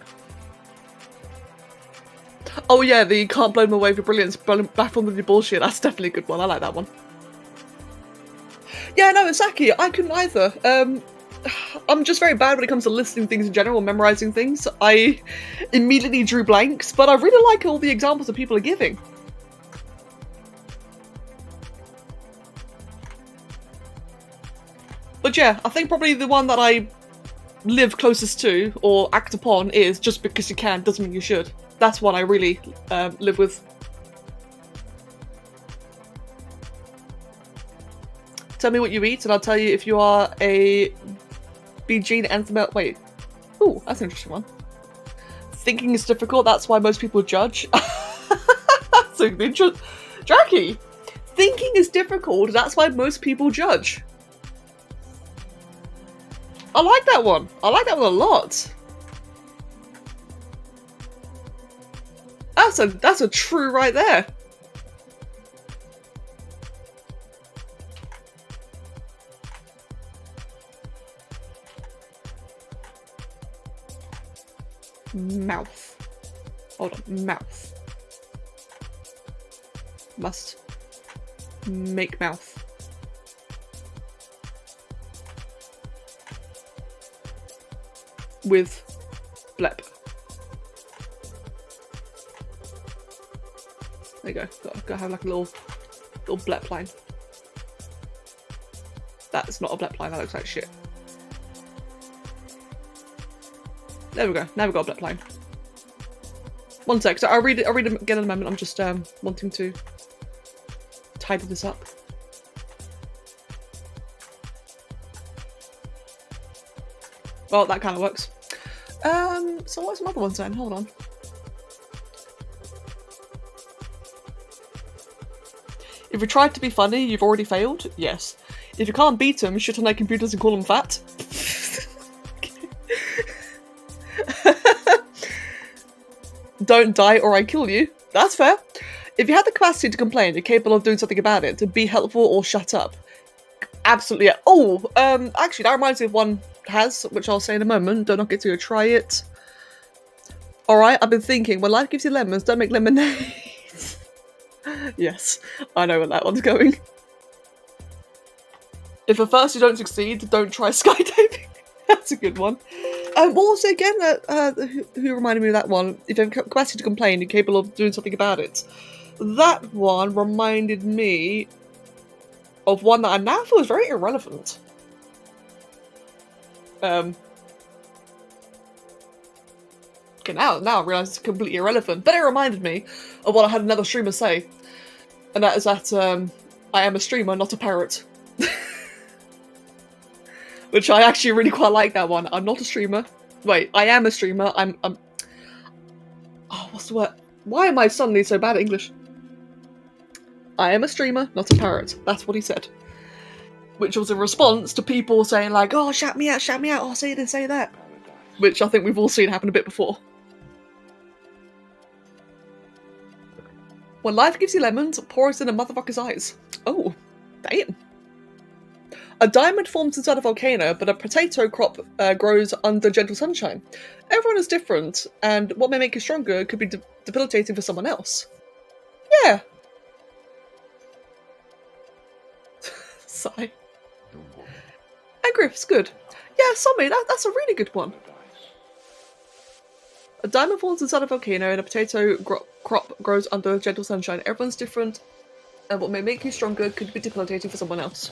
Oh yeah, the can't blow them away with brilliance, baffle them with your bullshit. That's definitely a good one. I like that one. Yeah, no, Saki, I couldn't either. I'm just very bad when it comes to listing things in general, memorizing things. I immediately drew blanks, but I really like all the examples that people are giving. But yeah, I think probably the one that I live closest to, or act upon, is just because you can doesn't mean you should. That's one I really live with. Tell me what you eat and I'll tell you if you are a BG anthem. Wait. Ooh, that's an interesting one. Thinking is difficult, that's why most people judge. That's an interesting... Jackie! Thinking is difficult, that's why most people judge. I like that one. I like that one a lot. That's a true right there. Mouth. Hold on, mouth. Must make mouth. With blep. There you go. Gotta have like a little blep line. That's not a blep line, that looks like shit. There we go. Now we've got a blep line. One sec. So I'll read it again in a moment. I'm just wanting to tidy this up. Well, that kind of works. So what's some other ones then? Hold on. If you tried to be funny, you've already failed? Yes. If you can't beat them, shit on their computers and call them fat? Don't die or I kill you. That's fair. If you had the capacity to complain, you're capable of doing something about it, to be helpful or shut up. Absolutely, yeah. Oh, actually, that reminds me of one has, which I'll say in a moment. Don't get to try it. Alright, I've been thinking, when life gives you lemons, don't make lemonade. Yes, I know where that one's going. If at first you don't succeed, don't try skydiving. That's a good one. What was it again? Who reminded me of that one? If you have capacity to complain, you're capable of doing something about it. That one reminded me of one that I now feel is very irrelevant. Okay, now I realise it's completely irrelevant, but it reminded me of what I had another streamer say, and that is that I am a streamer, not a parrot. Which I actually really quite like that one. I'm not a streamer. Wait, I am a streamer. I'm oh, what's the word? Why am I suddenly so bad at English? I am a streamer, not a parrot. That's what he said. Which was a response to people saying like, oh, shout me out, oh, say this, say that. Which I think we've all seen happen a bit before. When life gives you lemons, pour it in a motherfucker's eyes. Oh, damn. A diamond forms inside a volcano, but a potato crop grows under gentle sunshine. Everyone is different, and what may make you stronger could be debilitating for someone else. Yeah. Sigh. And Griff's good. Yeah, Sommy, that's a really good one. A diamond falls inside a volcano and a potato crop grows under gentle sunshine. Everyone's different, and what may make you stronger could be debilitating for someone else.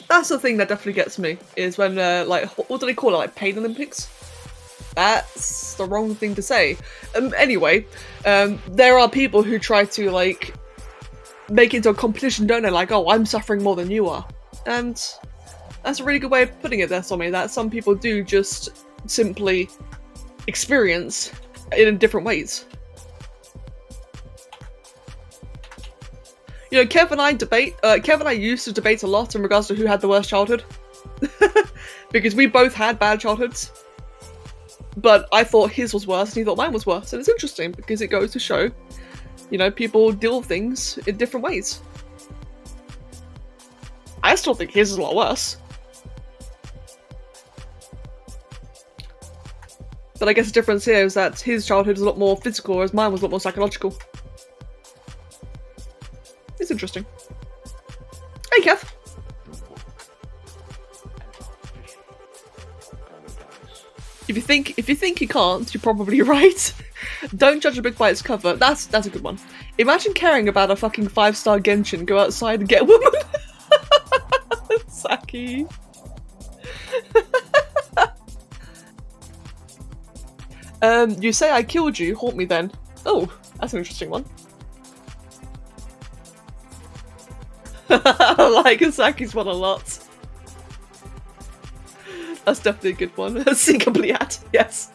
That's the thing that definitely gets me, is when, like, what do they call it, like, pain Olympics? That's the wrong thing to say. Anyway, there are people who try to, like, make it into a competition, don't they? Like, oh, I'm suffering more than you are. And that's a really good way of putting it there, Sommy, that some people do just simply experience it in different ways. You know, Kev and I used to debate a lot in regards to who had the worst childhood. Because we both had bad childhoods. But I thought his was worse and he thought mine was worse. And it's interesting because it goes to show, you know, people deal with things in different ways. I still think his is a lot worse. But I guess the difference here is that his childhood is a lot more physical, whereas mine was a lot more psychological. It's interesting. Hey, Kev. If you think you can't, you're probably right. Don't judge a book by its cover. That's a good one. Imagine caring about a fucking 5-star Genshin. Go outside and get a woman. Saki. You say I killed you. Haunt me then. Oh, that's an interesting one. I like Saki's one a lot. That's definitely a good one. Sinkabliat, yes.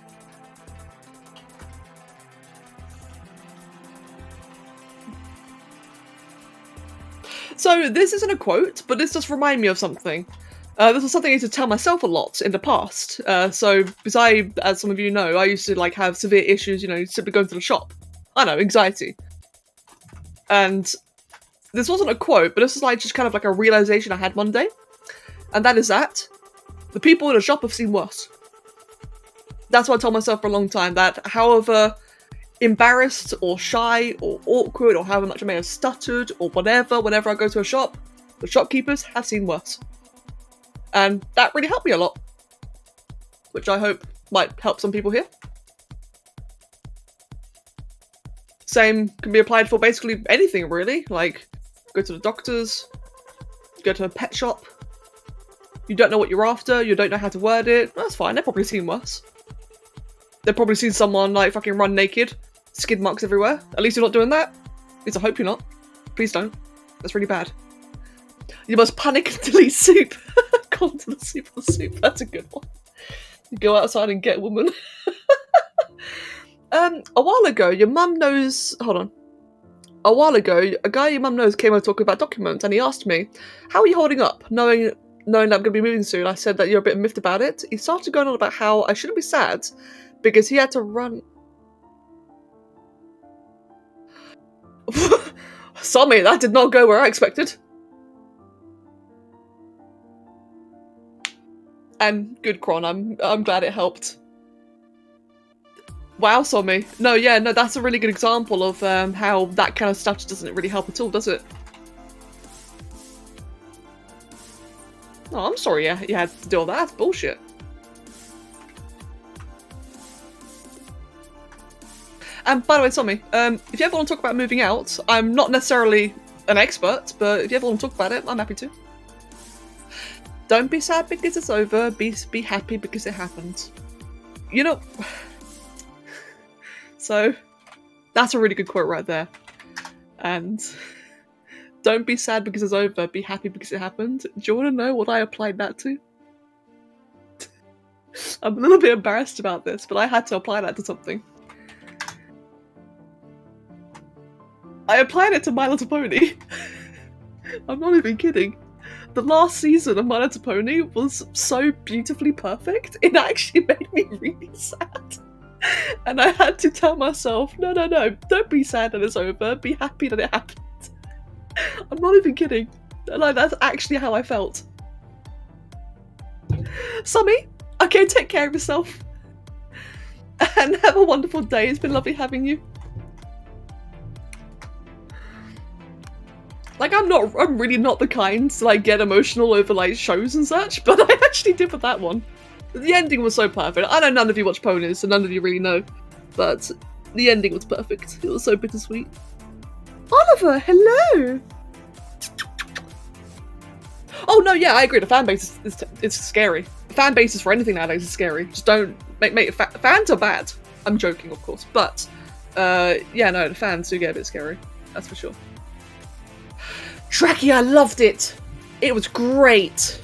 So this isn't a quote, but this does remind me of something. This was something I used to tell myself a lot in the past. So, because I, as some of you know, I used to like have severe issues, you know, simply going to the shop. I know, anxiety. And this wasn't a quote, but this was like just kind of like a realization I had one day. And that is that the people in the shop have seen worse. That's what I told myself for a long time, that however embarrassed or shy or awkward or however much I may have stuttered or whatever, whenever I go to a shop, the shopkeepers have seen worse. And that really helped me a lot. Which I hope might help some people here. Same can be applied for basically anything really, like go to the doctors, go to a pet shop, you don't know what you're after, you don't know how to word it, that's fine, they've probably seen worse. They've probably seen someone like fucking run naked, skid marks everywhere, at least you're not doing that. At least I hope you're not. Please don't. That's really bad. You must panic and delete soup. Gone to the soup of the soup, that's a good one. Go outside and get a woman. A while ago, your mum knows. Hold on. A while ago, a guy your mum knows came over talking about documents, and he asked me, "How are you holding up?" Knowing that I'm going to be moving soon, I said that you're a bit miffed about it. He started going on about how I shouldn't be sad because he had to run. Sorry, that did not go where I expected. And good, Kron. I'm glad it helped. Wow, Somi. No, yeah, no, that's a really good example of how that kind of stuff just doesn't really help at all, does it? Oh, I'm sorry you had to do all that. That's bullshit. And by the way, Somi, if you ever want to talk about moving out, I'm not necessarily an expert, but if you ever want to talk about it, I'm happy to. Don't be sad because it's over, be happy because it happened. You know... So, that's a really good quote right there. And don't be sad because it's over, be happy because it happened. Do you want to know what I applied that to? I'm a little bit embarrassed about this, but I had to apply that to something. I applied it to My Little Pony. I'm not even kidding. The last season of My Little Pony was so beautifully perfect, it actually made me really sad. And I had to tell myself, no, don't be sad that it's over, be happy that it happened. I'm not even kidding. Like, that's actually how I felt. Sammy, okay, take care of yourself. And have a wonderful day. It's been lovely having you. Like, I'm really not the kind to, like, get emotional over, like, shows and such, but I actually did with that one. The ending was so perfect. I know none of you watch ponies, so none of you really know, but the ending was perfect. It was so bittersweet. Oliver, hello! Oh no, yeah, I agree. The fan base is scary. The fan bases for anything nowadays is scary. Just don't make it. Fans are bad. I'm joking, of course, but yeah, no, the fans do get a bit scary. That's for sure. Trekkie, I loved it. It was great.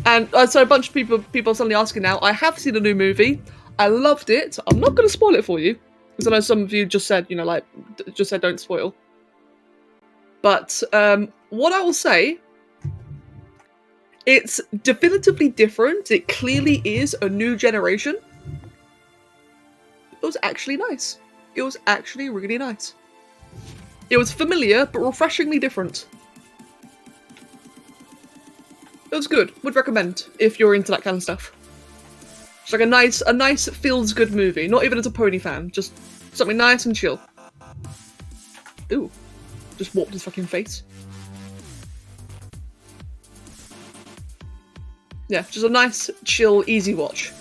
And so a bunch of people are suddenly asking now. I have seen the new movie. I loved it. I'm not going to spoil it for you because I know some of you just said, you know, like just said don't spoil. But what I will say, it's definitively different. It clearly is a new generation. It was actually nice. It was actually really nice. It was familiar but refreshingly different. It was good. Would recommend if you're into that kind of stuff. It's like a nice feels good movie. Not even as a pony fan, just something nice and chill. Ooh, just warped his fucking face. Yeah, just a nice, chill, easy watch.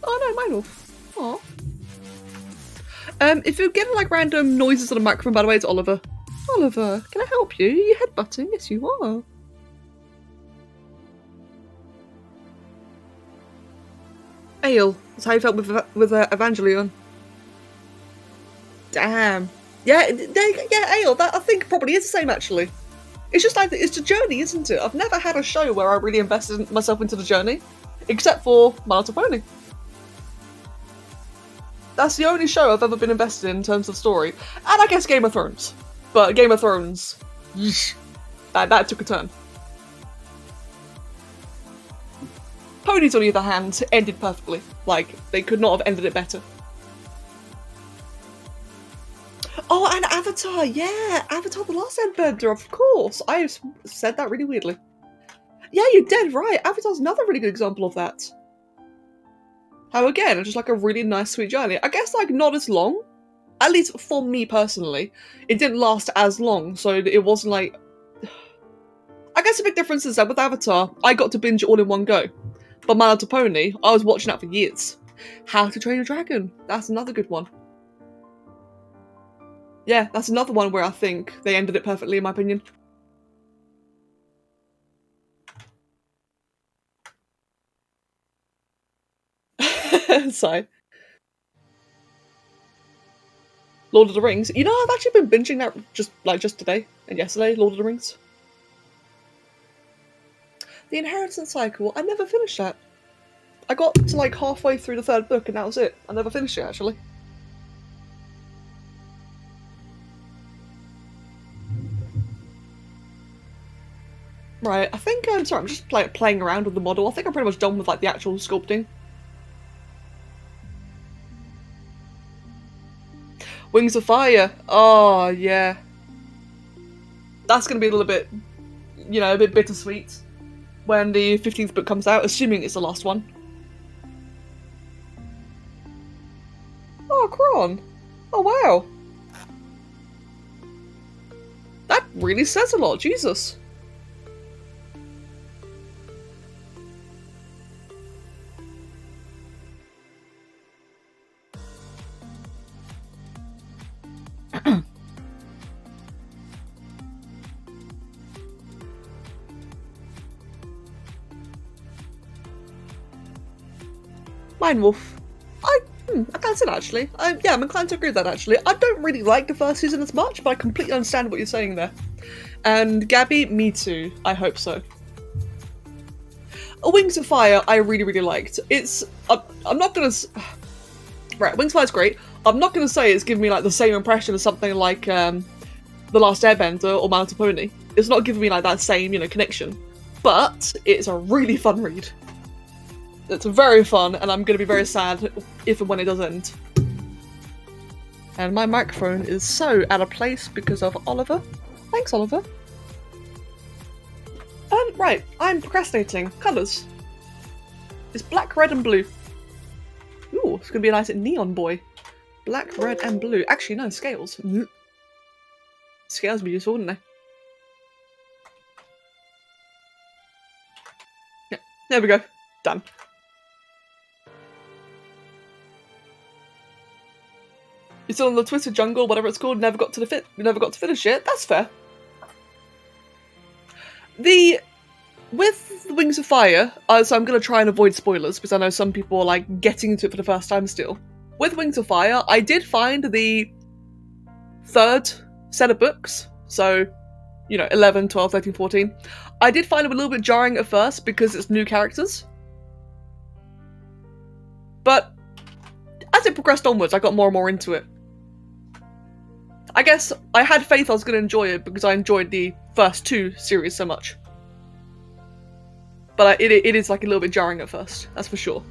Oh no, mine off. Aw. If you're getting like random noises on the microphone, by the way, it's Oliver. Oliver, can I help you? You're headbutting? Yes, you are. Ale. That's how you felt with Evangelion. Damn. Yeah, Ale. That I think probably is the same actually. It's just like it's the journey, isn't it? I've never had a show where I really invested myself into the journey, except for My Little Pony. That's the only show I've ever been invested in terms of story. And I guess Game of Thrones. But Game of Thrones, yeesh, that took a turn. Ponies, on the other hand, ended perfectly. Like, they could not have ended it better. Oh, and Avatar, yeah! Avatar The Last Airbender, of course! I said that really weirdly. Yeah, you're dead right. Avatar's another really good example of that. How again, it's just like a really nice, sweet journey. I guess like not as long, at least for me personally. It didn't last as long, so it wasn't like. I guess the big difference is that with Avatar, I got to binge it all in one go. But My Little Pony, I was watching that for years. How to Train a Dragon, that's another good one. Yeah, that's another one where I think they ended it perfectly, in my opinion. Sigh. Lord of the Rings. You know, I've actually been binging that just today and yesterday, Lord of the Rings. The Inheritance Cycle. I never finished that. I got to like halfway through the third book and that was it. I never finished it, actually. Right, I think I'm sorry, I'm just playing around with the model. I think I'm pretty much done with like the actual sculpting. Wings of Fire. Oh, yeah. That's going to be a little bit, you know, a bit bittersweet when the 15th book comes out, assuming it's the last one. Oh, Kron. Oh, wow. That really says a lot, Jesus. Mine Wolf. I can't say that, actually. Yeah, I'm inclined to agree with that, actually. I don't really like the first season as much, but I completely understand what you're saying there. And Gabby, me too. I hope so. Wings of Fire, I really, really liked. It's... I'm not gonna... Right, Wings of Fire's great. I'm not gonna say it's giving me, like, the same impression as something like, The Last Airbender or My Little Pony. It's not giving me, like, that same, you know, connection. But it's a really fun read. It's very fun, and I'm going to be very sad if and when it does end. And my microphone is so out of place because of Oliver. Thanks, Oliver. Right, I'm procrastinating. Colours. It's black, red, and blue. Ooh, it's going to be a nice neon boy. Black, red, and blue. Actually, no, scales. Scales would be useful, wouldn't they? Yeah, there we go. Done. You're still in the Twitter jungle, whatever it's called, never got to finish it. That's fair. With Wings of Fire, so I'm going to try and avoid spoilers, because I know some people are, like, getting into it for the first time still. With Wings of Fire, I did find the third set of books, so, you know, 11, 12, 13, 14. I did find them a little bit jarring at first, because it's new characters. But as it progressed onwards, I got more and more into it. I guess I had faith I was going to enjoy it because I enjoyed the first two series so much. But it is like a little bit jarring at first, that's for sure.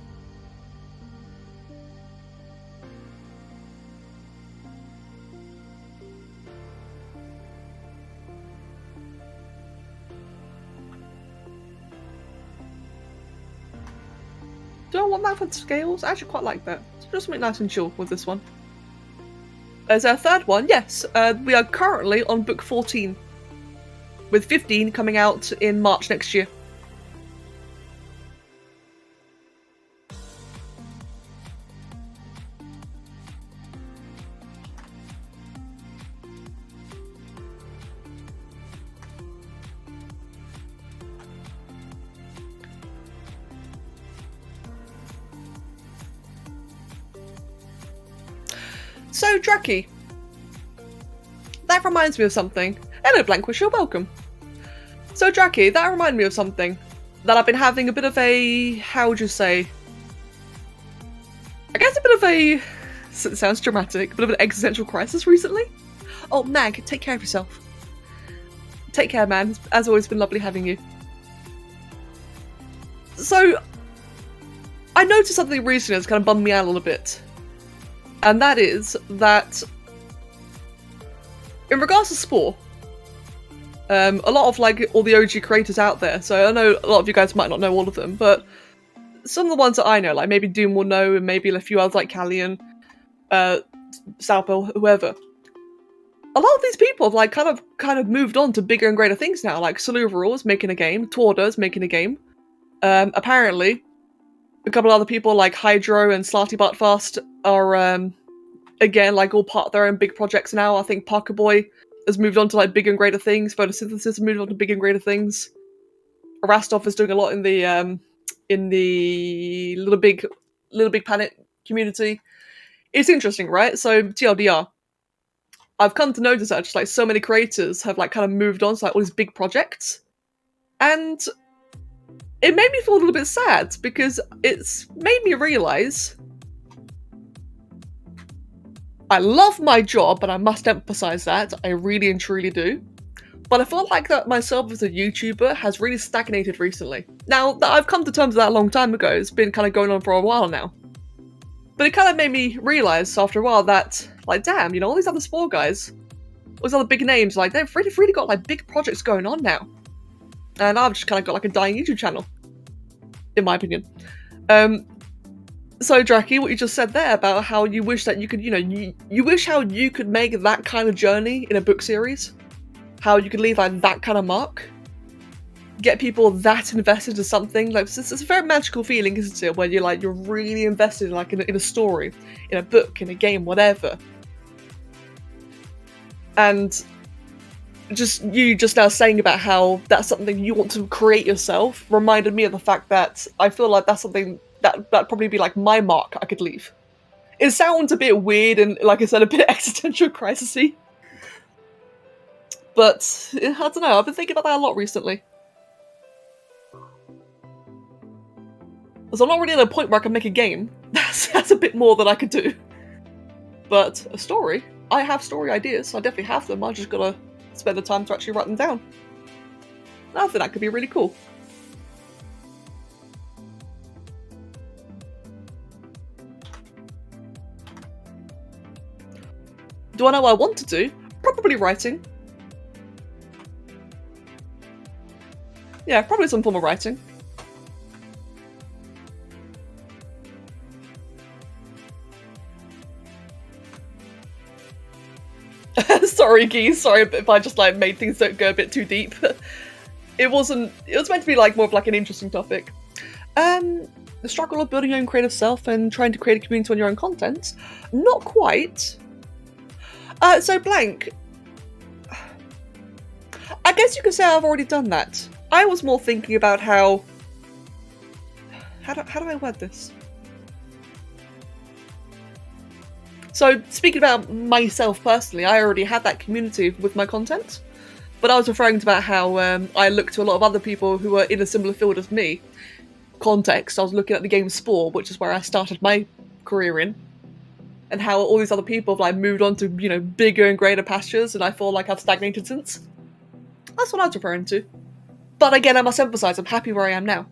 Do I want that for scales? I actually quite like that. It's just something nice and chill with this one. As our third one, yes, we are currently on book 14, with 15 coming out in March next year. So, Draki, that reminds me of something. Hello, Blankwish, you're welcome. So, Draki, that reminded me of something that I've been having a bit of a, how would you say? I guess a bit of a, it sounds dramatic, a bit of an existential crisis recently. Oh, Mag, take care of yourself. Take care, man. As always, been lovely having you. So, I noticed something recently that's kind of bummed me out a little bit. And that is that, in regards to Spore, a lot of like all the OG creators out there, so I know a lot of you guys might not know all of them, but some of the ones that I know, like maybe Doom will know, and maybe a few others like Callian, Salpel, whoever. A lot of these people have like kind of moved on to bigger and greater things now, like Saluvaral's making a game, Torda's making a game. Apparently, a couple of other people like Hydro and Slarty Buttfast are again like all part of their own big projects now. I think Parker Boy has moved on to like bigger and greater things. Photosynthesis has moved on to bigger and greater things. Rastov is doing a lot in the Little Big Planet community. It's interesting, right? So TLDR, I've come to notice that just like so many creators have like kind of moved on to like all these big projects, and it made me feel a little bit sad because it's made me realise I love my job, and I must emphasise that, I really and truly do. But I feel like that myself as a YouTuber has really stagnated recently. Now, I've come to terms with that a long time ago, it's been kind of going on for a while now. But it kind of made me realise after a while that, like, damn, you know, all these other Spore guys, all these other big names, like, they've really got, like, big projects going on now. And I've just kind of got, like, a dying YouTube channel, in my opinion. So, Draki, what you just said there about how you wish that you could, you know, you wish how you could make that kind of journey in a book series. How you could leave like that kind of mark. Get people that invested in something. Like it's a very magical feeling, isn't it? Where you're really invested like in a story, in a book, in a game, whatever. And just now saying about how that's something you want to create yourself reminded me of the fact that I feel like that's something that'd probably be like my mark I could leave. It sounds a bit weird and, like I said, a bit existential crisis-y. But, I don't know, I've been thinking about that a lot recently. Because I'm not really at a point where I can make a game. That's a bit more than I could do. But a story? I have story ideas, I definitely have them, I just gotta spend the time to actually write them down. And I think that could be really cool. Do I know what I want to do? Probably writing. Yeah, probably some form of writing. Sorry, Geese. Sorry if I just like made things go a bit too deep. It was meant to be like more of like an interesting topic. The struggle of building your own creative self and trying to create a community on your own content. Not quite. So blank. I guess you could say I've already done that. I was more thinking about how do I word this? So speaking about myself personally, I already had that community with my content, but I was referring to about how I look to a lot of other people who are in a similar field as me. Context, I was looking at the game Spore, which is where I started my career in, and how all these other people have like moved on to, you know, bigger and greater pastures, and I feel like I've stagnated since. That's what I was referring to. But again, I must emphasise, I'm happy where I am now.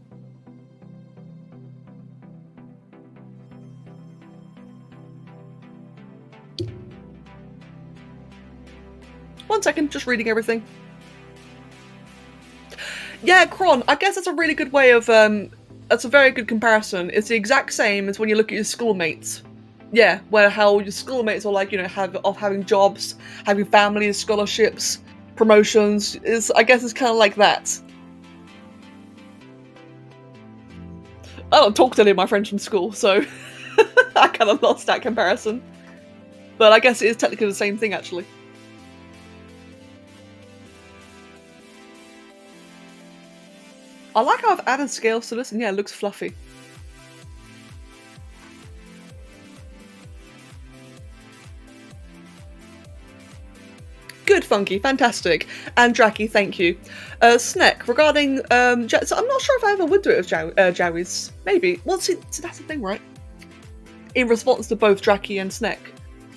One second, just reading everything. Yeah, Kron, I guess that's a really good way of, that's a very good comparison. It's the exact same as when you look at your schoolmates. Yeah, where how your schoolmates are like, you know, having jobs, having families, scholarships, promotions. I guess it's kind of like that. I don't talk to any of my friends from school, so I kind of lost that comparison. But I guess it is technically the same thing, actually. I like how I've added scales to this, and yeah, it looks fluffy. Good, Funky, fantastic. And Draki, thank you. Snek, regarding, so I'm not sure if I ever would do it with Jowies. Maybe. Well, see, that's the thing, right? In response to both Draki and Snek,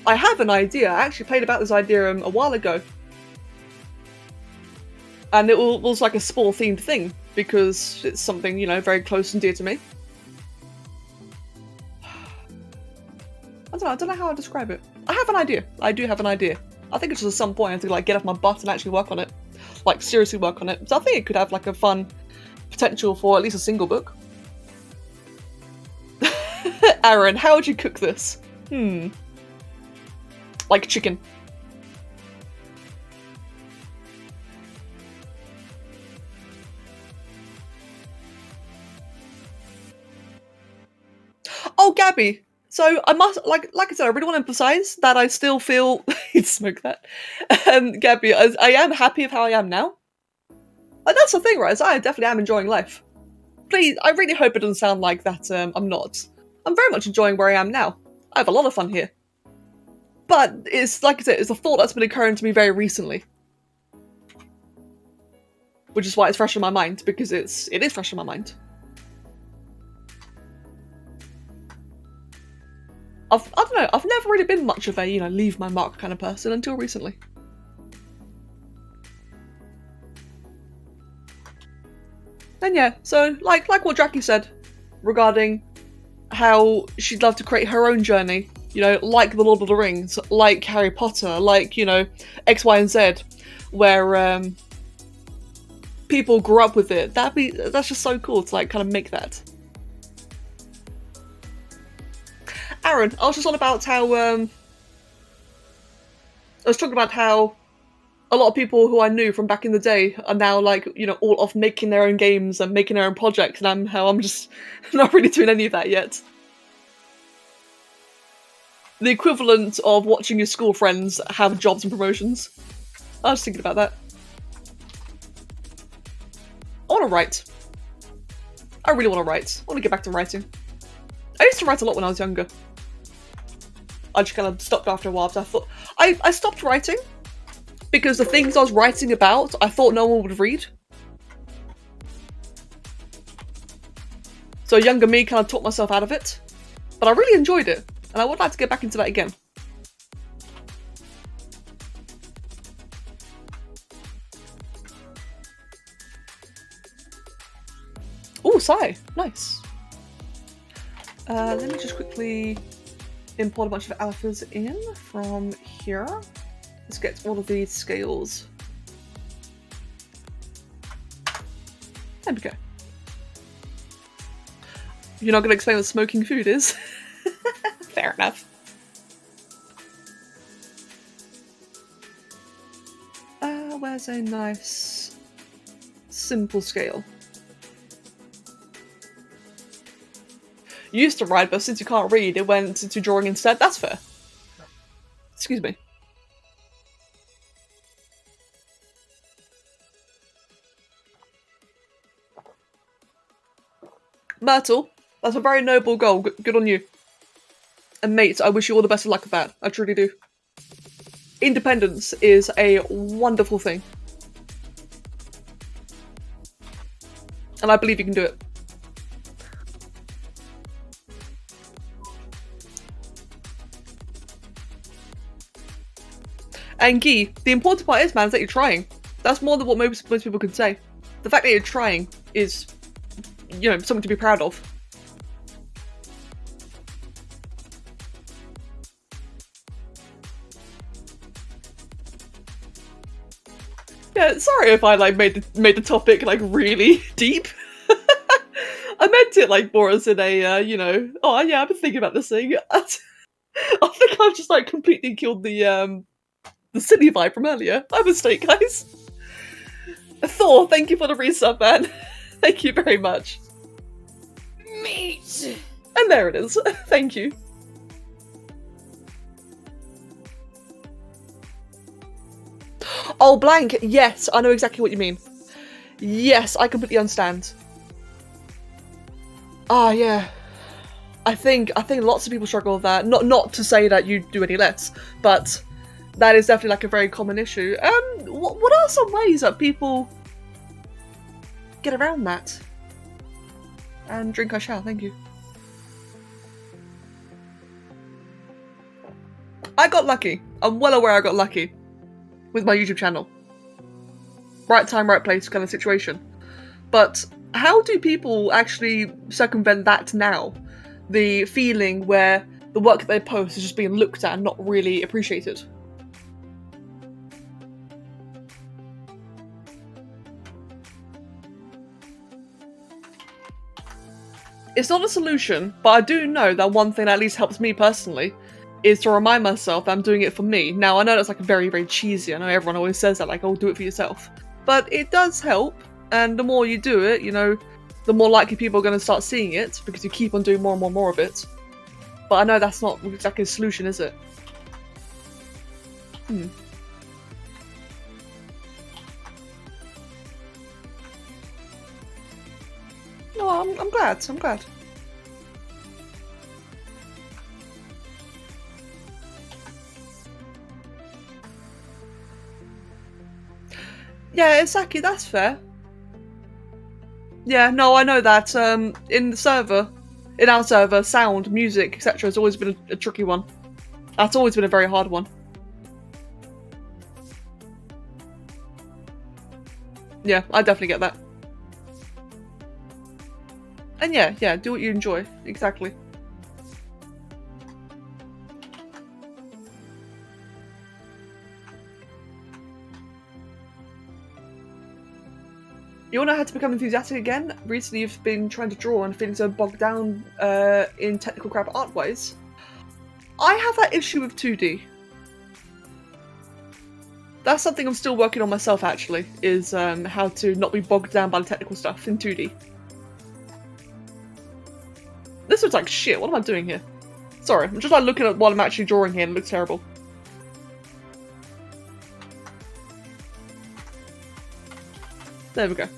I have an idea. I actually played about this idea a while ago. And it was like a Spore-themed thing, because it's something, you know, very close and dear to me. I don't know how I describe it. I have an idea. I do have an idea. I think it's just at some point I have to like get off my butt and actually work on it. Like, seriously work on it. So I think it could have like a fun potential for at least a single book. Aaron, how would you cook this? Like chicken. Oh, Gabby. So I must, like I said, I really want to emphasise that I still feel you'd smoke that. Gabby, I am happy with how I am now. And that's the thing, right? Is I definitely am enjoying life. Please, I really hope it doesn't sound like that I'm not. I'm very much enjoying where I am now. I have a lot of fun here. But it's, like I said, it's a thought that's been occurring to me very recently. Which is why it's fresh in my mind, because it is fresh in my mind. I don't know, I've never really been much of a, leave my mark kind of person until recently. And yeah, so like what Jackie said regarding how she'd love to create her own journey, like The Lord of the Rings, like Harry Potter, like, X, Y, and Z, where people grew up with it. That's just so cool to like kind of make that. Aaron, I was just on about how I was talking about how a lot of people who I knew from back in the day are now like, all off making their own games and making their own projects, and I'm just not really doing any of that yet. The equivalent of watching your school friends have jobs and promotions. I was thinking about that. I want to write. I really want to write. I want to get back to writing. I used to write a lot when I was younger. I just kind of stopped after a while, because I thought... I stopped writing because the things I was writing about, I thought no one would read. So younger me kind of talked myself out of it. But I really enjoyed it, and I would like to get back into that again. Ooh, Sai. Nice. Let me just quickly import a bunch of alphas in from here. Let's get all of these scales. There we go. You're not going to explain what smoking food is? Fair enough. Where's a nice, simple scale? You used to write, but since you can't read, it went to drawing instead. That's fair. Excuse me. Myrtle, that's a very noble goal. Good on you. And mate, I wish you all the best of luck with that. I truly do. Independence is a wonderful thing. And I believe you can do it. And Guy, the important part is, man, is that you're trying. That's more than what most people can say. The fact that you're trying is, something to be proud of. Yeah, sorry if I made the topic really deep. I meant it more as in a oh yeah, I've been thinking about this thing. I think I've just completely killed the silly vibe from earlier. My mistake, guys. Thor, thank you for the resub, man. Thank you very much. Meat! And there it is. Thank you. Oh, blank. Yes, I know exactly what you mean. Yes, I completely understand. Ah, yeah. I think lots of people struggle with that. Not to say that you do any less, but that is definitely a very common issue. What are some ways that people get around that? And drink I shall, thank you. I got lucky. I'm well aware I got lucky with my YouTube channel. Right time, right place kind of situation. But how do people actually circumvent that now? The feeling where the work that they post is just being looked at and not really appreciated. It's not a solution, but I do know that one thing that at least helps me personally is to remind myself that I'm doing it for me. Now, I know that's very, very cheesy. I know everyone always says that, oh, do it for yourself. But it does help, and the more you do it, the more likely people are going to start seeing it, because you keep on doing more and more of it. But I know that's not exactly a solution, is it? No, I'm glad. I'm glad. Yeah, exactly, that's fair. Yeah, no, I know that. In the server, in our server, sound, music, etc. has always been a tricky one. That's always been a very hard one. Yeah, I definitely get that. And yeah, do what you enjoy. Exactly. You wanna know how to become enthusiastic again? Recently you've been trying to draw and feeling so bogged down in technical crap art-wise. I have that issue with 2D. That's something I'm still working on myself, actually, is how to not be bogged down by the technical stuff in 2D. This looks like shit, what am I doing here? Sorry, I'm just like looking at what I'm actually drawing here and it looks terrible. There we go.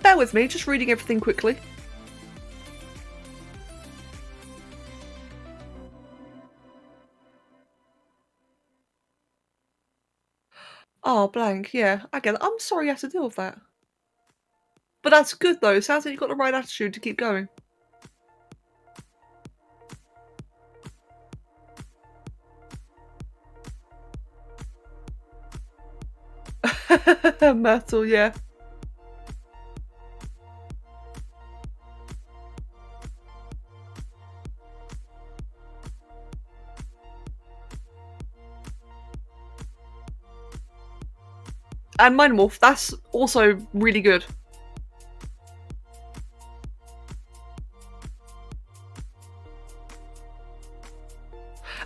Bear with me, just reading everything quickly. Oh, blank, yeah, I get it. I'm sorry you have to deal with that. But that's good though, it sounds like you've got the right attitude to keep going. Myrtle, yeah. And Minewolf, that's also really good.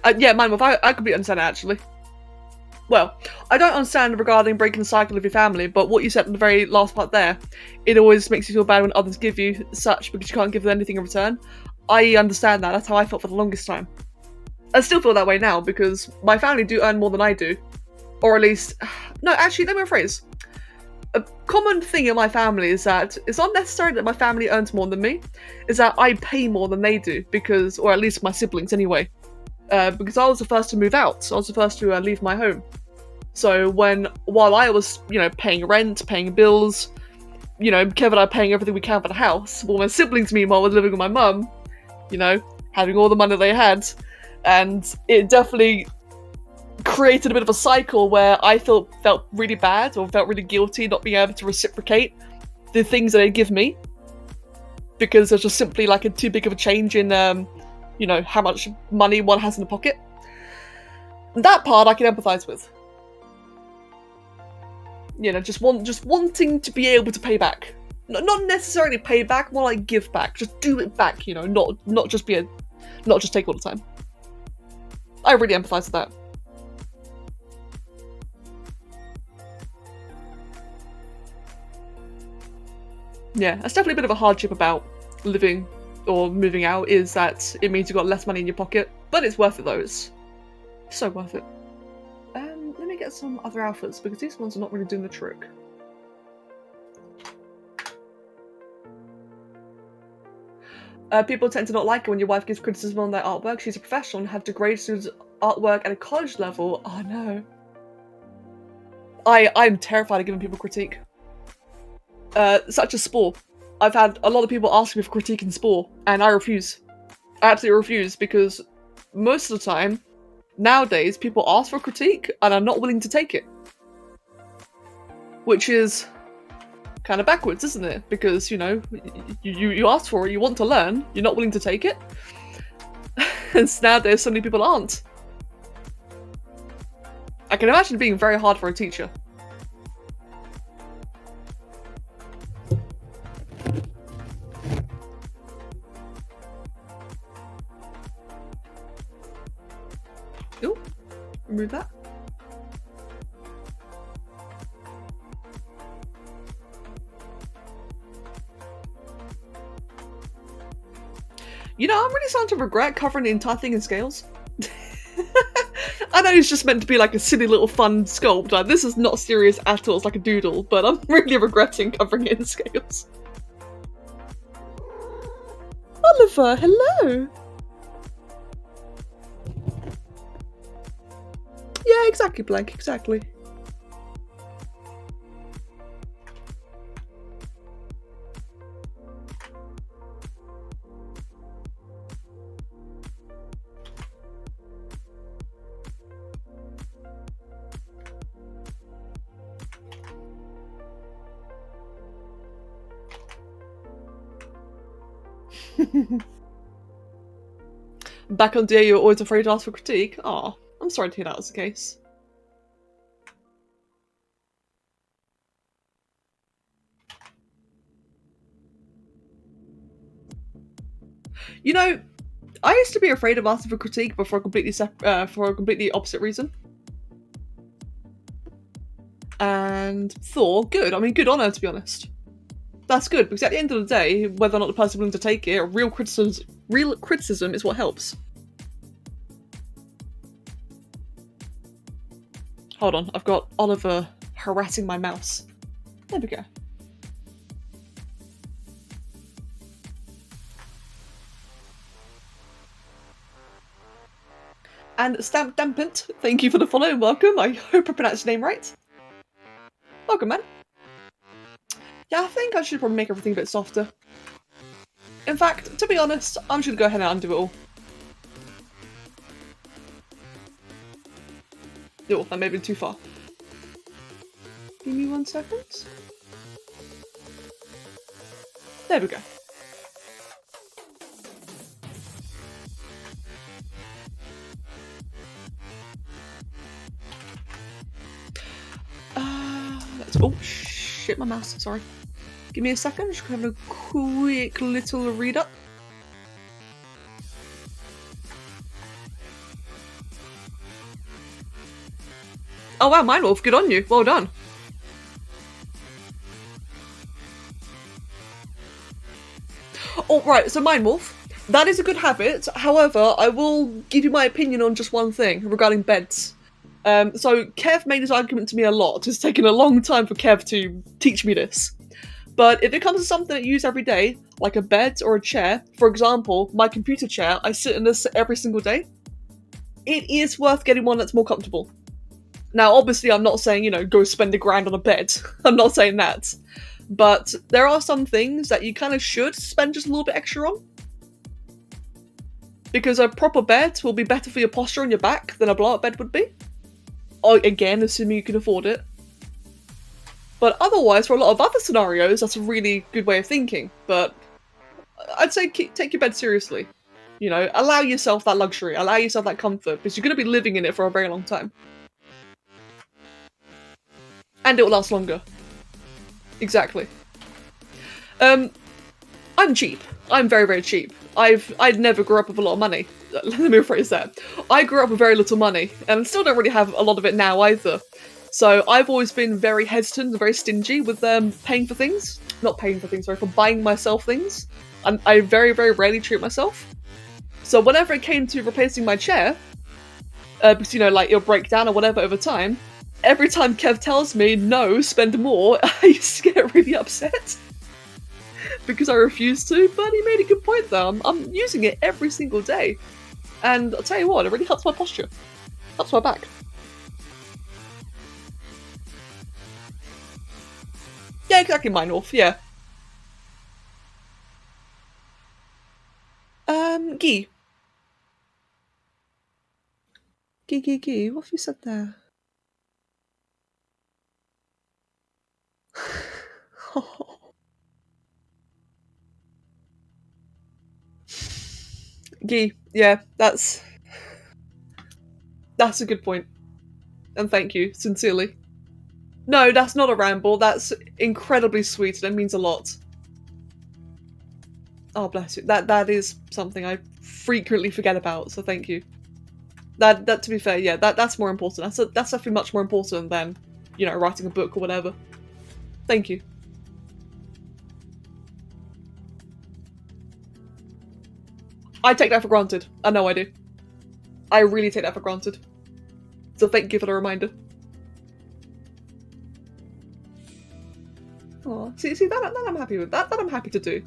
Yeah, Minewolf, I completely understand that actually. Well, I don't understand regarding breaking the cycle of your family, but what you said in the very last part there, it always makes you feel bad when others give you such because you can't give them anything in return. I understand that, that's how I felt for the longest time. I still feel that way now because my family do earn more than I do. Or at least, no, actually, let me rephrase. A common thing in my family is that it's not necessarily that my family earns more than me, is that I pay more than they do because, or at least my siblings anyway, because I was the first to move out, so I was the first to leave my home. So while I was, paying rent, paying bills, Kev and I paying everything we can for the house, while my siblings meanwhile were living with my mum, having all the money they had, and it definitely created a bit of a cycle where I felt really bad or felt really guilty not being able to reciprocate the things that they give me because there's just simply like too big of a change in how much money one has in the pocket. That part I can empathize with. Just wanting to be able to pay back. Not necessarily pay back, more like give back. Just do it back, not just take all the time. I really empathize with that. Yeah, that's definitely a bit of a hardship about living or moving out, is that it means you've got less money in your pocket, but it's worth it though, it's so worth it. Let me get some other alphas, because these ones are not really doing the trick. People tend to not like it when your wife gives criticism on their artwork. She's a professional and had degraded students' artwork at a college level. Oh no. I'm terrified of giving people critique. Such as Spore. I've had a lot of people ask me for critique in Spore, and I refuse. I absolutely refuse, because most of the time, nowadays, people ask for critique and are not willing to take it. Which is kind of backwards, isn't it? Because, you asked for it, you want to learn, you're not willing to take it. And nowadays, so many people aren't. I can imagine it being very hard for a teacher. Ooh, remove that. I'm really starting to regret covering the entire thing in scales. I know it's just meant to be like a silly little fun sculpt. Like, this is not serious at all. It's like a doodle, but I'm really regretting covering it in scales. Oliver, hello. Yeah, exactly, Blank, exactly. Back on day, you're always afraid to ask for critique. Oh, I'm sorry to hear that was the case. You know, I used to be afraid of asking for critique, but for a completely opposite reason. And Thor, good. I mean, good on her, to be honest. That's good, because at the end of the day, whether or not the person is willing to take it, real criticism is what helps. Hold on, I've got Oliver harassing my mouse. There we go. And Stamp Dampent, thank you for the follow and welcome. I hope I pronounced your name right. Welcome, man. Yeah, I think I should probably make everything a bit softer. In fact, to be honest, I'm just gonna go ahead and undo it all. Oh, that may have been too far. Give me 1 second. There we go. Oh shit, my mouse, sorry. Give me a second, just gonna have a quick little read up. Oh wow, Mindwolf, good on you, well done. Oh right, so Mindwolf, that is a good habit, however, I will give you my opinion on just one thing regarding beds. So Kev made this argument to me a lot. It's taken a long time for Kev to teach me this. But if it comes to something that you use every day, like a bed or a chair, for example, my computer chair, I sit in this every single day, it is worth getting one that's more comfortable. Now, obviously, I'm not saying, you know, go spend $1,000 on a bed. I'm not saying that. But there are some things that you kind of should spend just a little bit extra on. Because a proper bed will be better for your posture and your back than a blow-up bed would be. Again, assuming you can afford it. But otherwise, for a lot of other scenarios, that's a really good way of thinking. But I'd say take your bed seriously. You know, allow yourself that luxury, allow yourself that comfort, because you're going to be living in it for a very long time. And it will last longer. Exactly. I'm cheap. I'm very, very cheap. I'd never grew up with a lot of money. Let me rephrase that. I grew up with very little money, and still don't really have a lot of it now either. So I've always been very hesitant and very stingy with paying for things. Not paying for things, sorry, for buying myself things. And I very, very rarely treat myself. So whenever it came to replacing my chair, because, you know, like, it'll break down or whatever over time, every time Kev tells me, no, spend more, I used to get really upset. Because I refuse to, but he made a good point though. I'm using it every single day. And I'll tell you what, it really helps my posture. Helps my back. Yeah, exactly, Mindwolf, yeah. Guy. Guy, what have you said there? Guy, yeah, that's a good point. And thank you, sincerely. No, that's not a ramble, that's incredibly sweet and it means a lot. Oh, bless you. That is something I frequently forget about, so thank you. That to be fair, yeah, that's more important. That's definitely much more important than, you know, writing a book or whatever. Thank you. I take that for granted. I know I do. I really take that for granted. So thank you for the reminder. Oh, see that I'm happy with. That I'm happy to do.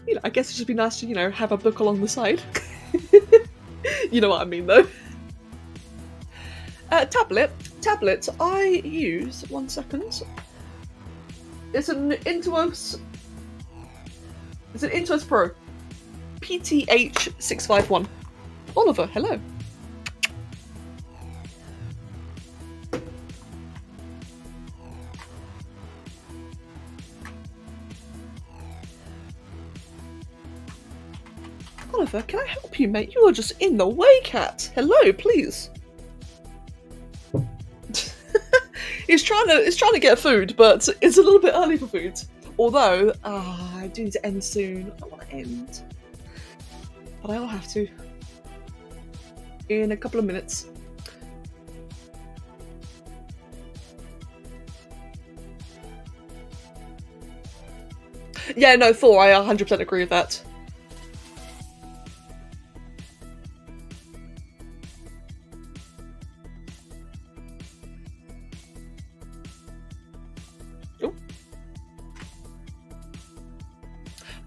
You know, I guess it'd just be nice to, you know, have a book along the side. You know what I mean, though. Tablet, I use, 1 second. It's an Intuos Pro. PTH651. Oliver, hello. Oliver, can I help you, mate? You are just in the way, cat. Hello, please. He's trying to get food, but it's a little bit early for food. Although, I do need to end soon. I want to end. But I will have to. In a couple of minutes. Yeah, no, Thor, I 100% agree with that.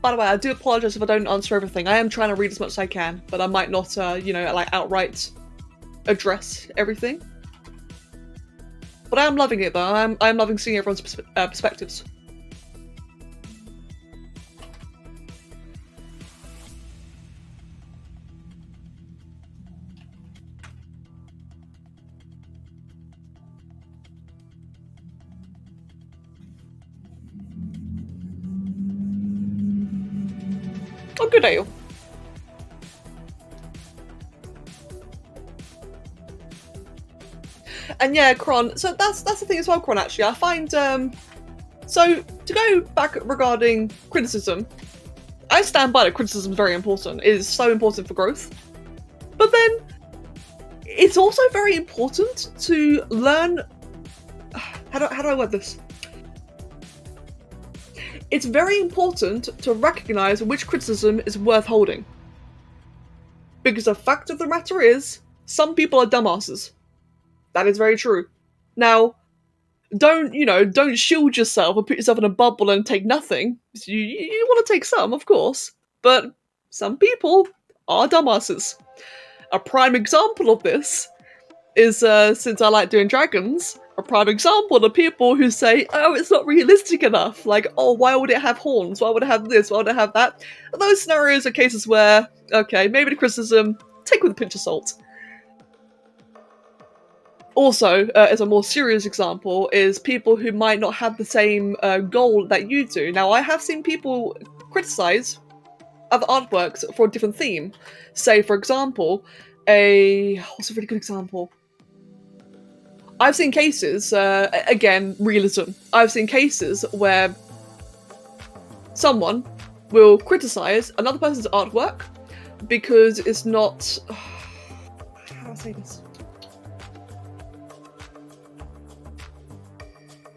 By the way, I do apologise if I don't answer everything. I am trying to read as much as I can, but I might not, you know, like outright address everything. But I am loving it, though. I am loving seeing everyone's perspectives. Oh, good ale. And yeah, Kron, so that's the thing as well, Kron, actually. I find, so to go back regarding criticism, I stand by that criticism is very important. It is so important for growth. But then, it's also very important to learn, how do I word this? It's very important to recognise which criticism is worth holding. Because the fact of the matter is, some people are dumbasses. That is very true. Now, don't shield yourself or put yourself in a bubble and take nothing. You want to take some, of course. But some people are dumbasses. A prime example of this is, since I like doing dragons, a prime example of people who say, oh, it's not realistic enough. Like, oh, why would it have horns? Why would it have this? Why would it have that? And those scenarios are cases where, okay, maybe the criticism, take with a pinch of salt. Also, as a more serious example, is people who might not have the same goal that you do. Now, I have seen people criticise other artworks for a different theme. Say, for example, what's a really good example? I've seen cases, again, realism. I've seen cases where someone will criticise another person's artwork because it's not... How do I say this?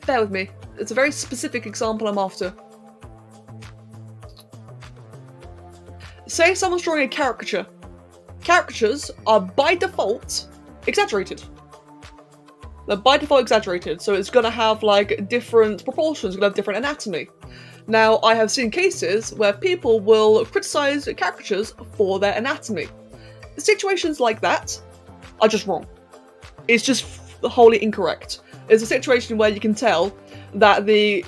Bear with me. It's a very specific example I'm after. Say someone's drawing a caricature. Caricatures are by default exaggerated. They're by default exaggerated, so it's going to have like different proportions, it's going to have different anatomy. Now, I have seen cases where people will criticise caricatures for their anatomy. Situations like that are just wrong. It's just wholly incorrect. It's a situation where you can tell that the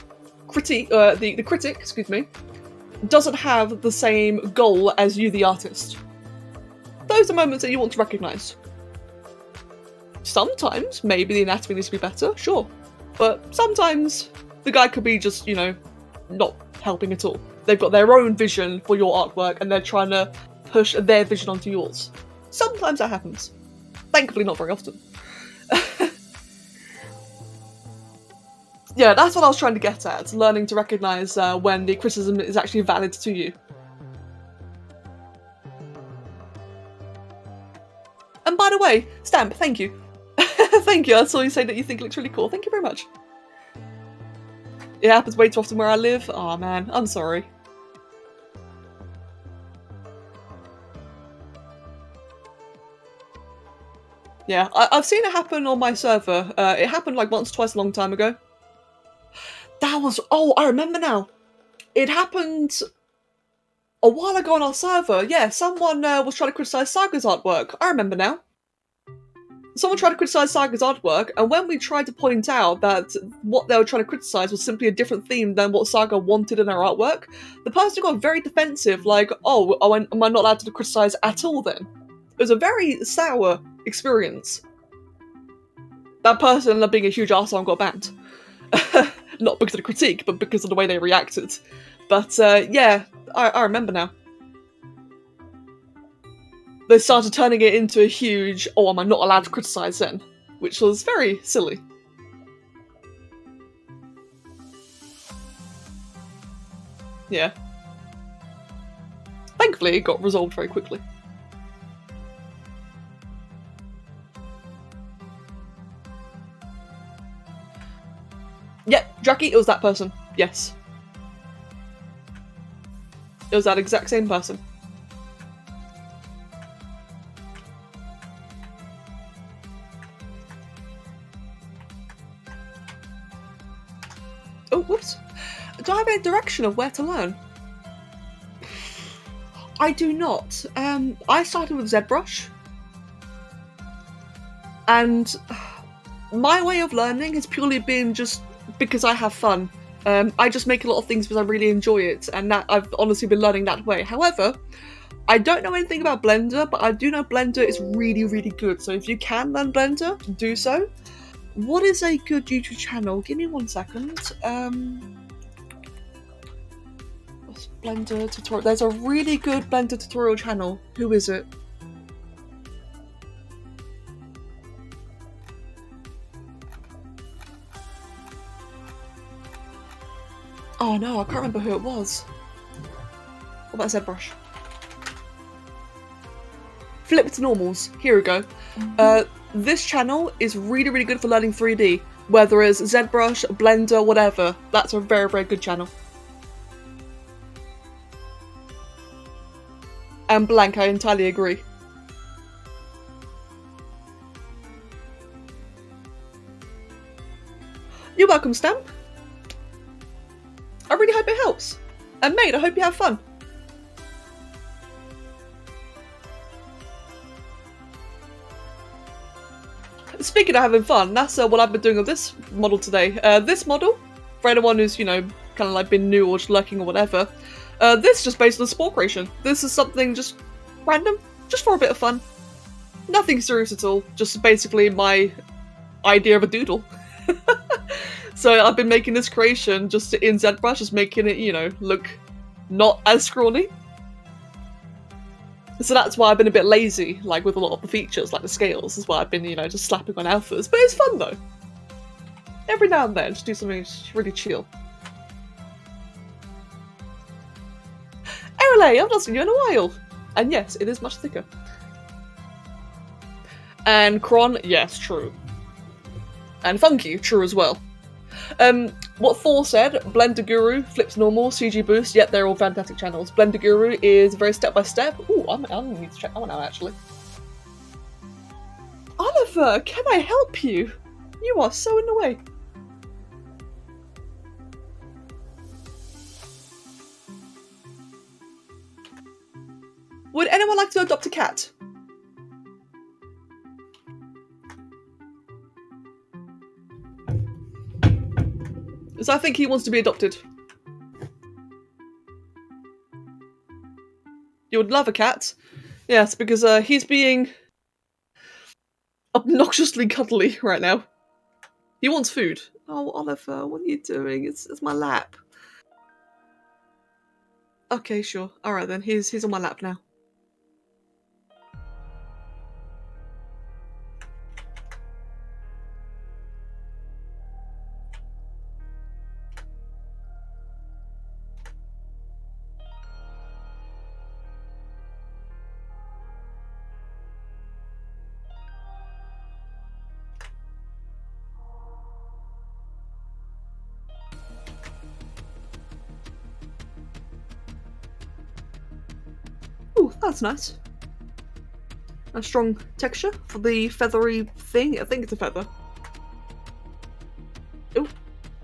critic, doesn't have the same goal as you, the artist. Those are moments that you want to recognise. Sometimes, maybe the anatomy needs to be better, sure. But sometimes, the guy could be just, you know, not helping at all. They've got their own vision for your artwork and they're trying to push their vision onto yours. Sometimes that happens. Thankfully, not very often. Yeah, that's what I was trying to get at, learning to recognise when the criticism is actually valid to you. And by the way, Stamp, thank you. Thank you, I saw you say that you think it looks really cool. Thank you very much. It happens way too often where I live. Aw, man, I'm sorry. Yeah, I've seen it happen on my server. It happened like once or twice a long time ago. That was... Oh, I remember now. It happened a while ago on our server. Yeah, someone was trying to criticise Saga's artwork. I remember now. Someone tried to criticise Saga's artwork, and when we tried to point out that what they were trying to criticise was simply a different theme than what Saga wanted in her artwork, the person got very defensive, like, oh, am I not allowed to criticise at all then? It was a very sour experience. That person ended up being a huge arsehole and got banned. Not because of the critique, but because of the way they reacted. But yeah, I remember now. They started turning it into a huge, oh, am I not allowed to criticise then? Which was very silly. Yeah. Thankfully, it got resolved very quickly. Yep, Jackie, it was that person. Yes. It was that exact same person. Oh, whoops. Do I have any direction of where to learn? I do not. I started with ZBrush. And my way of learning has purely been just because I have fun. I just make a lot of things because I really enjoy it, and that I've honestly been learning that way. However, I don't know anything about Blender, but I do know Blender is really, really good. So if you can learn Blender, do so. What is a good YouTube channel? Give me 1 second. Blender tutorial. There's a really good Blender tutorial channel. Who is it? Oh no, I can't remember who it was. What about ZBrush? Flip to normals. Here we go. This channel is really, really good for learning 3D. Whether it's ZBrush, Blender, whatever. That's a very, very good channel. And blank, I entirely agree. You're welcome, Stamp. I really hope it helps. And mate, I hope you have fun. Speaking of having fun, that's what I've been doing with this model today. This model, for anyone who's, you know, kind of like been new or just lurking or whatever, this is just based on Spore creation. This is something just random, just for a bit of fun. Nothing serious at all, just basically my idea of a doodle. So I've been making this creation just in ZBrush, just making it, you know, look not as scrawny. So that's why I've been a bit lazy, like with a lot of the features, like the scales, is why I've been, you know, just slapping on alphas. But it's fun though. Every now and then, just do something just really chill. Erele, I've not seen you in a while. And yes, it is much thicker. And Kron, yes, true. And Funky, true as well. What Thor said, Blender Guru, Flips Normal, CG Boost, yep, they're all fantastic channels. Blender Guru is very step-by-step. Ooh, I need to check that one out, actually. Oliver, can I help you? You are so in the way. Would anyone like to adopt a cat? So I think he wants to be adopted. You would love a cat. Yes, because he's being obnoxiously cuddly right now. He wants food. Oh, Oliver, what are you doing? It's my lap. Okay, sure. Alright then, he's on my lap now. Ooh, that's nice. A strong texture for the feathery thing. I think it's a feather. Oh,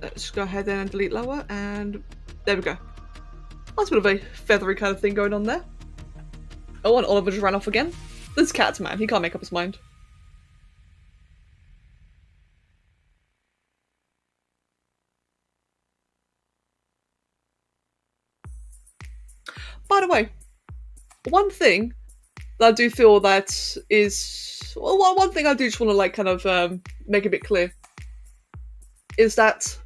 let's go ahead and delete lower, and there we go. That's a bit of a feathery kind of thing going on there. Oh, and Oliver just ran off again. This cat's man, he can't make up his mind. By the way, one thing that I do feel that is... Well, one thing I do just want to, like, kind of make a bit clear is that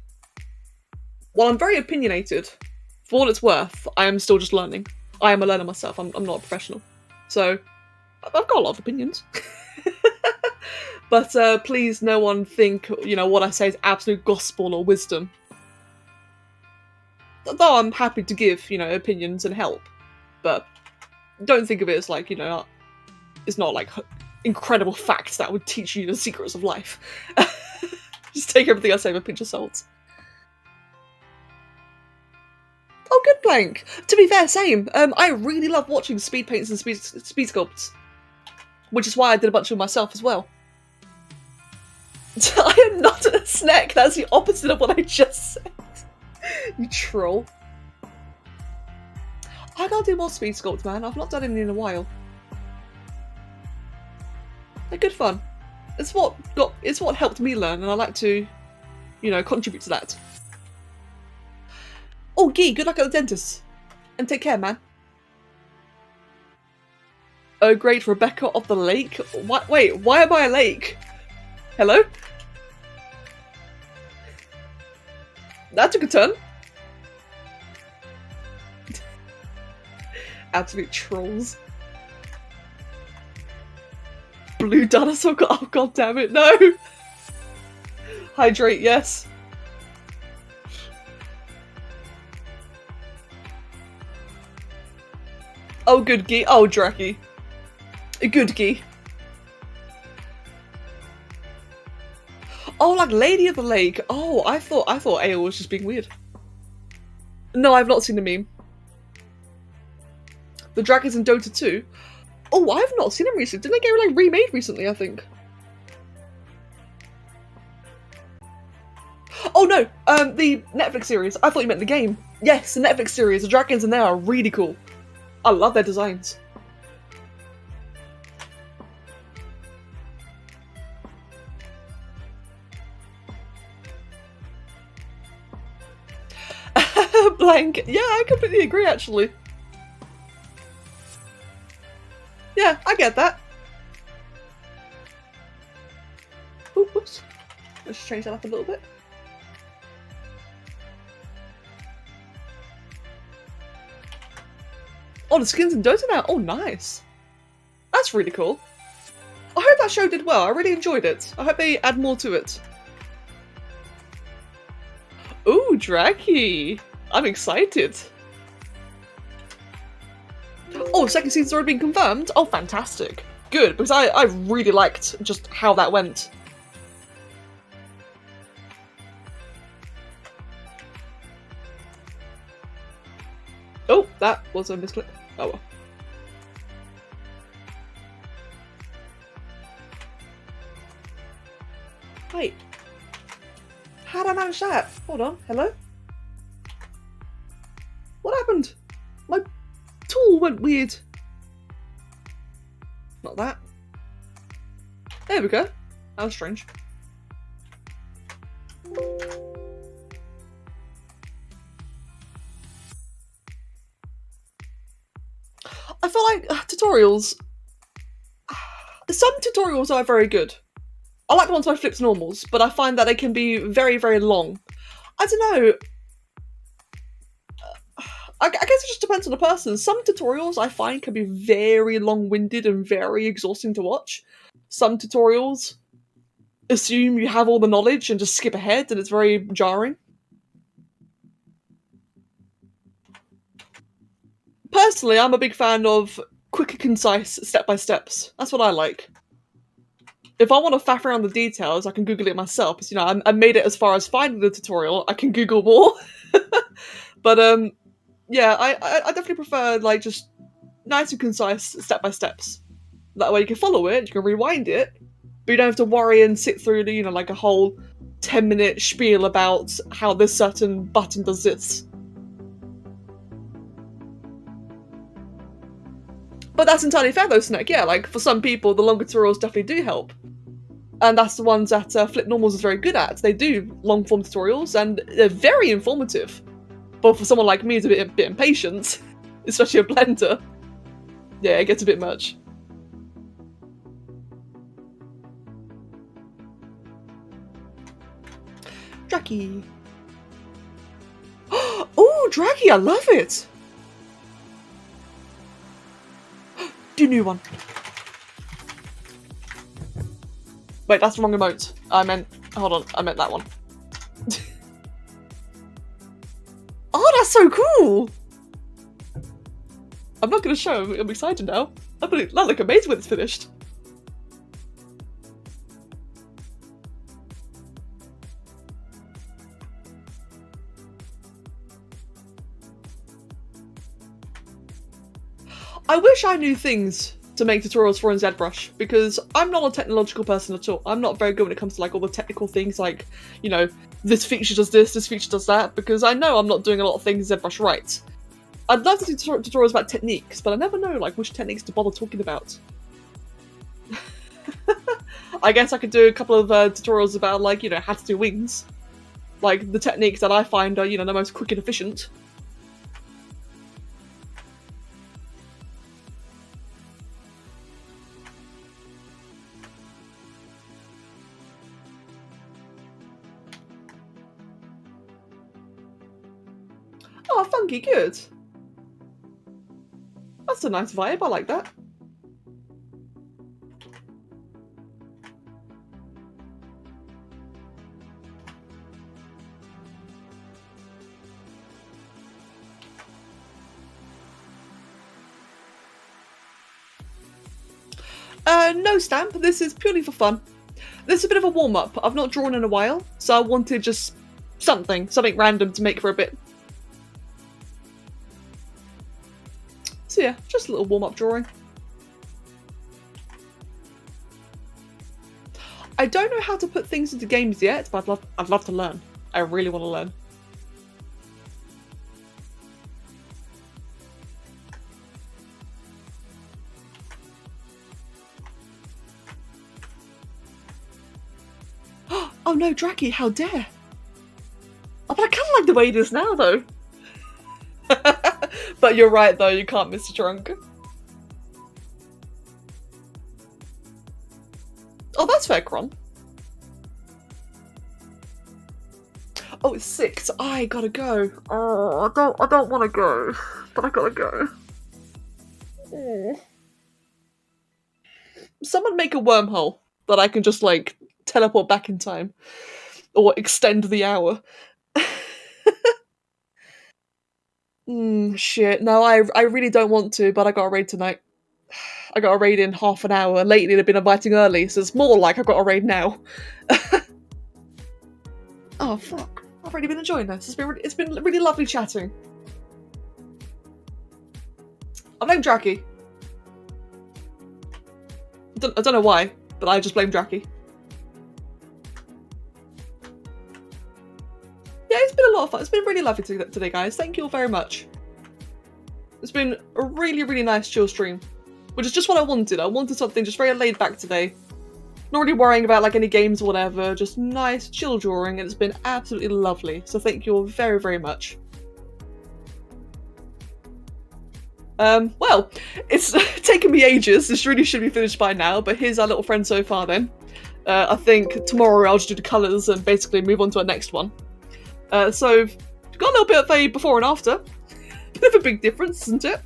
while I'm very opinionated, for what it's worth, I am still just learning. I am a learner myself, I'm not a professional. So, I've got a lot of opinions. But please no one think, you know, what I say is absolute gospel or wisdom. Though I'm happy to give, you know, opinions and help. But don't think of it as like, you know, it's not like incredible facts that would teach you the secrets of life. Just take everything I say with a pinch of salt. Oh, good, Blank. To be fair, same. I really love watching speed paints and speed sculpts, which is why I did a bunch of them myself as well. I am not a snack. That's the opposite of what I just said. You troll. I gotta do more speed sculpts, man. I've not done any in a while. They're good fun. It's what helped me learn, and I like to, you know, contribute to that. Oh, Guy, good luck at the dentist. And take care, man. Oh, great, Rebecca of the lake? What? Wait, why am I a lake? Hello? That took a turn. Absolute trolls. Blue dinosaur. Oh, god damn it, no! Hydrate, yes. Oh, good Guy. Oh, Dracky. Good Guy. Oh, like Lady of the Lake. Oh, I thought Ale was just being weird. No, I've not seen the meme. The dragons in Dota 2. Oh, I've not seen them recently. Didn't they get like remade recently, I think? Oh no, the Netflix series. I thought you meant the game. Yes, the Netflix series. The dragons in there are really cool. I love their designs. Blank. Yeah, I completely agree, actually. Yeah, I get that. Ooh, whoops. Let's change that up a little bit. Oh, the skin's in Dota now. Oh, nice. That's really cool. I hope that show did well. I really enjoyed it. I hope they add more to it. Ooh, Dracky. I'm excited. Oh, second season's already been confirmed? Oh, fantastic. Good, because I really liked just how that went. Oh, that was a misclick. Oh well. Wait. How did I manage that? Hold on, hello? What happened? My tool went weird. Not that. There we go. That was strange. I feel like tutorials... Some tutorials are very good. I like the ones where I flip to normals, but I find that they can be very, very long. I don't know. I guess it just depends on the person. Some tutorials I find can be very long-winded and very exhausting to watch. Some tutorials assume you have all the knowledge and just skip ahead, and it's very jarring. Personally, I'm a big fan of quick and concise step-by-steps. That's what I like. If I want to faff around the details, I can Google it myself. Because, you know, I made it as far as finding the tutorial. I can Google more. But, yeah, I definitely prefer, like, just nice and concise step-by-steps. That way you can follow it, you can rewind it, but you don't have to worry and sit through the, like a whole 10-minute spiel about how this certain button does this. But that's entirely fair though, Snack. Yeah, like for some people, the longer tutorials definitely do help. And that's the ones that Flip Normals is very good at. They do long-form tutorials, and they're very informative. But for someone like me who's a bit impatient, especially a blender, yeah, it gets a bit much. Dracky. Oh, Dracky, I love it! Do new one. Wait, that's the wrong emote. Hold on, I meant that one. Oh, that's so cool! I'm not gonna show him, I'm excited now. That'll look amazing when it's finished. I wish I knew things to make tutorials for in ZBrush, because I'm not a technological person at all. I'm not very good when it comes to like all the technical things like, this feature does this feature does that, because I know I'm not doing a lot of things in ZBrush right. I'd love to do tutorials about techniques, but I never know like which techniques to bother talking about. I guess I could do a couple of tutorials about like, how to do wings. Like the techniques that I find are, the most quick and efficient. Oh, funky, good. That's a nice vibe, I like that. No Stamp, this is purely for fun. This is a bit of a warm-up. I've not drawn in a while, so I wanted just something random to make for a bit. So yeah, just a little warm-up drawing. I don't know how to put things into games yet, but I'd love to learn. I really want to learn. Oh no, Dracky, how dare! Oh, but I kind of like the way it is now, though. But you're right, though, you can't miss a trunk. Oh, that's fair, Kron. Oh, it's 6. I gotta go. Oh, I don't want to go, but I gotta go. Oh. Someone make a wormhole that I can just, like, teleport back in time. Or extend the hour. Shit. No, I really don't want to, but I got a raid tonight. I got a raid in half an hour. Lately, they've been inviting early, so it's more like I got a raid now. Oh, fuck. I've really been enjoying this. It's been really lovely chatting. I blame Dracky. I don't know why, but I just blame Dracky. Yeah, it's been a lot of fun. It's been really lovely today, guys. Thank you all very much. It's been a really, really nice chill stream, which is just what I wanted. I wanted something just very laid back today. Not really worrying about like any games or whatever, just nice, chill drawing, and it's been absolutely lovely. So thank you all very, very much. Well, it's taken me ages. This really should be finished by now, but here's our little friend so far then. I think tomorrow I'll just do the colours and basically move on to our next one. So, got a little bit of a before and after. Bit of a big difference, isn't it?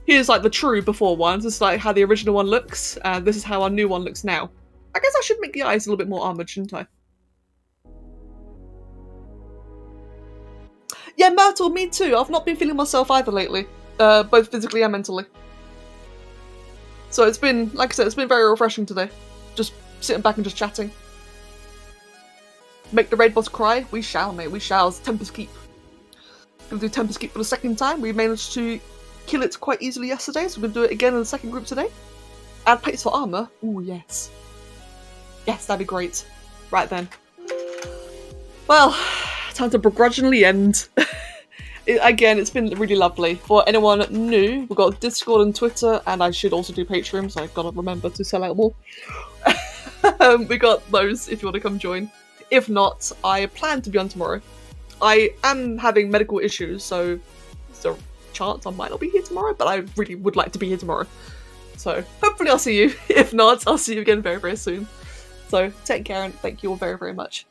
Here's like the true before one. This is like how the original one looks, and this is how our new one looks now. I guess I should make the eyes a little bit more armoured, shouldn't I? Yeah, Myrtle, me too. I've not been feeling myself either lately, both physically and mentally. So it's been, like I said, it's been very refreshing today. Just sitting back and just chatting. Make the raid boss cry? We shall, mate. We shall. It's Tempest Keep. Gonna do Tempest Keep for the second time. We managed to kill it quite easily yesterday, so we're gonna do it again in the second group today. Add plates for armor? Ooh, yes. Yes, that'd be great. Right then. Well, time to begrudgingly end. Again, it's been really lovely. For anyone new, we've got Discord and Twitter, and I should also do Patreon, so I've got to remember to sell out more. We got those if you want to come join. If not, I plan to be on tomorrow. I am having medical issues, so there's a chance I might not be here tomorrow, but I really would like to be here tomorrow. So hopefully I'll see you. If not, I'll see you again very, very soon. So take care and thank you all very, very much.